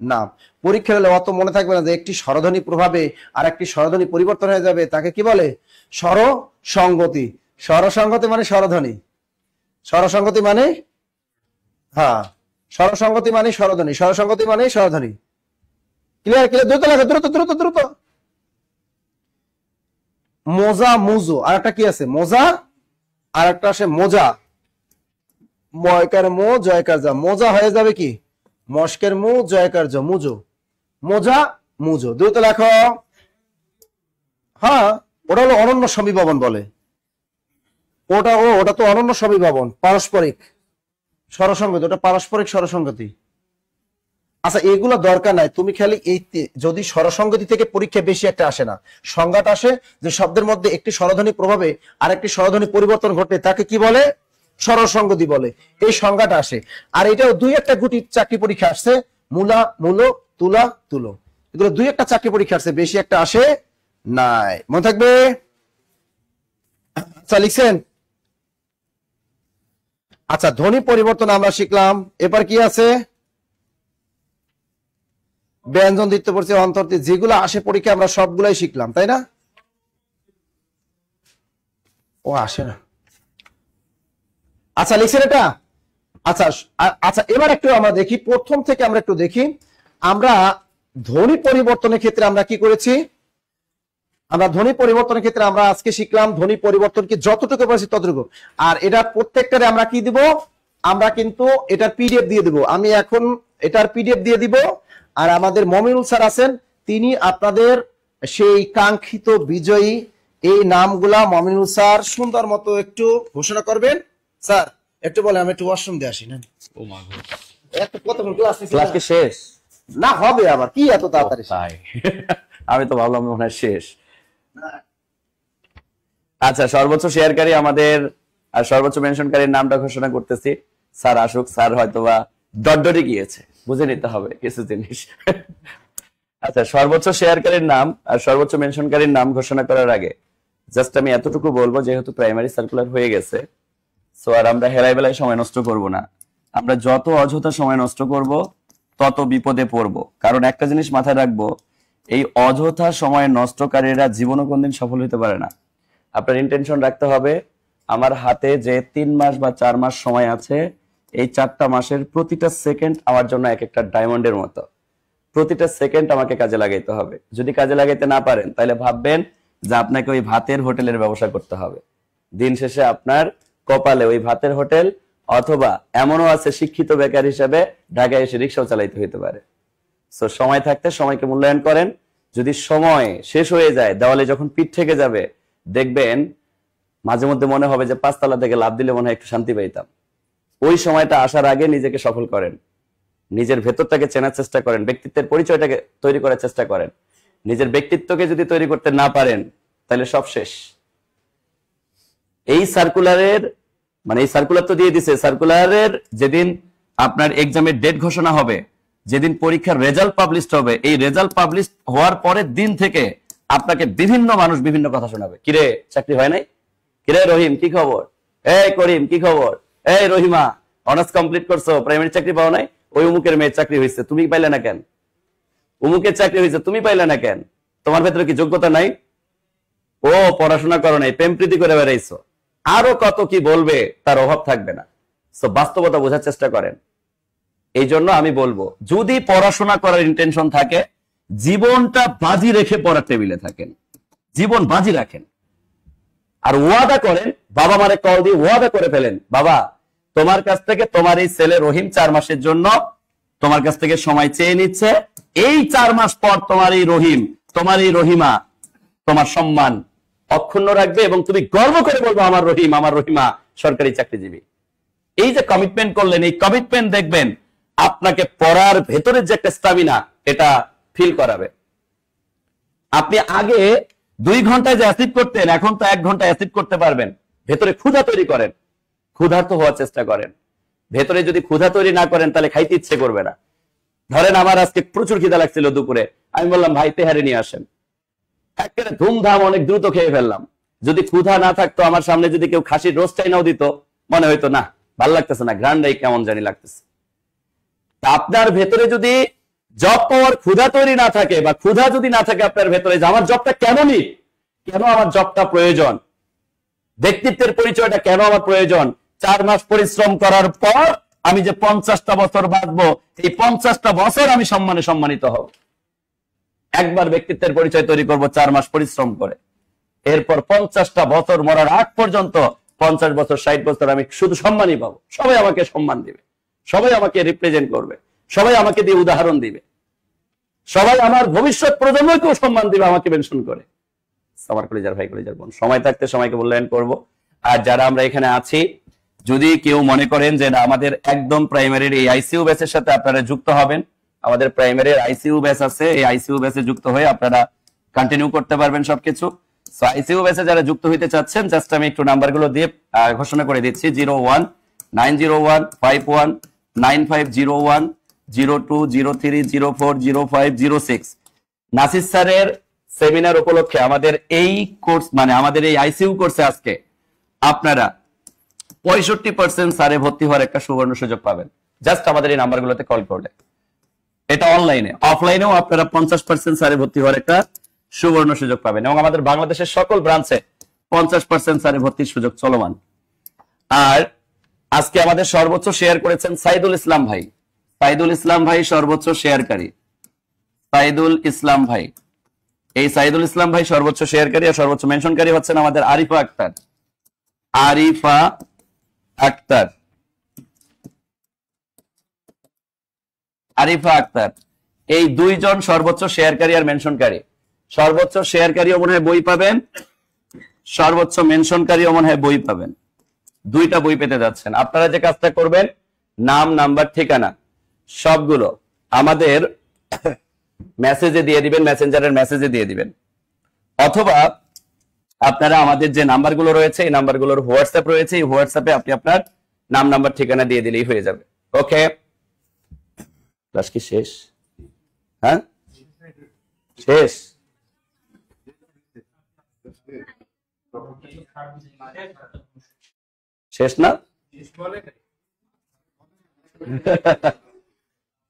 [SPEAKER 1] না। পরীক্ষা হলে অত মনে থাকবে না যে একটি স্বরধ্বনি প্রভাবে আর একটি স্বরধ্বনি পরিবর্তন হয়ে যাবে, তাকে কি বলে, স্বরসঙ্গতি। স্বরসঙ্গতি মানে স্বরধ্বনি, স্বরসঙ্গতি মানে, হ্যাঁ স্বরসঙ্গতি মানে স্বরধ্বনি, স্বরসঙ্গতি মানে স্বরধ্বনি। ক্লিয়ার, ক্লিয়ার, দ্রুত লেখো, দ্রুত দ্রুত দ্রুত। মোজা, মুজো। আর একটা কি আছে, মোজা, আর একটা আসে মোজা। ময়কার মো, জয়কার যা। মোজা হয়ে যাবে কি, মস্কের মু, জয়কার জ, মুজো। মোজা, মুজো। দ্রুত লেখো। হ্যাঁ, ওটা হলো অনন্য সমীভবন বলে। ওটা তো অনন্য সমীভবন, পারস্পরিক স্বরসঙ্গতি, ওটা পারস্পরিক স্বরসঙ্গতি। আচ্ছা, এগুলো দরকার নাই, তুমি খালি এই যদি স্বরসঙ্গতি থেকে পরীক্ষা বেশি একটা আসে না, সংজ্ঞাটা আসে যে শব্দের মধ্যে একটি স্বরধ্বনি প্রভাবে আর একটি স্বরধ্বনি পরিবর্তন ঘটে, তাকে কি বলে, স্বরসঙ্গতি বলে। এই সংজ্ঞাটা আসে। আর এটাও দুই একটা গুটি চাকরি পরীক্ষা আসছে, মূলা, মূলো, তুলা, তুলো। এগুলো দুই একটা চাকরি পরীক্ষা আসছে, বেশি একটা আসে নাই। মনে থাকবে। আচ্ছা, লিখছেন। আচ্ছা, ধ্বনি পরিবর্তন আমরা শিখলাম। এবার কি আছে? ব্যঞ্জন, দ্বিতীয় পরিচয়, অন্তর্তি, যেগুলো আসে পরীক্ষা আমরা সবগুলাই শিখলাম, তাই না? ও আসে না। আচ্ছা, লিখছেন এটা? আচ্ছা আচ্ছা, এবার একটু আমরা দেখি, প্রথম থেকে আমরা একটু দেখি। আমরা ধ্বনি পরিবর্তনের ক্ষেত্রে আমরা কি করেছি? আমরা ধ্বনি পরিবর্তনের ক্ষেত্রে আমরা আজকে শিখলাম ধ্বনি পরিবর্তন কি যতটুকু পারছি ততটুকু। আর এটা প্রত্যেকটারে আমরা কি দিব? আমরা কিন্তু এটার পিডিএফ দিয়ে দিব। আমি এখন এটার পিডিএফ দিয়ে দিব। আর আমাদের মমিনুল স্যার আছেন, তিনি আপনাদের সেই কাঙ্ক্ষিত বিজয়ী এই নামগুলা মমিনুল স্যার সুন্দর মতো একটু ঘোষণা করবেন। স্যার একটু বলে, আমি একটু ওয়াশরুম দিয়ে আসি না।
[SPEAKER 2] ও মা গো,
[SPEAKER 1] এত কতক্ষণ ক্লাস
[SPEAKER 2] ক্লাস কি শেষ?
[SPEAKER 1] না, হবে আবার কি এত তাড়াতাড়ি?
[SPEAKER 2] তাই আমি তো ভাবলাম মনে হয় শেষ। আচ্ছা, সর্বোচ্চ শেয়ারকারী আমাদের আর সর্বোচ্চ মেনশনকারীর নামটা ঘোষণা করতেছি। স্যার আসুক, স্যার হয়তোবা ডটডটে গিয়েছে, বুঝে নিতে হবে কিছু জিনিস। আচ্ছা, সর্বোচ্চ শেয়ারকারীর নাম আর সর্বোচ্চ মেনশনকারীর নাম ঘোষণা করার আগে জাস্ট আমি এতটুকু বলবো, যেহেতু প্রাইমারি সার্কুলার হয়ে গেছে, সো আর আমরা হেলায় বেলায় সময় নষ্ট করব না। আমরা যত অযথা সময় নষ্ট করব তত বিপদে পড়বো। কারণ একটা জিনিস মাথায় রাখবো, এই অযথা সময় নষ্টকারীরা জীবনে কোনদিন সফল হতে পারে না। আপনার ইন্টেনশন রাখতে হবে, আমার হাতে যে 3 মাস বা 4 মাস সময় আছে, এই 4টা মাসের প্রতিটা সেকেন্ড আমার জন্য এক একটা ডায়মন্ডের মতো। প্রতিটা সেকেন্ড আমাকে কাজে লাগাইতে হবে। যদি কাজে লাগাইতে না পারেন, তাহলে ভাববেন যে আপনাকে ওই ভাতের হোটেলের ব্যবসা করতে হবে। দিন শেষে আপনার কপালে ওই ভাতের হোটেল, অথবা এমনও আছে শিক্ষিত বেকার হিসেবে ঢাকায় এসে রিক্সাও চালাইতে হইতে পারে। সো সময় থাকতে সময়কে মূল্যায়ন করেন। যদি সময় শেষ হয়ে যায়, দেওয়ালে যখন পিঠ থেকে যাবে, দেখবেন মাঝে মধ্যে মনে হবে যে 5 তলা থেকে লাফ দিলে মনে হয় একটু শান্তি পাইতাম। ওই সময়টা আসার আগে নিজেকে সফল করেন, নিজের ভেতরটাকে চেনার চেষ্টা করেন, ব্যক্তিত্বের পরিচয়টাকে তৈরি করার চেষ্টা করেন। নিজের ব্যক্তিত্বকে যদি তৈরি করতে না পারেন, তাহলে সব শেষ। এই সার্কুলারের এই সার্কুলার তো দিয়ে দিছে, সার্কুলারের যেদিন আপনার এক্সামের ডেট ঘোষণা হবে, যেদিন পরীক্ষার রেজাল্ট পাবলিশ হবে, এই রেজাল্ট পাবলিশ হওয়ার পরের দিন থেকে আপনাকে বিভিন্ন মানুষ বিভিন্ন কথা শোনাবে। কিরে চাকরি হয় নাই? কিরে রহিম কি খবর? এই করিম কি খবর? এই রহিমা অনার্স কমপ্লিট করছো, প্রাইমারি চাকরি পাও নাই? ওই অমুকের মেয়ের চাকরি হয়েছে, তুমি পাইলে না কেন? অমুকের চাকরি হয়েছে, তুমি পাইলে না কেন? তোমার ভেতরে কি যোগ্যতা নাই? ও পড়াশোনা করো নাই, প্রেম প্রীতি করে বেড়াইছো। আরো কত কি বলবে, তার অভাব থাকবে না। সো বাস্তবতা বোঝার চেষ্টা করেন। এই জন্য আমি বলবো, যদি পড়াশোনা করার ইন্টেনশন থাকে, জীবনটা বাজি রেখে পড়ার টেবিলে থাকেন, জীবন বাজি রাখেন। আর ওয়াদা করেন, বাবা মারে কল দিয়ে ওয়াদা করে ফেলেন, বাবা তোমার কাছ থেকে তোমার এই ছেলে রহিম 4 মাসের জন্য তোমার কাছ থেকে সময় চেয়ে নিচ্ছে। এই 4 মাস পর তোমার এই রহিম, তোমার এই রহিমা তোমার সম্মান অক্ষুণ্ণ রাখবে, এবং তুমি গর্ব করে বলবো আমার রহিম, আমার রহিমা সরকারি চাকরিজীবী। এই যে কমিটমেন্ট করলেন, এই কমিটমেন্ট দেখবেন আপনাকে পড়ার ভেতরের যে একটা স্টামিনা, এটা ফিল করাবে। আপনি আগে 2 ঘন্টায় যে অ্যাসিড করতেন, এখন তো 1 ঘন্টায় অ্যাসিড করতে পারবেন। ভেতরে ক্ষুধা তৈরি করেন, ক্ষুধার্ত হওয়ার চেষ্টা করেন। ভেতরে যদি ক্ষুধা তৈরি না করেন, তাহলে খাইতে ইচ্ছে করবে না। ধরেন আমার আজকে প্রচুর খিদা লাগছিল দুপুরে, আমি বললাম ভাই তেহারি নিয়ে আসেন, একেবারে ধুমধাম অনেক দ্রুত খেয়ে ফেললাম। যদি ক্ষুধা না থাকতো, আমার সামনে যদি কেউ খাসির রোস্ট চাইনাও দিত, মনে হইতো না ভাল লাগতেছে না, গ্রান্ডাই কেমন জানি লাগতেছে। আপনার ভেতরে যদি জব পাওয়ার ক্ষুধা তৈরি না থাকে, বা ক্ষুধা যদি না থাকে আপনার ভেতরে, যে আমার জবটা কেমনই, কেন আমার জবটা প্রয়োজন, ব্যক্তিত্বের পরিচয়টা কেন আমার প্রয়োজন, 4 মাস পরিশ্রম করার পর আমি যে 50টা বছর বাঁচবো, এই 50টা বছর আমি সম্মানে সম্মানিত হব। একবার ব্যক্তিত্বের পরিচয় তৈরি করব 4 মাস পরিশ্রম করে, এরপর 50টা বছর মরার আগ পর্যন্ত, 50 বছর 60 বছর আমি শুধু সম্মানই পাবো। সবাই আমাকে সম্মান দিবে, সবাই আমাকে রিপ্রেজেন্ট করবে, সবাই আমাকে দিয়ে উদাহরণ দিবে, সবাই আমার ভবিষ্যৎ প্রজন্মকেও সম্মান দিবে আমাকে মেনশন করে। আমার কলেজার ভাই, কলেজার বোন, সময় থাকতে সময়কে মূল্যায়ন করব। আর যারা আমরা এখানে আছি, যদি কেউ মনে করেন যে না আমাদের একদম প্রাইমারির এই আইসিইউ ব্যাচের সাথে আপনারা যুক্ত হবেন, আমাদের প্রাইমারির আইসিইউ ব্যাচ আছে, এই আইসিইউ ব্যাচে যুক্ত হয়ে আপনারা কন্টিনিউ করতে পারবেন সবকিছু। সো আইসিইউ ব্যাচে যারা যুক্ত হইতে চাচ্ছেন, জাস্ট আমি একটু নাম্বারগুলো দিয়ে ঘোষণা করে দিচ্ছি। 019015195010 0203040506। নাসির স্যারের সেমিনার উপলক্ষে আমাদের এই কোর্স, আমাদের এই আইসিইউ কোর্সে আজকে আপনারা 65% স্যারে ভর্তি হওয়ার একটা সুবর্ণ সুযোগ পাবেন জাস্ট আমাদের এই নাম্বারগুলোতে কল করলে। এটা অনলাইনে, অফলাইনেও আপনারা 50% স্যারে ভর্তি হওয়ার একটা সুবর্ণ সুযোগ পাবেন এবং আমাদের বাংলাদেশের সকল ব্রাঞ্চে 50% স্যারে ভর্তির সুযোগ চলমান। আর আজকে আমাদের সর্বোচ্চ শেয়ার করেছেন সাইদুল ইসলাম ভাই। সাইদুল ইসলাম ভাই সর্বোচ্চ শেয়ারকারী, সাইদুল ইসলাম ভাই। এই সাইদুল ইসলাম ভাই সর্বোচ্চ শেয়ারকারী আর সর্বোচ্চ মেনশনকারী হচ্ছেন আমাদের আরিফা আক্তার। আরিফা আক্তার, আরিফা আক্তার, এই দুইজন সর্বোচ্চ শেয়ারকারী আর মেনশনকারী। সর্বোচ্চ শেয়ারকারীও মনে হয় বই পাবেন, সর্বোচ্চ মেনশনকারীও মনে হয় বই পাবেন। দুইটা বই পেতে যাচ্ছেন। আপনারা যে কাজটা করবেন, নাম, নাম্বার, ঠিকানা সবগুলো আমাদের মেসেজে দিয়ে দিবেন, মেসেঞ্জারের মেসেজে দিয়ে দিবেন, অথবা আপনারা আমাদের যে নাম্বারগুলো রয়েছে এই নাম্বারগুলোর হোয়াটসঅ্যাপ রয়েছে, এই হোয়াটসঅ্যাপে আপনি আপনার নাম, নাম্বার, ঠিকানা দিয়ে দিলেই হয়ে যাবে। ওকে, ক্লাস কি শেষ? হ্যাঁ শেষ। শেষ না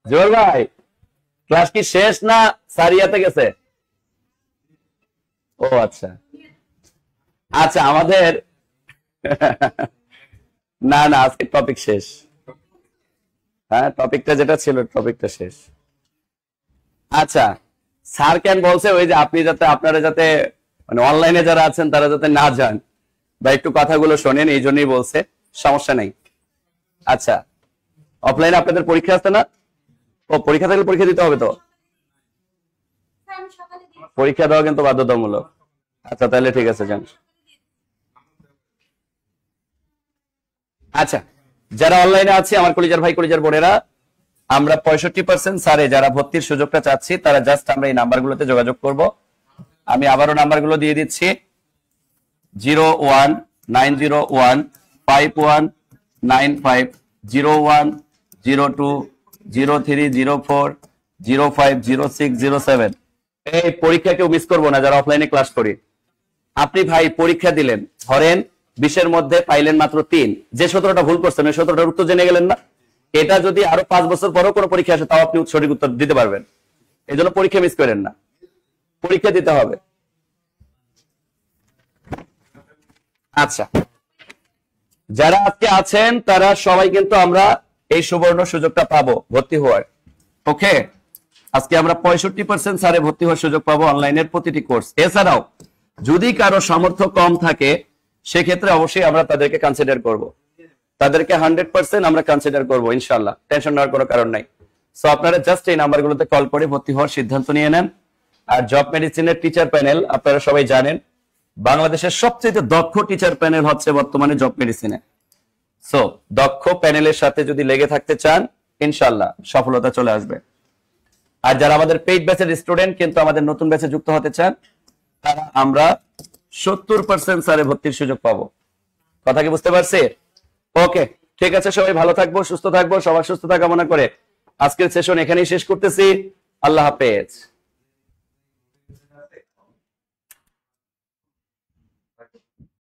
[SPEAKER 2] জোর ভাই, ক্লাস কি শেষ না সারিয়াতে গেছে? ও আচ্ছা আচ্ছা, আমাদের না না আজকে টপিক শেষ। হ্যাঁ, টপিকটা যেটা ছিল টপিকটা শেষ। আচ্ছা, স্যার কেন বলছে ওই যে আপনি যাতে, আপনারা যাতে মানে অনলাইনে যারা আছেন তারা যাতে না যান বা একটু কথাগুলো শোনেন, এই জন্যই বলছে। সমস্যা নাই। আচ্ছা, অফলাইনে আপনাদের পরীক্ষা আছে না? ও, পরীক্ষা থাকলে পরীক্ষা দিতে হবে তো? পরীক্ষা দেওয়া কিন্তু বাধ্যতামূলক। আচ্ছা, তাহলে ঠিক আছে, যান। আচ্ছা, যারা অনলাইনে আছে আমার কলিজার ভাই, কলিজার বোনেরা, আমরা 65% স্যারে যারা ভর্তির সুযোগটা চাচ্ছি তারা জাস্ট আমরা এই নাম্বারগুলোতে যোগাযোগ করব। আমি আবারও নাম্বারগুলো দিয়ে দিচ্ছি: 01915195020304050607। এই পরীক্ষা কেউ মিস করবো না যারা অফলাইনে ক্লাস করি। আপনি ভাই পরীক্ষা দিলেন, ধরেন 20-এর মধ্যে পাইলেন মাত্র 3, যে 17টা ভুল করছেন ওই 17টার উত্তর জেনে গেলেন না? এটা যদি আরো 5 বছর পরেও কোনো পরীক্ষা আসে তাও আপনি সঠিক উত্তর দিতে পারবেন। এই জন্য পরীক্ষা মিস করেন না, পরীক্ষা দিতে হবে। আচ্ছা, যারা আজকে আছেন তারা সবাই কিন্তু আমরা এই সুবর্ণ সুযোগটা পাবো ভর্তি হওয়ার। ওকে, আজকে আমরা 65% স্যারে ভর্তি হওয়ার সুযোগ পাবো অনলাইনের প্রতিটি কোর্স। এছাড়াও যদি কারো সামর্থ্য কম থাকে সেক্ষেত্রে অবশ্যই আমরা তাদেরকে কনসিডার করব, তাদেরকে 100% আমরা কনসিডার করবো ইনশাল্লাহ। টেনশন নেওয়ার কোনো কারণ নাই। সো আপনারা জাস্ট এই নাম্বারগুলোতে কল করে ভর্তি হওয়ার সিদ্ধান্ত নিয়ে নেন। আর জব মেডিসিনের টিচার প্যানেল আপনারা সবাই জানেন বাংলাদেশের সবচেয়ে দক্ষ টিচার প্যানেল হচ্ছে বর্তমানে জব মেডিসিনে। সো দক্ষ প্যানেলের সাথে যদি লেগে থাকতে চান ইনশাল্লাহ সফলতা চলে আসবে। আর যারা আমাদের পেইড ব্যাচের স্টুডেন্ট কিন্তু আমাদের নতুন ব্যাচে যুক্ত হতে চান তারা আমরা 70% স্যারে ভর্তির সুযোগ পাবো। কথা কি বুঝতে পারছি? ওকে, ঠিক আছে, সবাই ভালো থাকবো, সুস্থ থাকবো, সবার সুস্থতা কামনা করে আজকের সেশন এখানেই শেষ করতেছি। আল্লাহ হাফেজ।